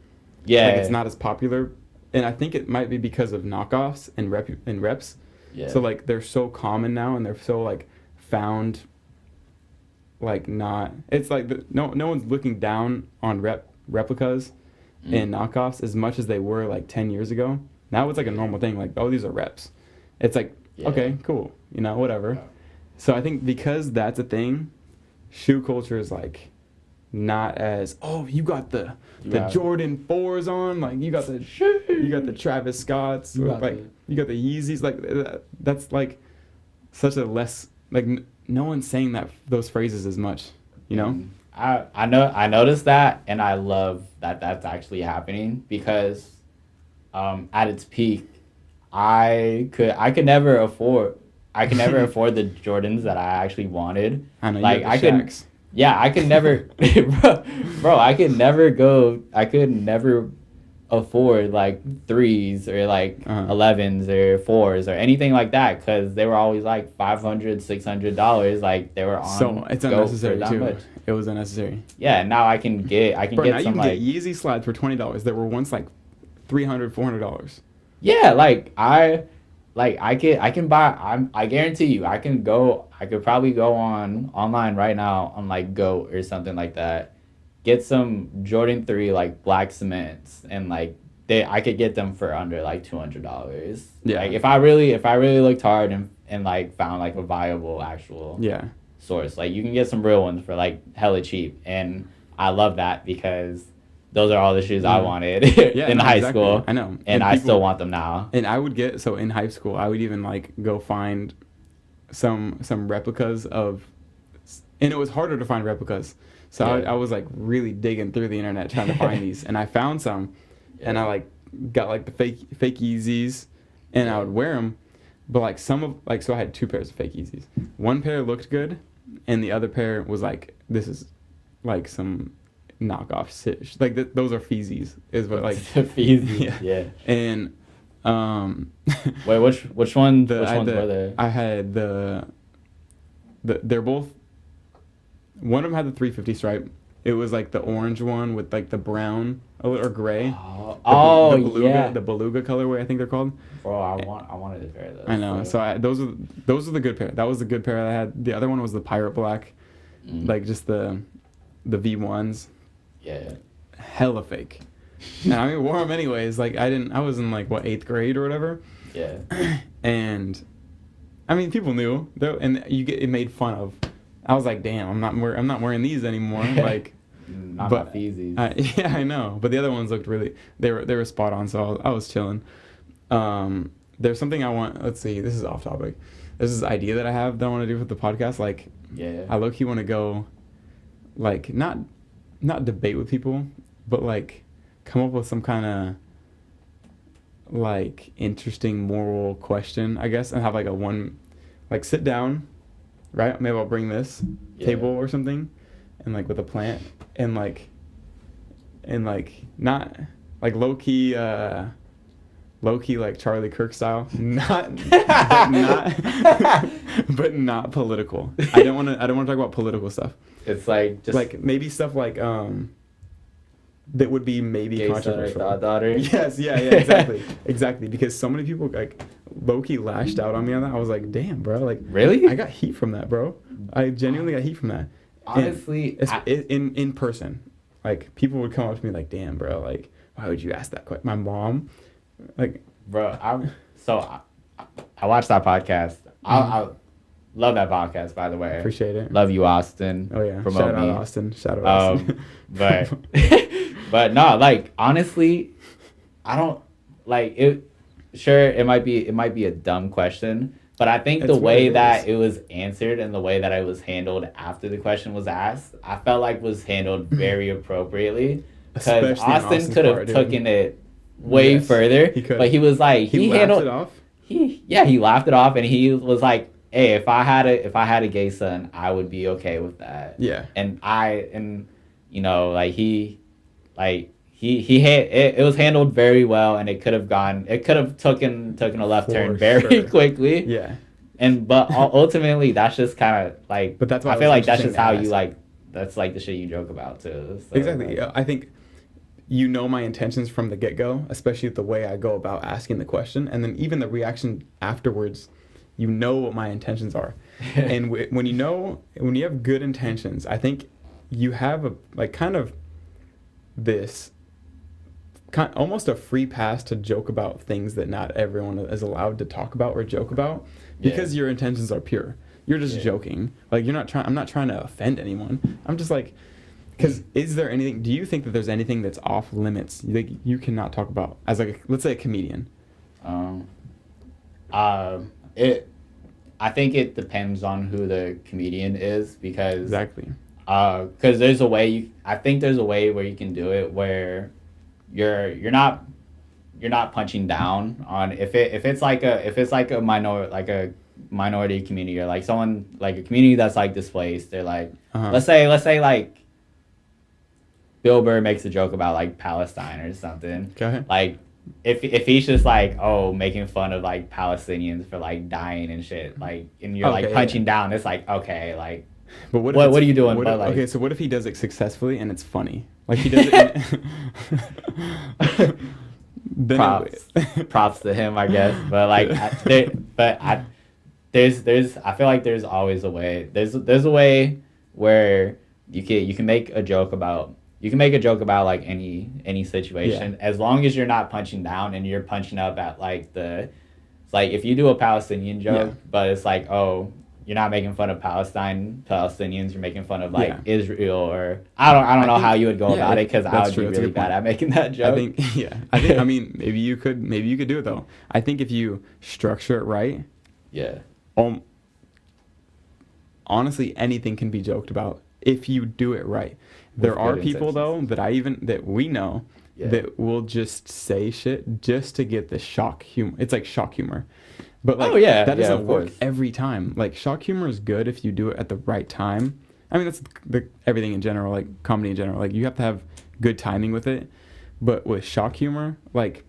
Yeah. Like it's not as popular. And I think it might be because of knockoffs and reps. Yeah. So like they're so common now and they're so like found like not it's like no one's looking down on replicas and knockoffs as much as they were like 10 years ago. Now it's like a normal thing, like, oh, these are reps. It's like okay, cool, you know, whatever. Yeah. So I think because that's a thing, shoe culture is like not as you got the Jordan 4s on, like you got the Travis Scotts, you got the Yeezys, like that's like such a less like no one's saying those phrases as much, you know. I noticed that, and I love that that's actually happening because at its peak I could never afford the Jordans that I actually wanted. I know, like I could. Yeah, I could never, bro. I could never afford like 3s or like 11s or 4s or anything like that because they were always like $500-$600. Like they were on. So it's unnecessary too. Much. It was unnecessary. Yeah, now I can get now get some get Yeezy slides for $20 that were once like $300-$400. Yeah, I can buy. I guarantee you, I could probably go online right now on like Goat or something like that, get some Jordan 3 like black cements, and like I could get them for under like $200. Yeah. Like if I really looked hard and like found like a viable actual source, like you can get some real ones for like hella cheap, and I love that because those are all the shoes I wanted in high school. I know. And I still want them now. And I would get, so in high school, I would even like go find some replicas of, and it was harder to find replicas. So I was like really digging through the internet trying to find these. And I found some and I like got like the fake Yeezys and I would wear them. But like so I had 2 pairs of fake Yeezys. One pair looked good and the other pair was like, this is like some knockoff shit. Like those are Feezies is what like Feezies. Yeah. And wait, which ones were there? I had they're both, one of them had the 350 stripe. It was like the orange one with like the brown or gray. The beluga colorway, I think they're called. Bro, I wanted a pair of those. I know. So those are the good pair. That was the good pair I had. The other one was the pirate black, like just the V1s. Yeah. Hella fake. And I mean, wore them anyways. Like I was in like 8th grade or whatever. Yeah. And I mean, people knew though, and you get it made fun of. I was like, damn, I'm not wearing these anymore. Like, not my Feezies. Yeah, I know. But the other ones looked really, they were spot on. So I was chilling. There's something I want. Let's see. This is off topic. There's this idea that I have that I want to do with the podcast. Like, I low-key want to go, like, not debate with people, but like come up with some kind of like interesting moral question, I guess, and have like like sit down, right? Maybe I'll bring this table or something, and like with a plant, and like not like low key like Charlie Kirk style, but not political. I don't want to talk about political stuff. It's like just like maybe stuff like that would be maybe controversial. Daughter. Yes, exactly. Because so many people like low-key lashed out on me on that. I was like, damn, bro, like really? I got heat from that, bro. I genuinely got heat from that. Honestly, in person, like people would come up to me like, damn, bro, like why would you ask that question? My mom, like, bro, I watched that podcast. I love that podcast, by the way. Appreciate it. Love you, Austin. Oh yeah, Promote shout out me. Austin. Shout out Austin. But no, like honestly, I don't like it. Sure, it might be a dumb question, But I think It's the what way it that is. it was answered and the way that it was handled after the question was asked, I felt like was handled very appropriately. Because Especially on Austin Austin's could have part, dude. taken it way Yes, further, he could. but he was like He he laughed handled it off. he laughed it off and he was like, "Hey, if I had a gay son, I would be okay with that." Yeah. And you know, like he had it was handled very well and it could have taken a left turn For very sure. quickly. Yeah. But ultimately that's just kind of like, But that's why I it feel was like that's interesting just to how ask. you like, that's like the shit you joke about too. So, Exactly. like, Yeah, I think you know my intentions from the get-go, especially the way I go about asking the question, and then even the reaction afterwards. You know what my intentions are, and when you have good intentions, I think you have a like kind of this almost a free pass to joke about things that not everyone is allowed to talk about or joke about because your intentions are pure. You're just joking. Like I'm not trying to offend anyone. I'm just like, because do you think that there's anything that's off limits like you cannot talk about as like let's say a comedian? It I think it depends on who the comedian is because Exactly. Because there's a way I think there's a way where you can do it where you're not punching down on if it's like a minority community or like someone like a community that's like displaced. They're like, let's say like Bill Burr makes a joke about like Palestine or something. Okay. Like if he's just like, oh, making fun of like Palestinians for like dying and shit, like, and you're like punching down, it's like, okay, like, but what are you doing? Okay, so what if he does it successfully and it's funny? Like he does it. Props to him, I guess. But like, there's I feel like there's always a way. There's a way where you can make a joke about like any situation as long as you're not punching down and you're punching up at like it's like if you do a Palestinian joke, but it's like, oh, you're not making fun of Palestinians, you're making fun of like Israel, or I don't know how you would go about it because I would be really bad at making that joke. I mean maybe you could do it though. I think if you structure it right, honestly anything can be joked about if you do it right. There are people though that we know that will just say shit just to get the shock humor. It's like shock humor. But like that doesn't work every time. Like shock humor is good if you do it at the right time. I mean that's everything in general, like comedy in general. Like you have to have good timing with it. But with shock humor, like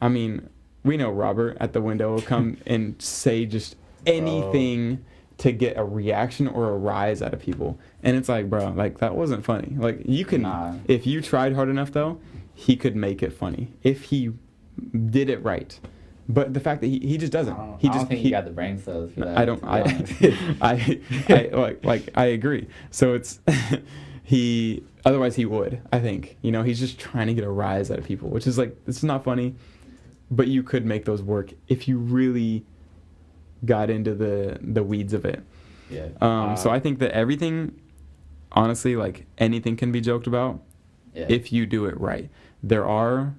I mean, we know Robert at the window will come and say just anything to get a reaction or a rise out of people. And it's like, bro, like that wasn't funny. Like you can if you tried hard enough though, he could make it funny if he did it right. But the fact that he just doesn't. I don't think he got the brain cells for that. I don't. I agree. So it's otherwise he would. I think he's just trying to get a rise out of people, which is like it's not funny, but you could make those work if you really got into the weeds of it. Yeah. So I think that everything, honestly, like anything can be joked about if you do it right. There are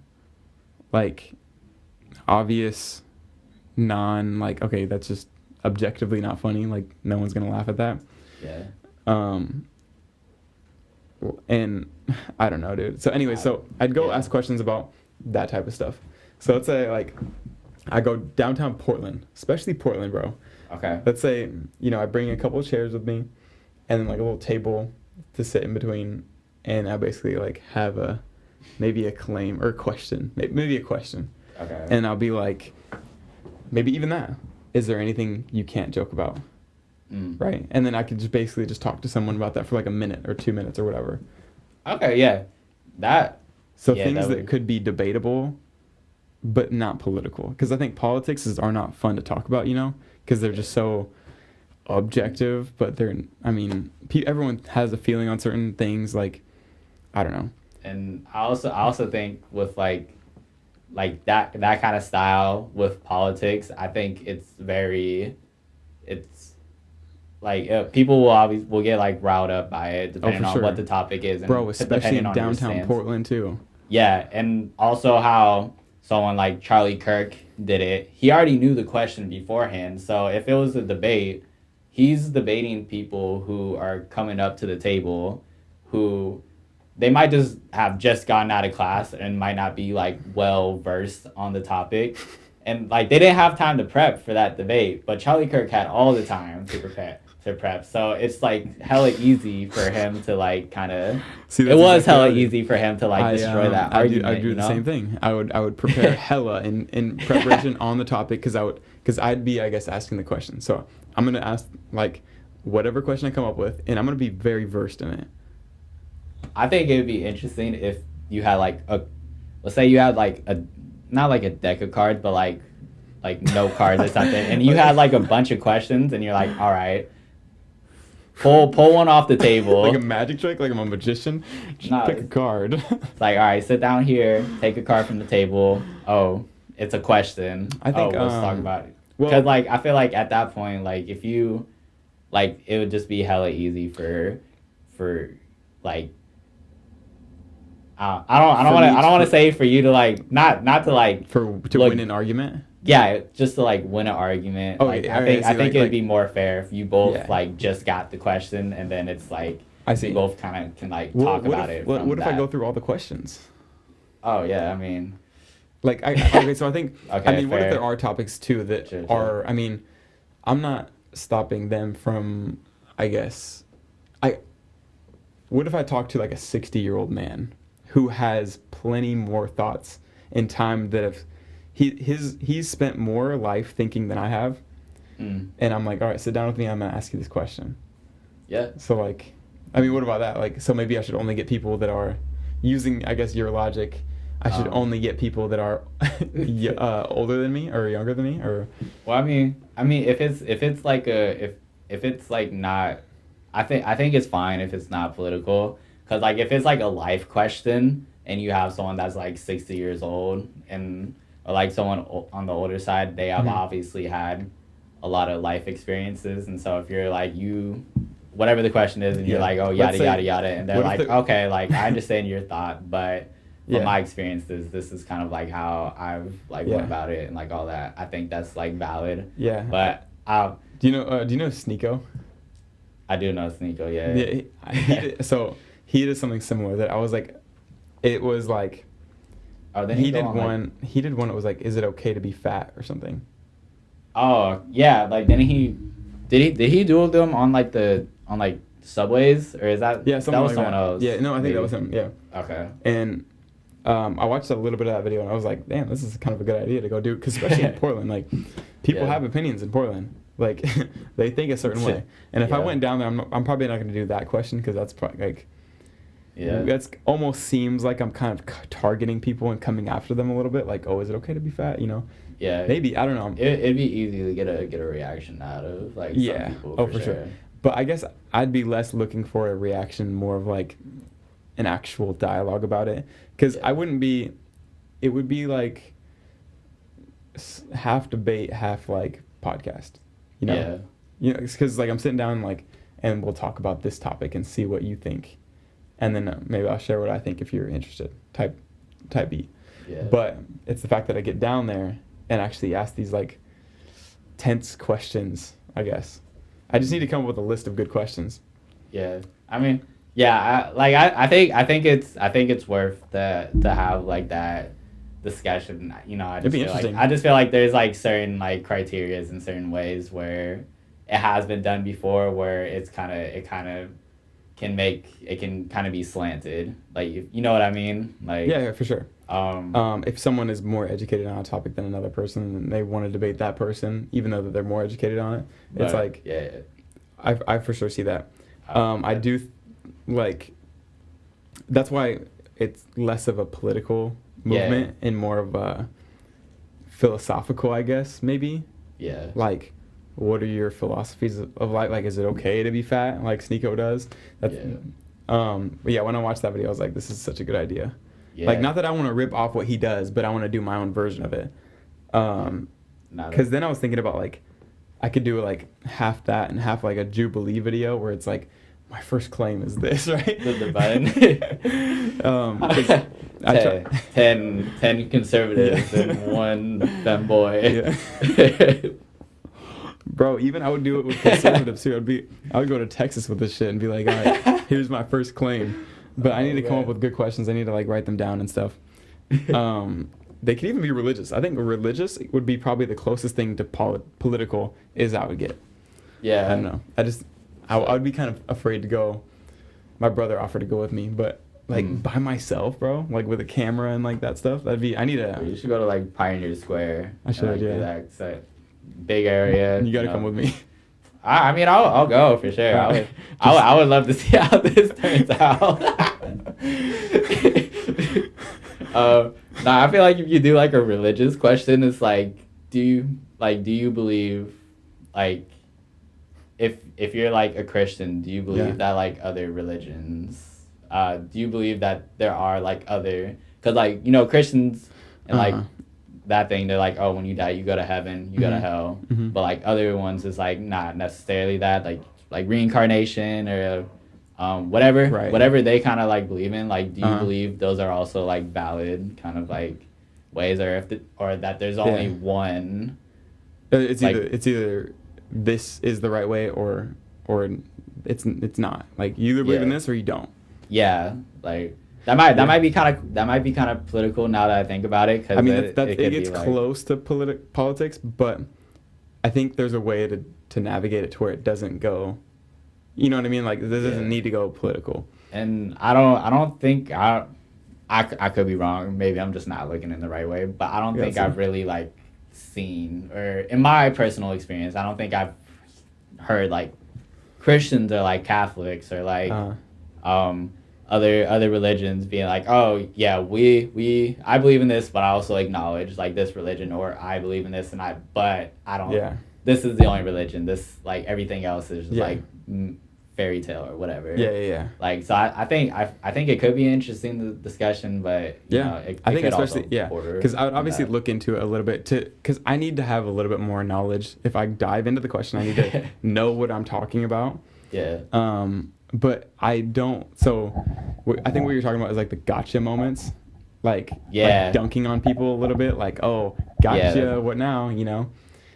like obvious okay, that's just objectively not funny, like no one's gonna laugh at that. And I don't know, dude. So anyway, so I'd go ask questions about that type of stuff. So let's say like I go downtown Portland, especially Portland, bro. Okay. Let's say I bring a couple of chairs with me and then like a little table to sit in between, and I basically like have maybe a claim or a question, maybe a question. Okay. And I'll be like, maybe even that. Is there anything you can't joke about? Right? And then I could just basically just talk to someone about that for like a minute or 2 minutes or whatever. Okay, yeah. Things that could be debatable, but not political. Because I think politics are not fun to talk about, because they're just so objective. But everyone has a feeling on certain things. Like, I don't know. And I also think with like that kind of style with politics, I think it's like people will get like riled up by it depending on what the topic is, and bro, especially in downtown Portland too. Yeah, and also how someone like Charlie Kirk did it, he already knew the question beforehand. So if it was a debate, he's debating people who are coming up to the table who they might just gotten out of class and might not be like well versed on the topic. And like they didn't have time to prep for that debate, but Charlie Kirk had all the time to prep. So it's like hella easy for him to like kind of. It was hella easy for him to like destroy that argument. I do the same thing. I would prepare hella in preparation on the topic because I'd be, I guess, asking the question. So I'm gonna ask like whatever question I come up with, and I'm gonna be very versed in it. I think it would be interesting if you had like let's say you had like not like a deck of cards, but like no cards or something, and you had like a bunch of questions, and you're like, all right, pull one off the table. Like a magic trick, like I'm a magician. Just pick a card. It's like, all right, sit down here, take a card from the table. Oh, it's a question. I think let's talk about it. Because like I feel like at that point, like if you like, it would just be hella easy for like. I don't want to say for you to like not to like to win an argument. Yeah, just to like win an argument. Oh, like, I think it'd be more fair if you both like just got the question and then it's like you both kind of can like talk about it. What if I go through all the questions? Oh yeah, I mean, like okay, so I think okay, I mean, what if there are topics too that are? I mean, I'm not stopping them from. I guess, what if I talk to like a 60-year-old man who has plenty more thoughts and time that have he's spent more life thinking than I have, and I'm like, all right, sit down with me. I'm gonna ask you this question. Yeah. So like, I mean, what about that? Like, so maybe I should only get people that are using, I guess, your logic. I should only get people that are older than me or younger than me, or. Well, I mean, if it's like if it's like not, I think it's fine if it's not political. Because, like, if it's, like, a life question and you have someone that's, like, 60 years old or, like, someone on the older side, they have obviously had a lot of life experiences. And so if you're, like, whatever the question is, and you're like, oh, yada, yada, yada, and they're like, okay, like, I understand your thought, but from my experiences, this is kind of, like, how I've, like, went about it and, like, all that. I think that's, like, valid. Yeah. But do you know Sneeko? I do know Sneeko, yeah. So he did something similar that I was like, it was like, he did one that was like, is it okay to be fat or something? Oh yeah, like did he do them on like subways, or is that that was someone else? Yeah, no, I think that was him. Yeah. Okay. And I watched a little bit of that video and I was like, damn, this is kind of a good idea to go do, because especially in Portland, like people have opinions in Portland. Like they think a certain way, and if I went down there, I'm probably not going to do that question, because that's probably like, that's almost seems like I'm kind of targeting people and coming after them a little bit. Like, oh, is it okay to be fat? You know? Yeah. Maybe, I don't know. It'd be easy to get a reaction out of like some people. For sure. But I guess I'd be less looking for a reaction, more of like an actual dialogue about it, because I wouldn't be. It would be like half debate, half like podcast. You know, because like I'm sitting down like, and we'll talk about this topic and see what you think, and then maybe I'll share what I think if you're interested. Type beat. Yeah. But it's the fact that I get down there and actually ask these like tense questions. I guess I just need to come up with a list of good questions. Yeah, I mean, I think it's worth to have like that discussion. You know, I just feel like there's like certain like criterias and certain ways where it has been done before, where it kind of can kind of be slanted, like, you know what I mean? Like, yeah, for sure. If someone is more educated on a topic than another person and they want to debate that person, even though that they're more educated on it, it's like, I for sure see that. I do like, that's why it's less of a political movement and more of a philosophical, I guess, maybe. Yeah. Like, what are your philosophies of life? Like, is it okay to be fat, like Sneeko does? That's, but yeah, when I watched that video, I was like, this is such a good idea. Yeah. Like, not that I want to rip off what he does, but I want to do my own version of it. Because then I was thinking about, like, I could do, like, half that and half, like, a Jubilee video where it's, like, my first claim is this, right? The button. 10 conservatives and one femboy. Yeah. Bro, even I would do it with conservatives too. I would go to Texas with this shit and be like, all right, here's my first claim. But I need to come up with good questions. I need to like write them down and stuff. They could even be religious. I think religious would be probably the closest thing to political is I would get. Yeah. I don't know. I would be kind of afraid to go. My brother offered to go with me, but like by myself, bro, like with a camera and like that stuff, You should go to like Pioneer Square. I should, yeah. That big area. You gotta come with me. I mean, I'll go for sure. I would love to see how this turns out. I feel like if you do like a religious question, it's like, do you believe, like, if you're like a Christian, do you believe that like other religions, do you believe that there are like other, because like, you know, Christians and like that thing, they're like, oh, when you die you go to heaven, you go to hell, but like other ones is like not necessarily that, like reincarnation or whatever they kind of like believe in. Like, do you believe those are also like valid kind of like ways, or that there's only one? It's either this is the right way or it's not. Like, you either believe in this or you don't. Yeah, like that might be kind of political now that I think about it. Cause I mean, it gets close to politics, but I think there's a way to navigate it to where it doesn't go. You know what I mean? Like, this doesn't need to go political. And I don't think I could be wrong. Maybe I'm just not looking in the right way. But I don't think I've really like seen, or in my personal experience, I don't think I've heard like Christians or like Catholics or like other religions being like, oh yeah, I believe in this, but I also acknowledge like this religion, or I believe in this but I don't. Yeah. This is the only religion. This, like, everything else is just like fairy tale or whatever. Yeah. Like, so I think it could be an interesting discussion, but you know, I think especially because I would obviously look into it a little bit because I need to have a little bit more knowledge. If I dive into the question, I need to know what I'm talking about. Yeah. But I don't. So I think what you're talking about is like the gotcha moments, like dunking on people a little bit, like, oh, gotcha, what now? You know.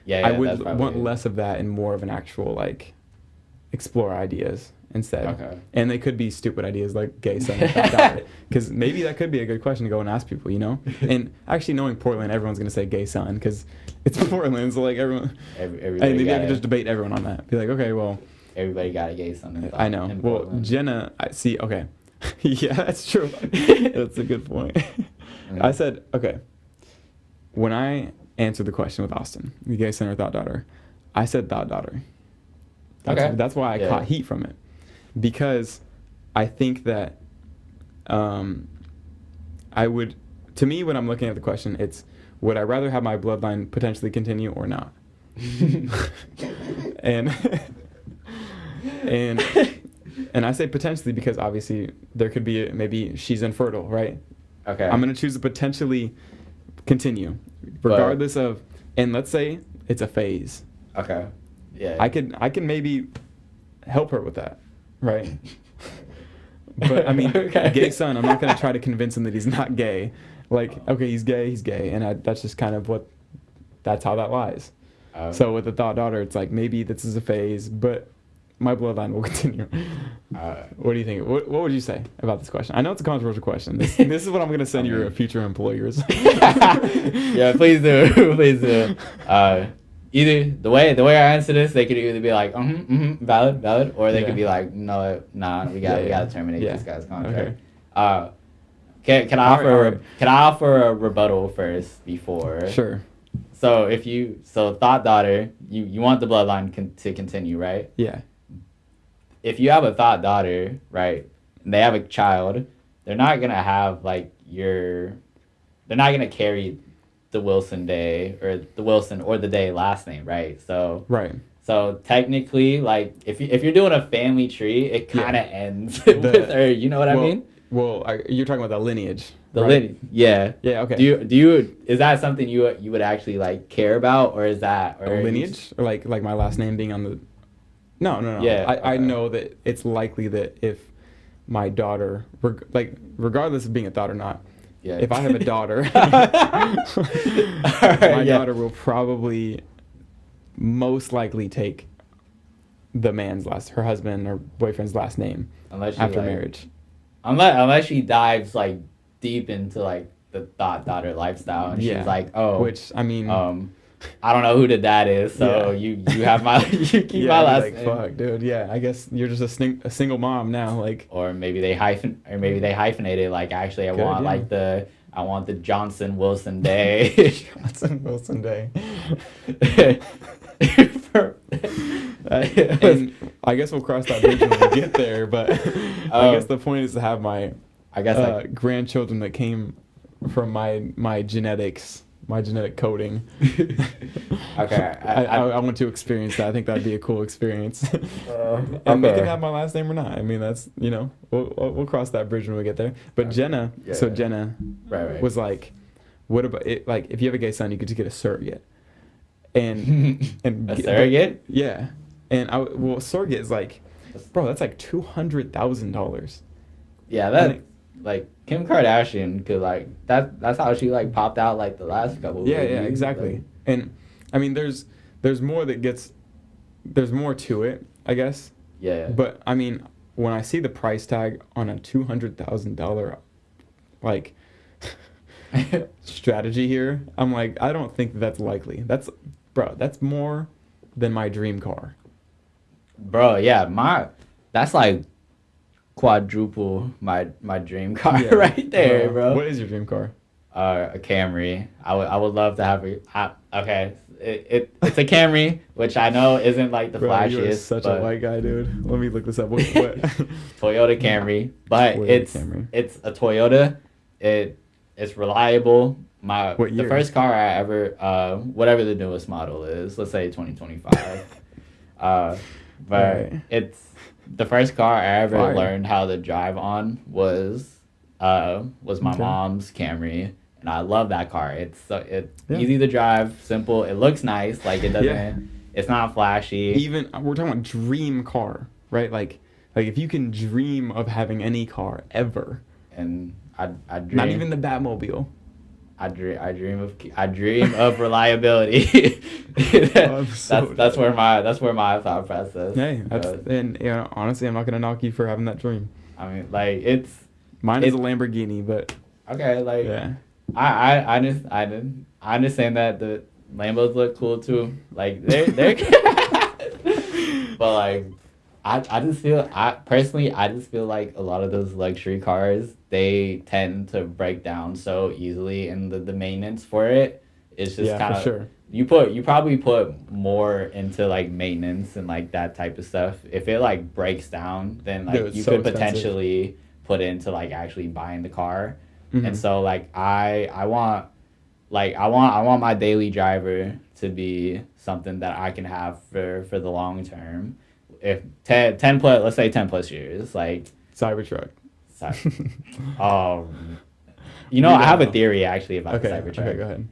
Yeah, I would want less of that and more of an actual, like, explore ideas instead. Okay. And they could be stupid ideas like gay son, because maybe that could be a good question to go and ask people, you know? And actually, knowing Portland, everyone's going to say gay son because it's Portland, so like everyone. Maybe I could just debate everyone on that. Be like, okay, well. Everybody got a gay son. I know. Well, Portland. Jenna, I see, okay. Yeah, that's true. That's a good point. I said, okay, when I answered the question with Austin, the gay son or thought daughter, I said thought daughter. That's why I caught heat from it, because I think that I would, to me, when I'm looking at the question, it's, would I rather have my bloodline potentially continue or not? and I say potentially because obviously there could be maybe she's infertile, right? Okay. I'm going to choose to potentially continue regardless of, and let's say it's a phase. Okay. Yeah. I can maybe help her with that, right? But I mean, gay son, I'm not going to try to convince him that he's not gay. Like, okay, he's gay, and that's just kind of that's how that lies. So with the thought daughter, it's like, maybe this is a phase, but my bloodline will continue. What do you think? What would you say about this question? I know it's a controversial question. This is what I'm going to send your future employers. Yeah, please do. Please do. Either the way I answer this, they could either be like, valid, or they could be like, no, nah, we gotta terminate this guy's contract. Okay. Can I offer a rebuttal first before? Sure. So thought daughter, you want the bloodline to continue, right? Yeah. If you have a thought daughter, right, and they have a child, they're not gonna have they're not gonna carry the Wilson Day or the Day last name, right? So right. So technically, like if you're doing a family tree, it kind of ends with her. You know what I mean? Well, you're talking about the lineage. The lineage, yeah. Yeah. Okay. Do you is that something you would actually like care about, or is that a lineage, or like my last name being on the? No. Yeah. I know that it's likely that if my daughter, regardless of being a thought or not, Yeah. If I have a daughter, my daughter will probably most likely take the man's her husband or boyfriend's last name after marriage. Unless she dives like deep into like the daughter lifestyle, and she's like, oh, which I mean, I don't know who the dad is, so you have my you keep my last like, name. Fuck, dude. Yeah, I guess you're just a single mom now, like. Or maybe they hyphenated. Like, actually, I want the Johnson Wilson Day. Johnson Wilson Day. And I guess we'll cross that bridge when we get there. But I guess the point is to have my grandchildren that came from my genetics. My genetic coding. Okay. I want to experience that. I think that'd be a cool experience. And they can have my last name or not. I mean, that's, we'll cross that bridge when we get there. But Jenna, Jenna was like, what about it? Like, if you have a gay son, you could just get a surrogate. And a surrogate? Yeah. And surrogate is like, bro, that's like $200,000. Yeah, like Kim Kardashian could like that's how she like popped out like the last couple. Yeah, exactly. Like, and I mean, there's more there's more to it, I guess. Yeah. But I mean, when I see the price tag on a $200,000 like strategy here, I'm like, I don't think that's likely. That's more than my dream car. Bro, yeah, that's like quadruple my dream car right there, bro. What is your dream car? A Camry. I would love to have okay. It's a Camry, which I know isn't like the flashiest. You're such a white guy, dude. Let me look this up. What? Toyota Camry, but it's a Toyota. It's reliable. The first car I ever whatever the newest model is, let's say 2025. But it's the first car I ever learned how to drive on was my mom's Camry, and I love that car. It's easy to drive, simple. It looks nice. Like it doesn't. It's not flashy. Even we're talking about dream car, right? Like if you can dream of having any car ever, and I dream. Not even the Batmobile. I dream of reliability. That's where my thought process. Hey, honestly, I'm not gonna knock you for having that dream. I mean, like mine is a Lamborghini, but okay, like I understand that the Lambos look cool too. Like they're but like I just feel like a lot of those luxury cars, they tend to break down so easily, and the maintenance for it is just kind of sure. You probably put more into like maintenance and like that type of stuff. If it like breaks down, then like you could potentially put into like actually buying the car. Mm-hmm. And so like I want my daily driver to be something that I can have for the long term. If 10 plus, let's say 10 plus years, like Cybertruck. I have a theory actually about the Cybertruck. Okay, go ahead.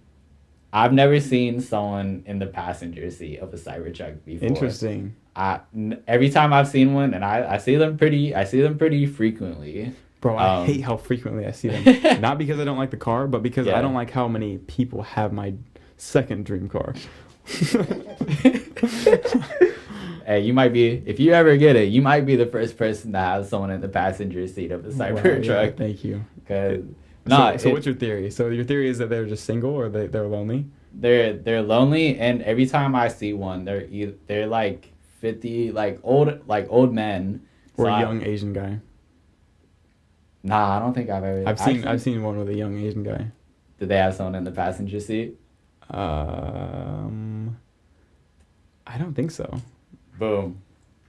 I've never seen someone in the passenger seat of a Cybertruck before. Interesting. Every time I've seen one, and I see them pretty frequently. Bro, I hate how frequently I see them. Not because I don't like the car, but because I don't like how many people have my second dream car. Hey, if you ever get it, you might be the first person to have someone in the passenger seat of a Cybertruck. Yeah, thank you. So what's your theory? So your theory is that they're just single, or they're lonely? They're lonely, and every time I see one, they're like 50, like old men. Or a young Asian guy. Nah, I don't think I've seen one with a young Asian guy. Did they have someone in the passenger seat? I don't think so. Boom.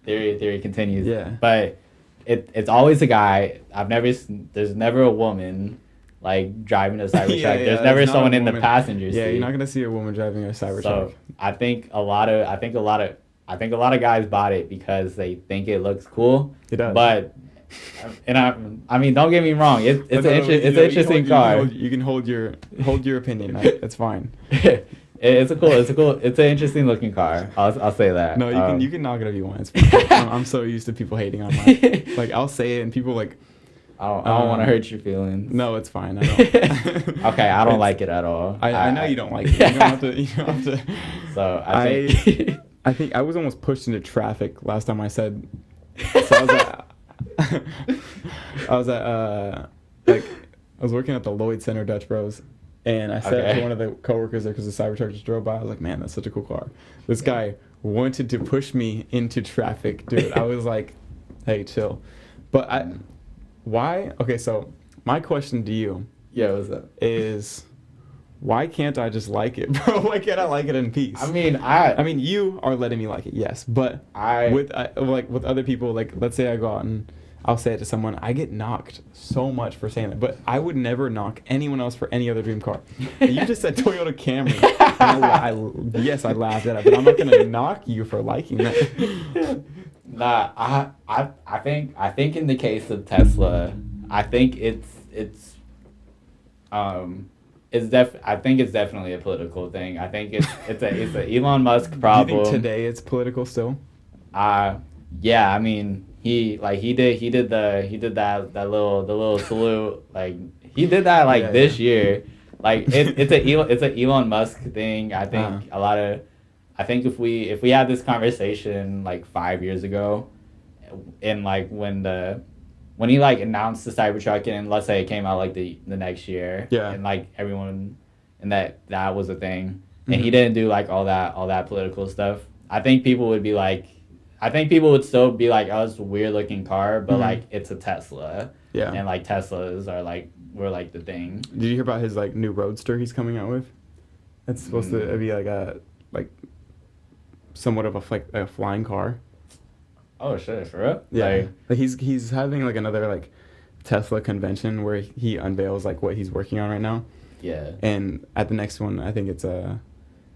Theory continues. Yeah. But it's always a guy. There's never a woman like driving a Cybertruck. There's never someone in the passenger seat. Yeah, you're not gonna see a woman driving a Cybertruck. So I think a lot of guys bought it because they think it looks cool. It does. But I mean, don't get me wrong. It's an interesting car. You can hold your opinion. It's fine. It's an interesting looking car. I'll say that. No, you can knock it if you want. It's fine. I'm so used to people hating on mine. Like I'll say it and people like I don't want to hurt your feelings. No, it's fine. I don't. Okay, I don't like it at all. I know you don't like it. You don't have to. You don't have to. So I think I think I was almost pushed into traffic last time I said. So I was at like I was working at the Lloyd Center Dutch Bros, and I said to one of the coworkers there, because the Cybertruck just drove by, I was like, man, that's such a cool car. This guy wanted to push me into traffic, dude. I was like, hey, chill. But why? Okay, so my question to you, what's up? Is why can't I just like it, bro? Why can't I like it in peace? I mean, you are letting me like it, yes, but with other people, like let's say I go out and I'll say it to someone, I get knocked so much for saying that, but I would never knock anyone else for any other dream car. You just said Toyota Camry. Yes, I laughed at it, but I'm not gonna knock you for liking that. Nah, I think in the case of Tesla, I think I think it's definitely a political thing. I think it's a Elon Musk problem. Do you think today it's political still? Yeah, I mean he did that little salute, like he did that this year. Like it's a Elon Musk thing. I think I think if we had this conversation like 5 years ago, and like when he like announced the Cybertruck, and let's say it came out like the next year, and like everyone, and that was a thing, and he didn't do like all that political stuff, I think people would still be like, oh, it's a weird looking car, but like it's a Tesla, and like Teslas were like the thing. Did you hear about his like new Roadster he's coming out with? It's supposed to be like somewhat of a flying car. Oh shit, for real? Yeah. Like he's having like another like Tesla convention where he unveils like what he's working on right now. Yeah. And at the next one, I think it's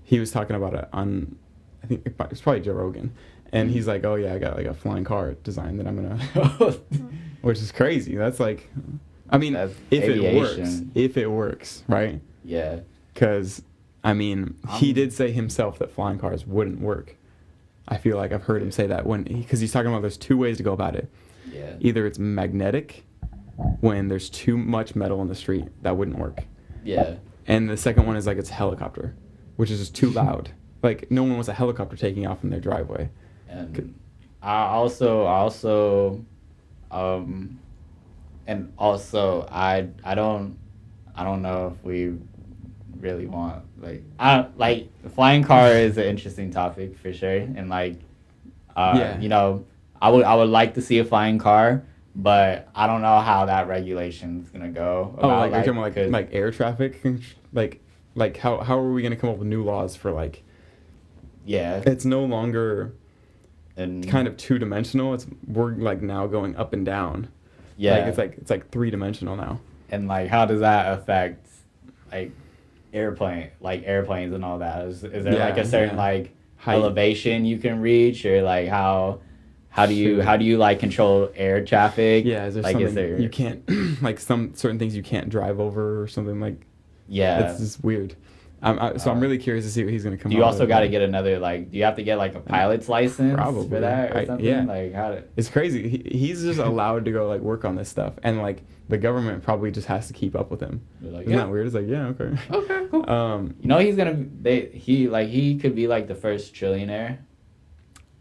he was talking about it on, I think it's probably Joe Rogan, and he's like, oh yeah, I got like a flying car design that I'm gonna, which is crazy. That's like, I mean, if it works, right? Yeah. Because I mean, he did say himself that flying cars wouldn't work. I feel like I've heard him say that because he's talking about there's two ways to go about it. Yeah. Either it's magnetic, when there's too much metal in the street, that wouldn't work. Yeah. And the second one is like it's helicopter, which is just too loud. Like no one wants a helicopter taking off in their driveway. And I don't know if we really want like the flying car is an interesting topic for sure, and like you know, I would like to see a flying car, but I don't know how that regulation's gonna go about, you're talking about like air traffic, like how are we gonna come up with new laws for like, it's no longer kind of two-dimensional, we're like now going up and down. It's like three-dimensional now. And like how does that affect like airplanes and all that? Is there like a certain like height, elevation you can reach, or like how do you like control air traffic? Is there like something you can't like some certain things you can't drive over or something like? It's just weird. So I'm really curious to see what he's gonna come. Do you also got to get another do you have to get like a pilot's license for that or something? Like it's crazy. He's just allowed to go like work on this stuff, and like the government probably just has to keep up with him. Like, isn't that weird? It's like, okay. Okay, cool. You know, he could be like the first trillionaire.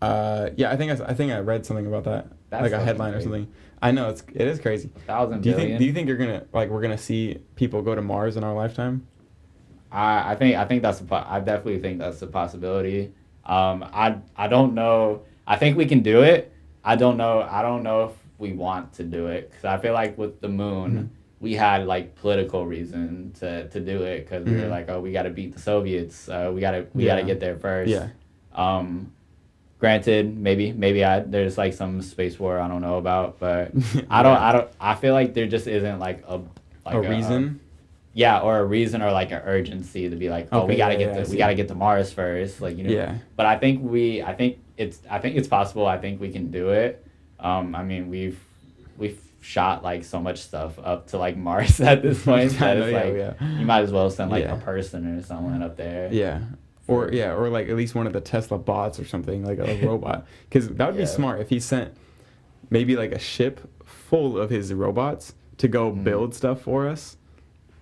I think I read something about that. That's like a headline or something. I know it is crazy. 1,000 billion. Do you think we're gonna see people go to Mars in our lifetime? I definitely think that's a possibility. I don't know. I think we can do it. I don't know if we want to do it, because I feel like with the moon, we had like political reason to do it, because we were like, oh, we got to beat the Soviets. We got to get there first. Yeah. Granted, maybe there's like some space war I don't know about, but I feel like there just isn't like a reason. Or a reason, or like an urgency to be like, we gotta get to Mars first, like, you know. Yeah. But I think it's possible. I think we can do it. I mean, we've shot like so much stuff up to like Mars at this point that it's you might as well send like a person or someone up there. Yeah. Or like at least one of the Tesla bots or something, like a robot, because that would be smart if he sent maybe like a ship full of his robots to go build stuff for us,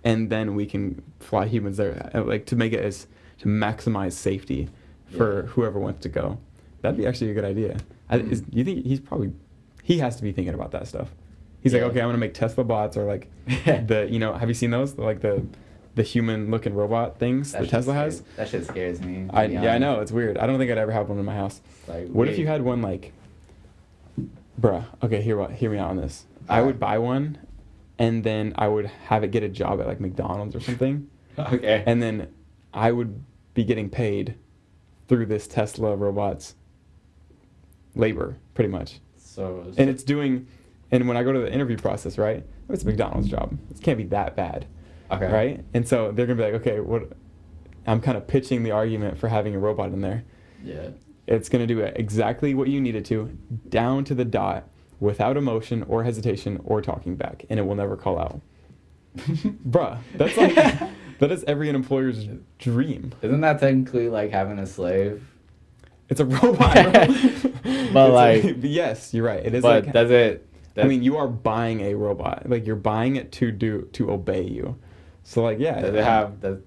and then we can fly humans there, like to maximize safety for whoever wants to go. That'd be actually a good idea. You think he has to be thinking about that stuff? He's like, okay, I'm gonna make Tesla bots, or like have you seen those? Like the human looking robot things that Tesla has? That shit scares me. I know, it's weird. I don't think I'd ever have one in my house. Like, what if you had one like, bruh, okay, hear me out on this. I would buy one, and then I would have it get a job at like McDonald's or something. Okay. And then I would be getting paid through this Tesla robot's labor, pretty much. And when I go to the interview process, right, it's a McDonald's job. It can't be that bad. Okay. Right? And so they're going to be like, okay, I'm kind of pitching the argument for having a robot in there. Yeah. It's going to do exactly what you need it to, down to the dot, without emotion or hesitation or talking back, and it will never call out. Bruh, that's like, that is every employer's dream. Isn't that technically like having a slave? It's a robot, but yes, you're right. It is. But you are buying a robot. Like, you're buying it to obey you. So like, yeah. Does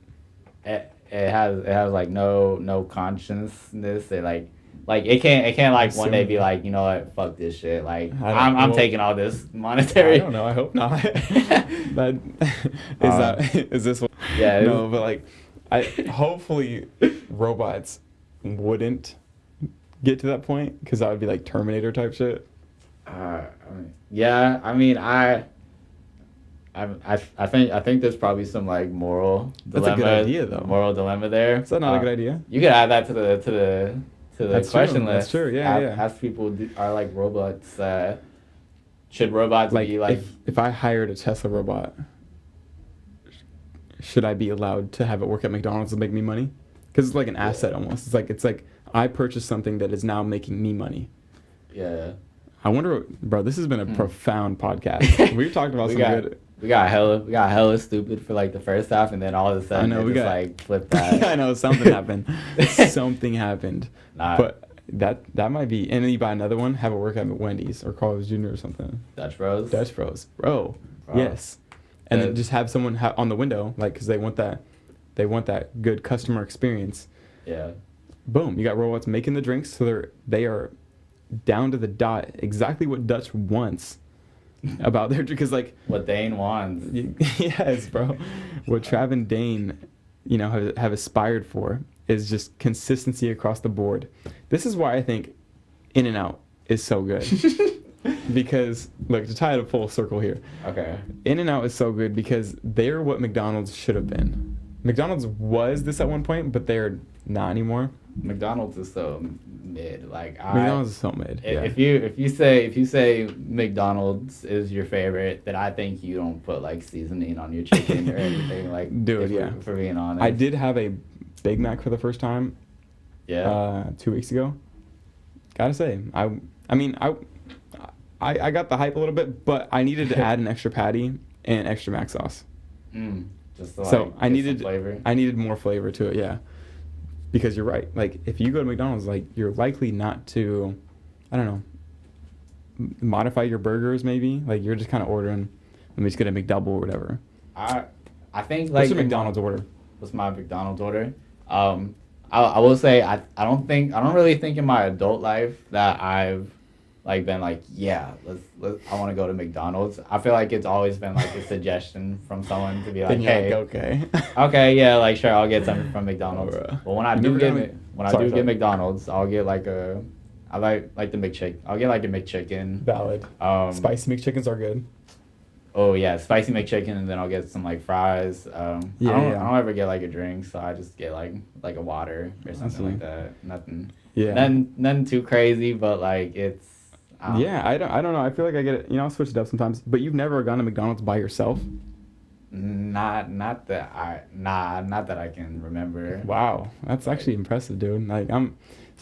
it has like no consciousness? It can't like one day be like, you know what, fuck this shit. Like, I'm taking all this monetary. I don't know. I hope not. Is this what? Yeah. No, but like, hopefully robots wouldn't get to that point, because that would be like Terminator type shit. I think there's probably some like moral dilemma. That's a good idea, though. Moral dilemma there. Is that not a good idea? You could add that to the question list. That's true. Yeah. Ask people, are like robots? Should robots be like? If I hired a Tesla robot, should I be allowed to have it work at McDonald's to make me money? Because it's like an asset almost. It's like I purchased something that is now making me money. Yeah. I wonder, bro. This has been a profound podcast. We've talked about good. We got hella stupid for like the first half, and then all of a sudden like flipped that. I know something happened. Something happened. Nah. But that might be. And then you buy another one, have it work at Wendy's or Carl's Jr. or something. Dutch Bros, bro. Yes. And then just have someone on the window, like, because they want that good customer experience. Yeah. Boom! You got robots making the drinks, so they are down to the dot exactly what Dutch wants about their drink. Because like what Dane wants. Yes, bro. What Trav and Dane, have aspired for is just consistency across the board. This is why I think In-N-Out is so good. Because look, to tie it a full circle here. Okay. In-N-Out is so good because they're what McDonald's should have been. McDonald's was this at one point, but they're not anymore. McDonald's is so mid. Like McDonald's is so mid. If you say McDonald's is your favorite, then I think you don't put like seasoning on your chicken or anything. Like, dude, yeah. For being honest, I did have a Big Mac for the first time. Yeah. 2 weeks ago. Gotta say, I got the hype a little bit, but I needed to add an extra patty and extra mac sauce. Just to, so I needed flavor. I needed more flavor to it, yeah. Because you're right. Like, if you go to McDonald's, like, you're likely not to, I don't know, modify your burgers maybe. Like, you're just kind of ordering, let me just get a McDouble or whatever. I think like. What's your McDonald's order? What's my McDonald's order? I will say I don't really think in my adult life that I've like been like, yeah, let's I want to go to McDonald's. I feel like it's always been like a suggestion from someone to be like, hey, okay, yeah, like sure, I'll get something from McDonald's. But when I do get McDonald's, I'll get like I like the McChicken. I'll get like a McChicken. Valid. Spicy McChickens are good. Oh yeah, spicy McChicken, and then I'll get some like fries. I don't ever get like a drink, so I just get like a water or something like that. Nothing. Yeah. Nothing too crazy, but like it's. I don't know. I feel like I get it. I'll switch it up sometimes. But you've never gone to McDonald's by yourself? Not that I can remember. Wow, that's actually impressive, dude. Like I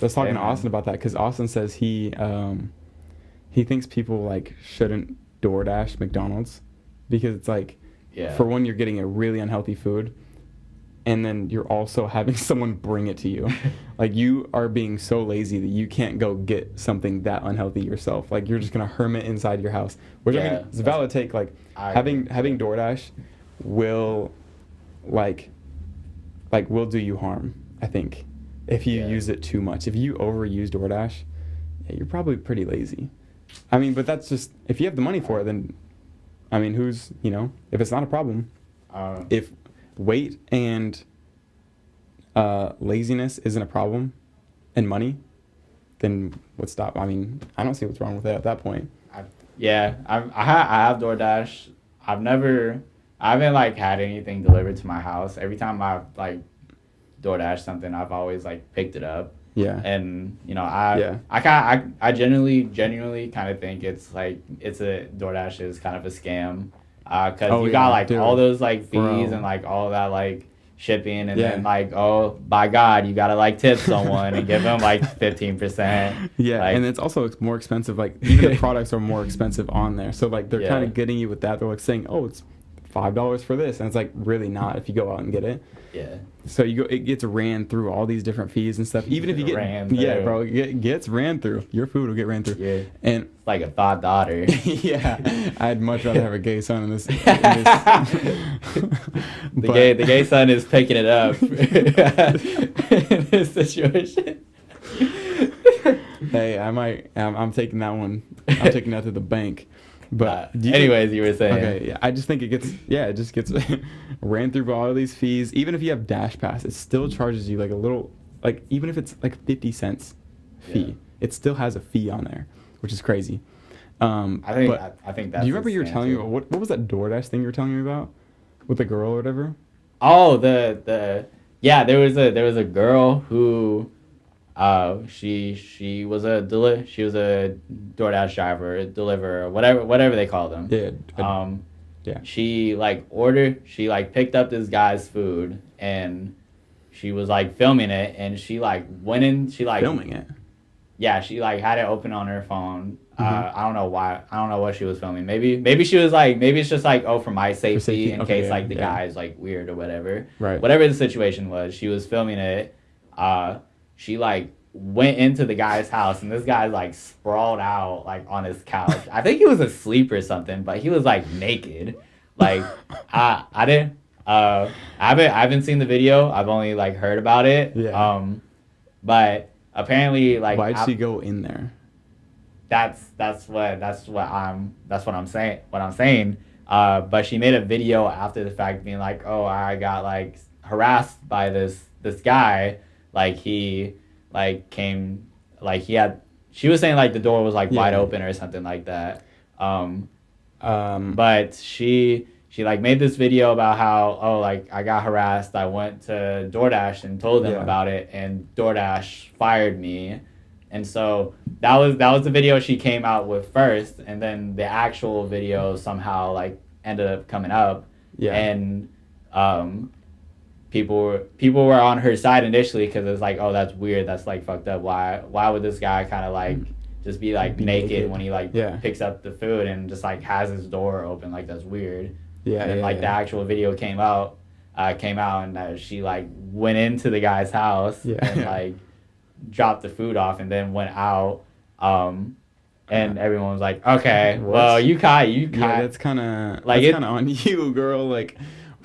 was talking to Austin about that because Austin says he thinks people like shouldn't DoorDash McDonald's because it's like, for one, you're getting a really unhealthy food, and then you're also having someone bring it to you. Like, you are being so lazy that you can't go get something that unhealthy yourself. Like, you're just gonna hermit inside your house, which I mean, it's a valid take. Like, having DoorDash will will do you harm, I think, if you use it too much. If you overuse DoorDash, yeah, you're probably pretty lazy. I mean, but that's just, if you have the money for it, then, I mean, who's, if it's not a problem, if weight and laziness isn't a problem and money, then what's stop? I mean, I don't see what's wrong with it at that point. I have DoorDash. I haven't like had anything delivered to my house. Every time I've like DoorDash something, I've always like picked it up. Yeah. And I genuinely kind of think it's DoorDash is kind of a scam. Cause you got like all those like fees and like all that like shipping, and then like, oh by God, you gotta like tip someone and give them like 15%. Yeah, like, and it's also more expensive. Like, even the products are more expensive on there. So like they're kind of getting you with that. They're like saying, oh, it's $5 for this, and it's like really not if you go out and get it. Yeah. So it gets ran through all these different fees and stuff. Even if you get bro, it gets ran through. Your food will get ran through. Yeah. And it's like a thought daughter. Yeah. I'd much rather have a gay son in this. The gay son is picking it up in this situation. Hey, I'm taking that one. I'm taking that to the bank. But anyways, you were saying. Okay, yeah, I just think it just gets ran through all of these fees. Even if you have Dash Pass, it still charges you like a little, like even if it's like 50 cents fee, it still has a fee on there, which is crazy. I think that's. Do you remember you were telling me about what was that DoorDash thing you were telling me about with the girl or whatever? Oh, there was a girl who. She was a DoorDash driver, deliverer, whatever they call them. Yeah. She picked up this guy's food, and she was like filming it, and she like went in, filming it. Yeah, she like had it open on her phone. I don't know why. I don't know what she was filming. Maybe she was like, maybe it's just like, oh, for my safety, in case like the guy is like weird or whatever. Right. Whatever the situation was, she was filming it. She like went into the guy's house, and this guy's like sprawled out like on his couch. I think he was asleep or something, but he was like naked. Like I haven't seen the video. I've only like heard about it. Yeah. But apparently like why'd she go in there? That's what I'm saying. But she made a video after the fact being like, oh, I got like harassed by this guy. Like he like came, like she was saying like the door was like wide open or something like that. But she like made this video about how, oh, like I got harassed. I went to DoorDash and told them about it, and DoorDash fired me. And so that was the video she came out with first, and then the actual video somehow like ended up coming up. Yeah. And people were on her side initially because it's like, oh, that's weird, that's like fucked up. Why would this guy kind of like just be like naked when he like picks up the food and just like has his door open? Like, that's weird. Yeah. And then the actual video came out and she like went into the guy's house and like dropped the food off and then went out. And everyone was like, okay, well, you caught. Yeah, that's kind of on you, girl. Like,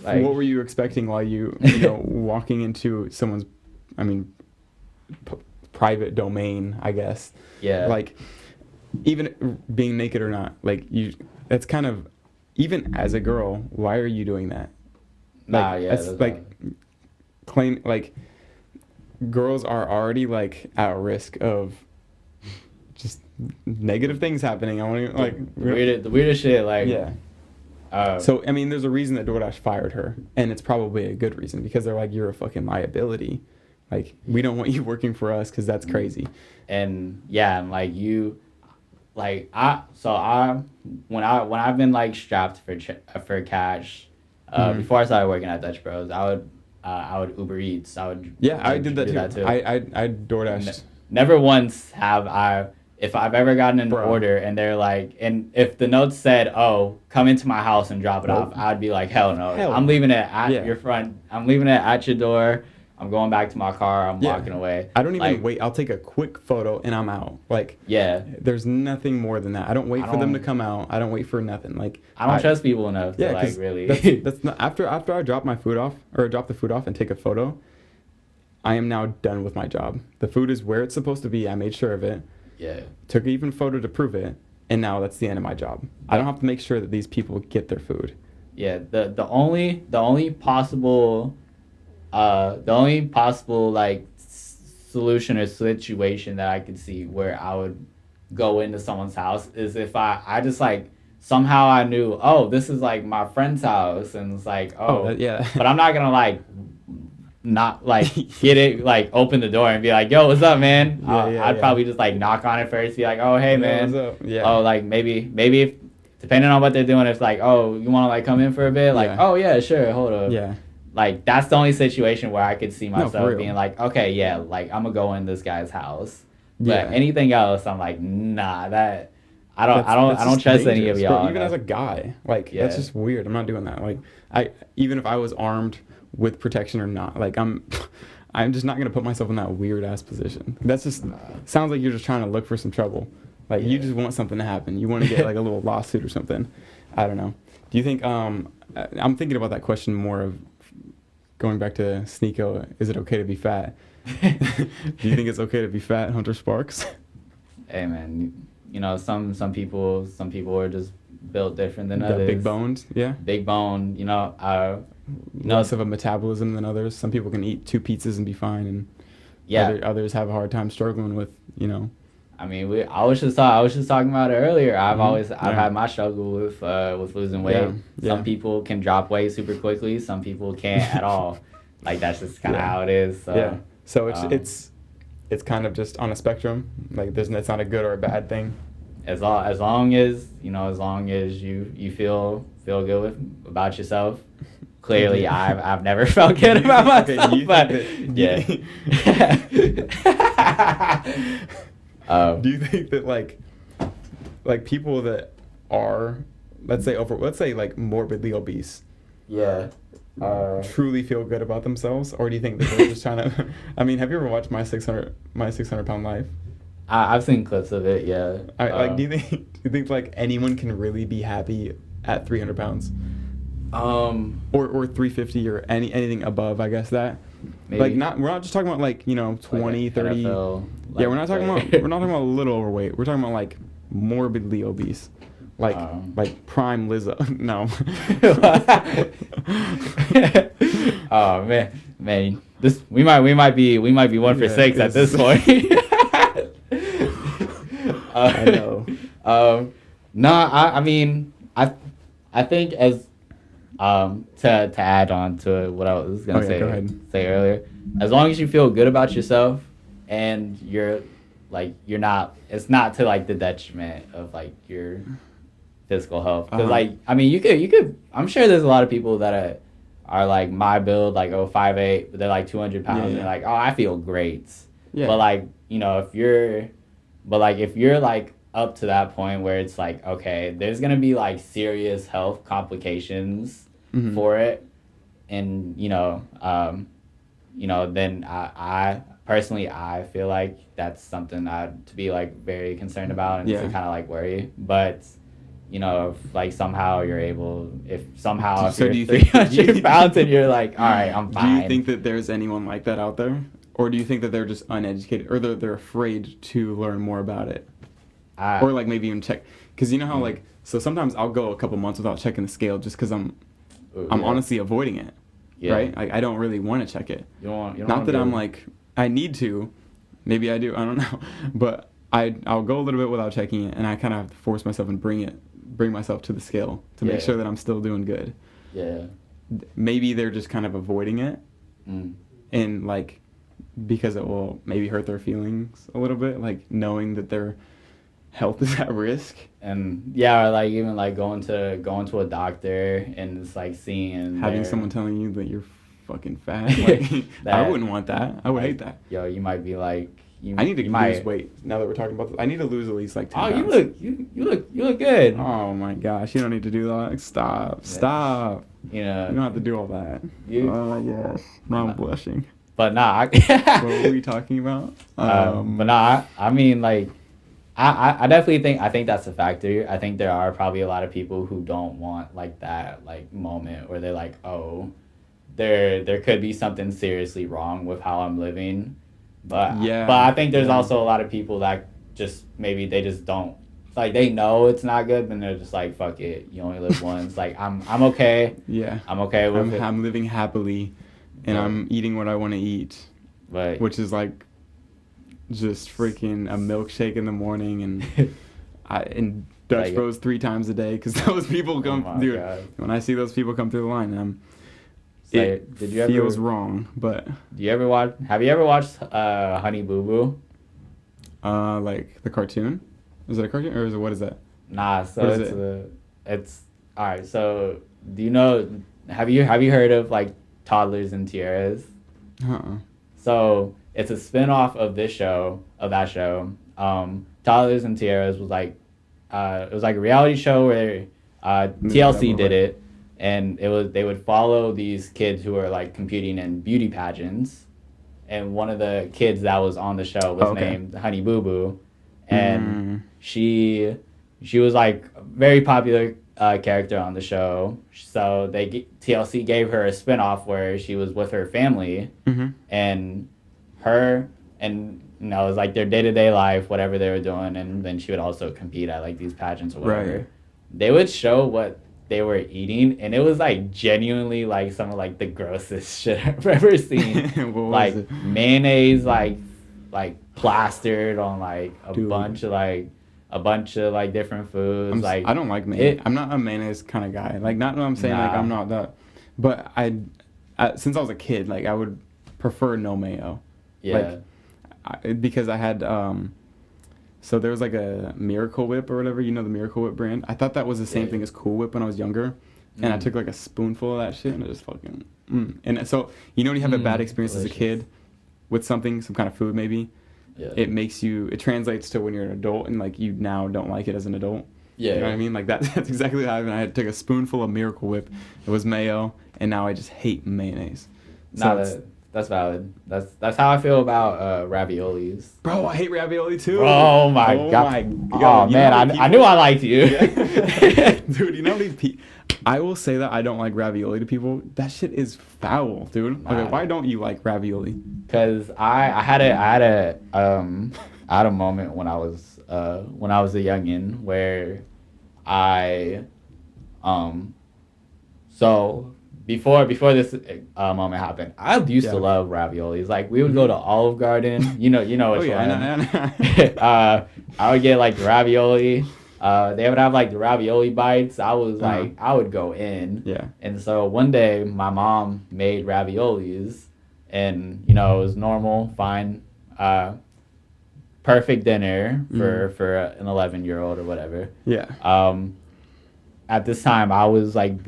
what were you expecting while you walking into someone's, private domain, I guess. Yeah. Like, even being naked or not, like that's kind of, even as a girl, why are you doing that? That's like claim, like, girls are already like at risk of just negative things happening. I want to like the weirdest shit. Like, so there's a reason that DoorDash fired her, and it's probably a good reason, because they're like, you're a fucking liability. Like, we don't want you working for us because that's crazy. And when I've been like strapped for cash, before I started working at Dutch Bros, I would Uber Eats. I did that too. I DoorDashed. Never once have I. if I've ever gotten an Bro. order and they're like, and if the note said, "Oh, come into my house and drop it Nope. off," I'd be like, "Hell no! Hell I'm no. leaving it at Yeah. your front. I'm leaving it at your door. I'm going back to my car. I'm Yeah. walking away." I don't even Like, wait. I'll take a quick photo and I'm out. Like, yeah, there's nothing more than that. I don't wait I for them to don't- come out. I don't wait for nothing. Like, I don't trust people enough yeah, to like 'cause really. that's not after I drop my food off or drop the food off and take a photo. I am now done with my job. The food is where it's supposed to be. I made sure of it. Yeah. Took even a photo to prove it, and now that's the end of my job. I don't have to make sure that these people get their food. Yeah. The only possible like solution or situation that I could see where I would go into someone's house is if I just like somehow I knew, oh, this is like my friend's house, and it's like, Yeah. but I'm not gonna like not like get it like open the door and be like, yo, what's up, man? I'd probably just like knock on it first, be like, oh, hey, man. What's up? Yeah. Oh, like maybe if, depending on what they're doing, it's like, oh, you want to like come in for a bit? Like, oh yeah, sure, hold up. Yeah. Like that's the only situation where I could see for myself real. being like, okay, yeah, like I'm gonna go in this guy's house. But Yeah. anything else, I'm like, nah, that I don't That's trust just any of dangerous, y'all. bro. Even as a guy, like that's just weird. I'm not doing that. Like even if I was armed with protection or not, like I'm just not gonna put myself in that weird ass position. That's just sounds like you're just trying to look for some trouble. Like you just want something to happen. You want to get like a little lawsuit or something. I don't know. Do you think I'm thinking about that question more of going back to Sneeko, is it okay to be fat? Do you think it's okay to be fat, Hunter Sparks? Hey man, you know some people are just built different than others. Big bones, yeah. Big bone, you know. Less of a metabolism than others. Some people can eat 2 pizzas and be fine, and others have a hard time struggling with, you know. I mean, I was just talking about it earlier. I've had my struggle with losing weight. Some people can drop weight super quickly. Some people can't at all. Like that's just kind of how it is. So, yeah. So it's kind of just on a spectrum. Like it's not a good or a bad thing. As long as you feel good about yourself. Clearly, I've never felt good about myself. Okay, but do you think that like people that are let's say like morbidly obese truly feel good about themselves, or do you think that they're just trying to I mean, have you ever watched my 600 pound life? I've seen clips of it. Yeah. Do you think like anyone can really be happy at 300 pounds? Or 350 or anything above, I guess that. Maybe. Like we're not just talking about like, you know, 20, like 30. NFL, like we're not talking about a little overweight. We're talking about like morbidly obese. Like prime Lizzo. No. Oh man. This we might be 1 for 6 at this point. I know. I mean I think as to add on to what I was gonna say earlier, as long as you feel good about yourself and you're not, it's not to like the detriment of like your physical health, because like I mean you could I'm sure there's a lot of people that are like my build, like 5'8", but they're like 200 pounds and they're like, oh, I feel great. But like, you know, if you're like up to that point where it's like, okay, there's gonna be like serious health complications for it, and then I personally feel like that's something to be like very concerned about and to kind of like worry. But you know, if like somehow you're able, if you're 300 pounds and you're like, all right, I'm fine. Do you think that there's anyone like that out there, or do you think that they're just uneducated, or they're afraid to learn more about it? Or like maybe even check, because you know how like, so sometimes I'll go a couple months without checking the scale just because I'm honestly avoiding it, right? Like I don't really want to check it. You don't Not that I'm like I need to, maybe I do, I don't know, but I'll go a little bit without checking it, and I kind of have to force myself and bring myself to the scale to make sure that I'm still doing good. Yeah. Maybe they're just kind of avoiding it, and like because it will maybe hurt their feelings a little bit, like knowing that their health is at risk. And or like even like going to a doctor and it's like having someone telling you that you're fucking fat. Like I wouldn't want that. I would hate that. Yo, you might be like, I need to lose weight now that we're talking about this. I need to lose at least like 10 pounds. You look good. Oh my gosh, you don't need to do that. Stop. You know, you don't have to do all that. Oh yes. Now I'm blushing. But nah. What were we talking about? But nah. I mean, like, I definitely think that's a factor. I think there are probably a lot of people who don't want like that like moment where they're like, oh, there could be something seriously wrong with how I'm living. But I think there's also a lot of people that just maybe they just don't, like, they know it's not good, but they're just like, fuck it, you only live once. Like, I'm okay. Yeah. I'm okay with it. I'm living happily, and I'm eating what I want to eat. Right. Which is like just freaking a milkshake in the morning and Dutch like, Bros 3 times a day, because those people come, dude. God. When I see those people come through the line, it feels wrong. But have you ever watched Honey Boo Boo? Like the cartoon? Is it a cartoon or what is that? Nah, so it's all right. So do you know? Have you heard of like Toddlers and Tiaras? So it's a spin-off of that show. Toddlers and Tiaras was like it was like a reality show where TLC did it. And they would follow these kids who are like competing in beauty pageants, and one of the kids that was on the show was named Honey Boo Boo, and she was like a very popular character on the show. So TLC gave her a spinoff where she was with her family, and it was like their day-to-day life, whatever they were doing, and then she would also compete at like these pageants or whatever. Right. They would show what they were eating, and it was like genuinely like some of like the grossest shit I've ever seen. Like mayonnaise like plastered on like a bunch of different foods. I don't like mayonnaise. I'm not a mayonnaise kind of guy. Like, not what I'm saying, like I'm not that, but I since I was a kid, like I would prefer no mayo. Yeah. Like, because I had so there was like a Miracle Whip or whatever, you know, the Miracle Whip brand. I thought that was the same thing as Cool Whip when I was younger. And I took like a spoonful of that shit and it just fucking... And so, you know when you have a bad experience delicious. As a kid with something, some kind of food maybe, it translates to when you're an adult and like you now don't like it as an adult. Yeah. You know what I mean? Like that's exactly what happened. I had to take a spoonful of Miracle Whip. It was mayo, and now I just hate mayonnaise. So that's valid. That's how I feel about raviolis. Bro, I hate ravioli too. Oh my god. Oh man, I knew I liked you. Yeah. Dude, you know how many people... I will say that I don't like ravioli to people. That shit is foul, dude. Okay, why don't you like ravioli? Because I had a moment when I was a youngin where Before this moment happened, I used to love raviolis. Like, we would go to Olive Garden. You know which one. I would get like the ravioli. They would have like the ravioli bites. I was like, I would go in. Yeah. And so one day, my mom made raviolis, and it was normal, fine, perfect dinner for an 11-year-old or whatever. Yeah. At this time, I was like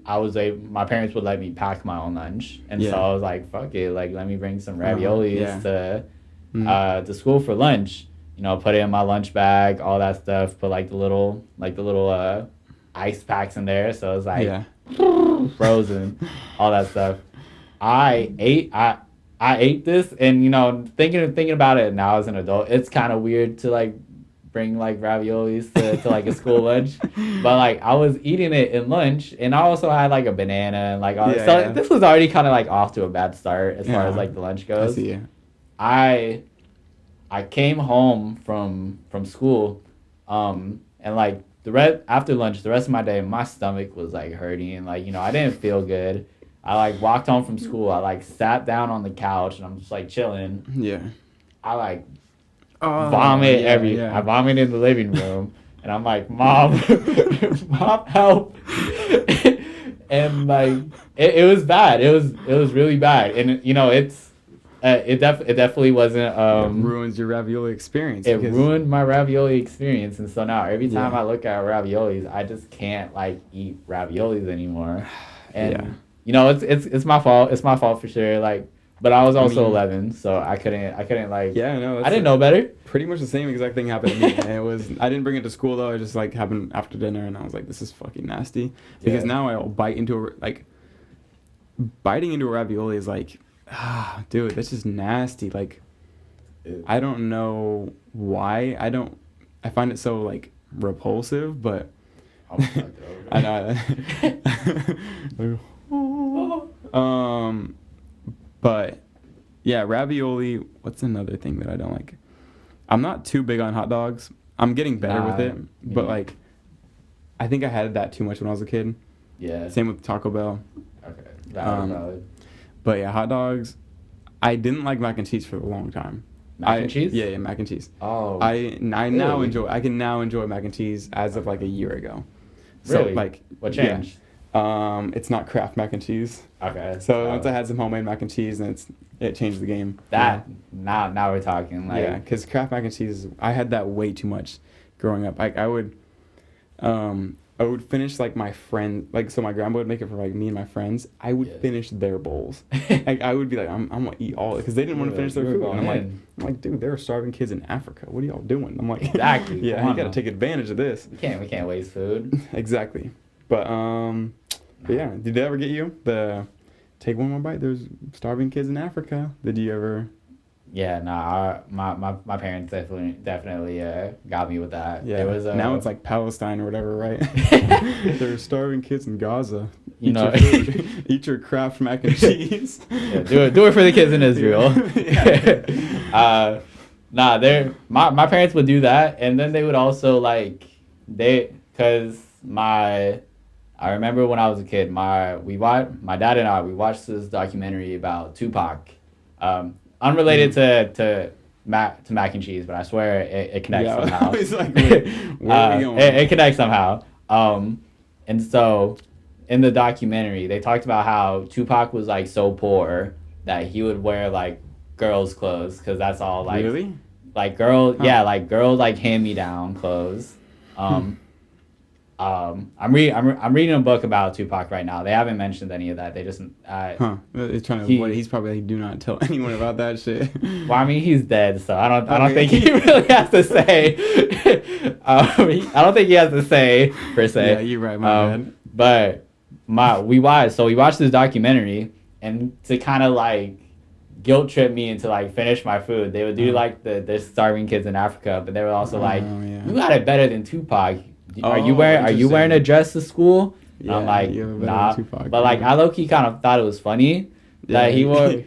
my parents would let me pack my own lunch, and so I was like, fuck it, like let me bring some raviolis to school for lunch. Put it in my lunch bag, all that stuff. Put like the little ice packs in there, so it's like frozen, all that stuff. I ate this, and thinking about it now as an adult, it's kind of weird to like bring like raviolis to like a school lunch, but like I was eating it in lunch, and I also had like a banana and like all this was already kind of like off to a bad start as far as like the lunch goes. I see. I came home from school, and like after lunch, the rest of my day, my stomach was like hurting, like I didn't feel good. I like walked home from school. I like sat down on the couch and I'm just like chilling. Yeah. I like vomit I vomit in the living room, and I'm like, Mom, Mom, help! And like it was bad. It was really bad, and it definitely wasn't. It ruins your ravioli experience. It ruined my ravioli experience, and so now every time I look at raviolis, I just can't like eat raviolis anymore. And it's my fault. It's my fault for sure. Like But I was also 11, so I couldn't like. Yeah, no. I didn't know better. Pretty much the same exact thing happened to me. And I didn't bring it to school though. It just like happened after dinner, and I was like, this is fucking nasty. Because now I'll bite into biting into a ravioli is like, dude, this is nasty. Like, I don't know why. I find it so like repulsive, but I know. But yeah, ravioli. What's another thing that I don't like? I'm not too big on hot dogs. I'm getting better with it, but like, I think I had that too much when I was a kid. Yeah. Same with Taco Bell. Okay. Valid. But yeah, hot dogs. I didn't like mac and cheese for a long time. Mac and cheese? Yeah, mac and cheese. Oh. I now enjoy. I can now enjoy mac and cheese as of like a year ago. So, really? Like, what changed? Yeah. It's not Kraft mac and cheese. Okay. So once I had some homemade mac and cheese, and it changed the game. Now we're talking. Like, yeah, because Kraft mac and cheese, I had that way too much growing up. Like I would finish like my friend, like so my grandma would make it for like me and my friends. I would finish their bowls. Like I would be like, I'm gonna eat all it because they didn't want to finish their food. And I'm like, dude, there are starving kids in Africa. What are y'all doing? I'm like, exactly. Yeah, you gotta take advantage of this. We can't waste food. Exactly. But yeah, did they ever get you the take one more bite? There's starving kids in Africa. Did you ever? Yeah, my parents definitely got me with that. Yeah, now it's like Palestine or whatever, right? There's starving kids in Gaza. Eat your food. Eat your Kraft mac and cheese. Yeah, do it for the kids in Israel. My parents would do that, and then they would also I remember when I was a kid, my dad and I watched this documentary about Tupac. Unrelated to mac and cheese, but I swear it connects somehow. It's like, where are we going? It connects somehow. And so in the documentary, they talked about how Tupac was like so poor that he would wear like girls' clothes because that's all like really like girls like hand-me-down clothes. I'm reading a book about Tupac right now. They haven't mentioned any of that. They just It's trying to avoid. He's probably like, do not tell anyone about that shit. Well, I mean, he's dead, so I don't think he really has to say. I don't think he has to say per se. Yeah, you're right, my bad. But we watched this documentary, and to kind of like guilt trip me into like finish my food, they would do like the starving kids in Africa, but they were also you got it better than Tupac. Are you wearing a dress to school? Yeah, I'm like, nah. But like, I low-key kind of thought it was funny that he wore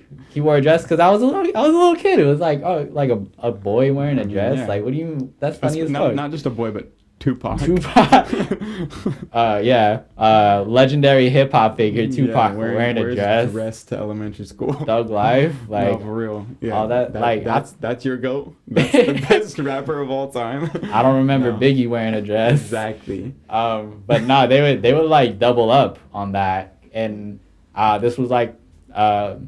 a dress because I was a little kid. It was like, oh, like a boy wearing a dress. Yeah. Like, what do you? That's funny as fuck. Not just a boy, but Tupac. Legendary hip hop figure Tupac wearing a dress to elementary school. Thug life, like no, for real. Yeah, all that like that's your goat. That's the best rapper of all time. I don't remember Biggie wearing a dress. Exactly. But no, they would like double up on that, and this was like my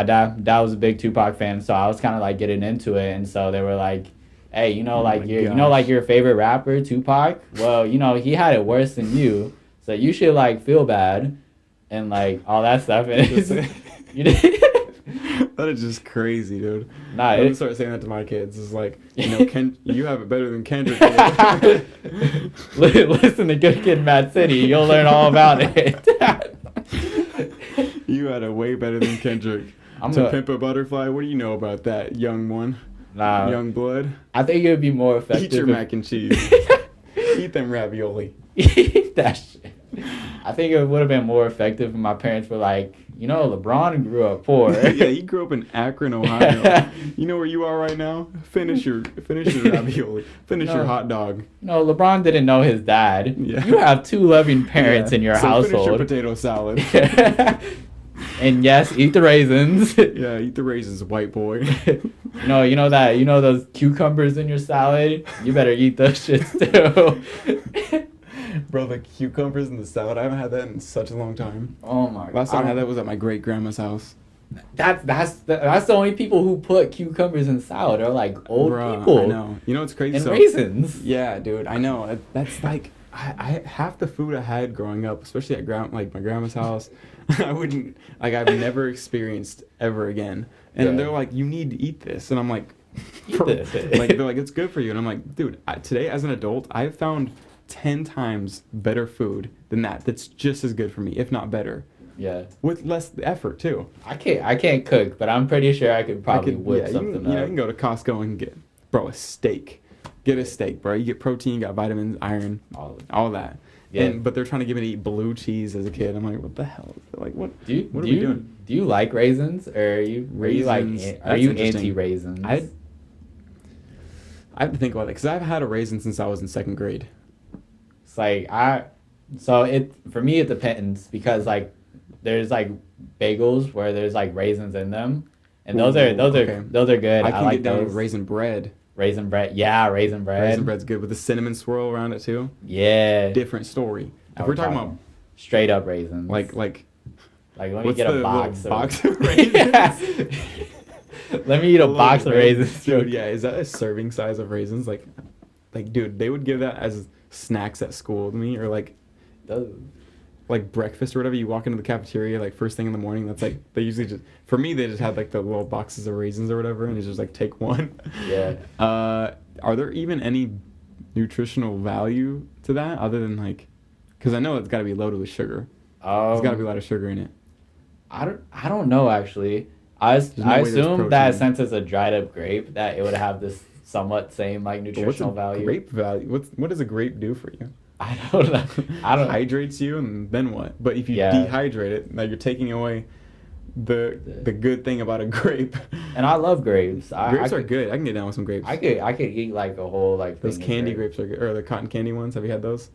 dad was a big Tupac fan, so I was kind of like getting into it, and so they were like, hey, your favorite rapper, Tupac? Well, he had it worse than you, so you should like feel bad and like all that stuff. And that is just crazy, dude. Nah, I'm gonna start saying that to my kids. It's like, you have it better than Kendrick. Listen to Good Kid, Mad City. You'll learn all about it. You had it way better than Kendrick. Pimp a Butterfly. What do you know about that, young one? Nah. Young blood. I think it would be more effective. Eat your mac and cheese. Eat them ravioli. Eat that shit. I think it would have been more effective if my parents were like, LeBron grew up poor. Yeah, he grew up in Akron, Ohio. You know where you are right now? Finish your ravioli. Finish your hot dog. No, LeBron didn't know his dad. Yeah. You have two loving parents in your household. Finish your potato salad. And yes, eat the raisins. Yeah, eat the raisins, white boy. Those cucumbers in your salad? You better eat those shits too. Bro, the cucumbers in the salad, I haven't had that in such a long time. Oh my god. Last time I had that was at my great grandma's house. That's the only people who put cucumbers in salad are like old people. I know. You know what's crazy? And raisins. Yeah, dude, I know. That's like I half the food I had growing up, especially at my grandma's house, I wouldn't I've never experienced ever again. And they're like, you need to eat this, and I'm like, like they're like, it's good for you, and I'm like, dude, today as an adult, I've found 10 times better food than that. That's just as good for me, if not better. Yeah. With less effort too. I can't cook, but I'm pretty sure I could probably whip something up. You can go to Costco and get, bro, a steak. Get a steak, bro. You get protein, you got vitamins, iron, all that. Yeah. But they're trying to get me to eat blue cheese as a kid. I'm like, what the hell? Like, what? What are we doing? Do you like raisins, or are you anti-raisins? I have to think about it because I've had a raisin since I was in 2nd grade. It's like for me it depends, because like there's like bagels where there's like raisins in them, and those are good. I can like get down those. with raisin bread. Raisin bread, yeah, raisin bread. Raisin bread's good with the cinnamon swirl around it too. Yeah. Different story. If we're talking about straight up raisins, like let me get a box of raisins. Let me eat a box of raisins, dude. Yeah, is that a serving size of raisins? Like, dude, they would give that as snacks at school to me, or like breakfast or whatever. You walk into the cafeteria like first thing in the morning. That's like they usually just they just had like the little boxes of raisins or whatever, and it's just like take one. Yeah. Are there even any nutritional value to that other than like, because I know it's got to be loaded with sugar. There's got to be a lot of sugar in it. I don't know actually. I assume that since it's a dried up grape, that it would have this somewhat same like nutritional value. Grape value? What does a grape do for you? I don't know. Hydrates you, and then what? But if you dehydrate it, now you're taking away the good thing about a grape. And I love grapes. Grapes are good. I can get down with some grapes. I could eat like a whole like. Those candy grapes are good, or the cotton candy ones. Have you had those?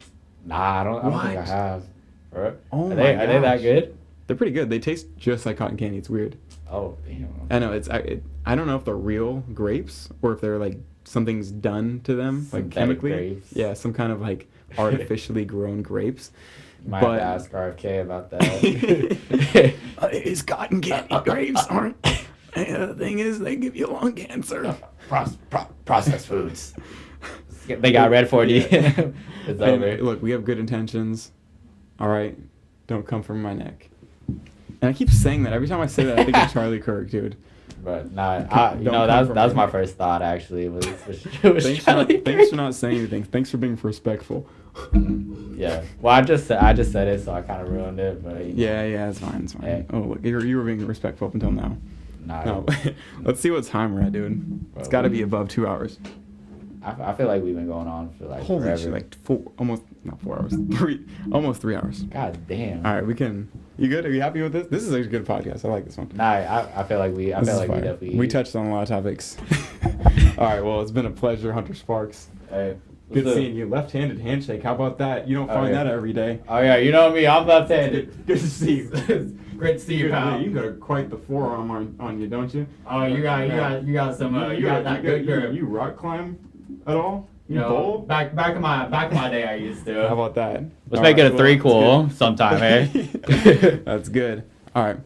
Nah, I don't think I have. Oh are they that good? They're pretty good. They taste just like cotton candy. It's weird. Oh damn. I know I don't know if they're real grapes or if they're like something's done to them, like chemically. Grapes. Yeah, some kind of like artificially grown grapes. You might have to ask RFK about that. His cotton candy grapes aren't. The thing is, they give you lung cancer. Processed foods. They got red 4D. It's over. Look, we have good intentions. All right, don't come from my neck. And I keep saying that every time I say that. I think of Charlie Kirk, dude. But that was my first thought actually. Thanks for not saying anything. Thanks for being respectful. Yeah. Well, I just said it, so I kind of ruined it. But yeah, it's fine. It's fine. Yeah. Oh, look, you were being respectful up until now. No. Let's see what time we're at, dude. It's got to be above 2 hours. I feel like we've been going on for like forever. Shit, like almost 3 hours. God damn. All right, we can. You good? Are you happy with this? This is a good podcast. I like this one. Nah, I feel like we definitely. We touched on a lot of topics. All right, well, it's been a pleasure, Hunter Sparks. Hey. Good seeing you. Left-handed handshake. How about that? You don't find that every day. Oh yeah, you know me. I'm left-handed. Good to see you. Great to see you, pal. You got quite the forearm on you, don't you? Oh, you got some. You got that good grip. You rock climb at all? You know, back in my day, I used to. How about that? Let's make it a 3 cool sometime, eh? That's good. All right.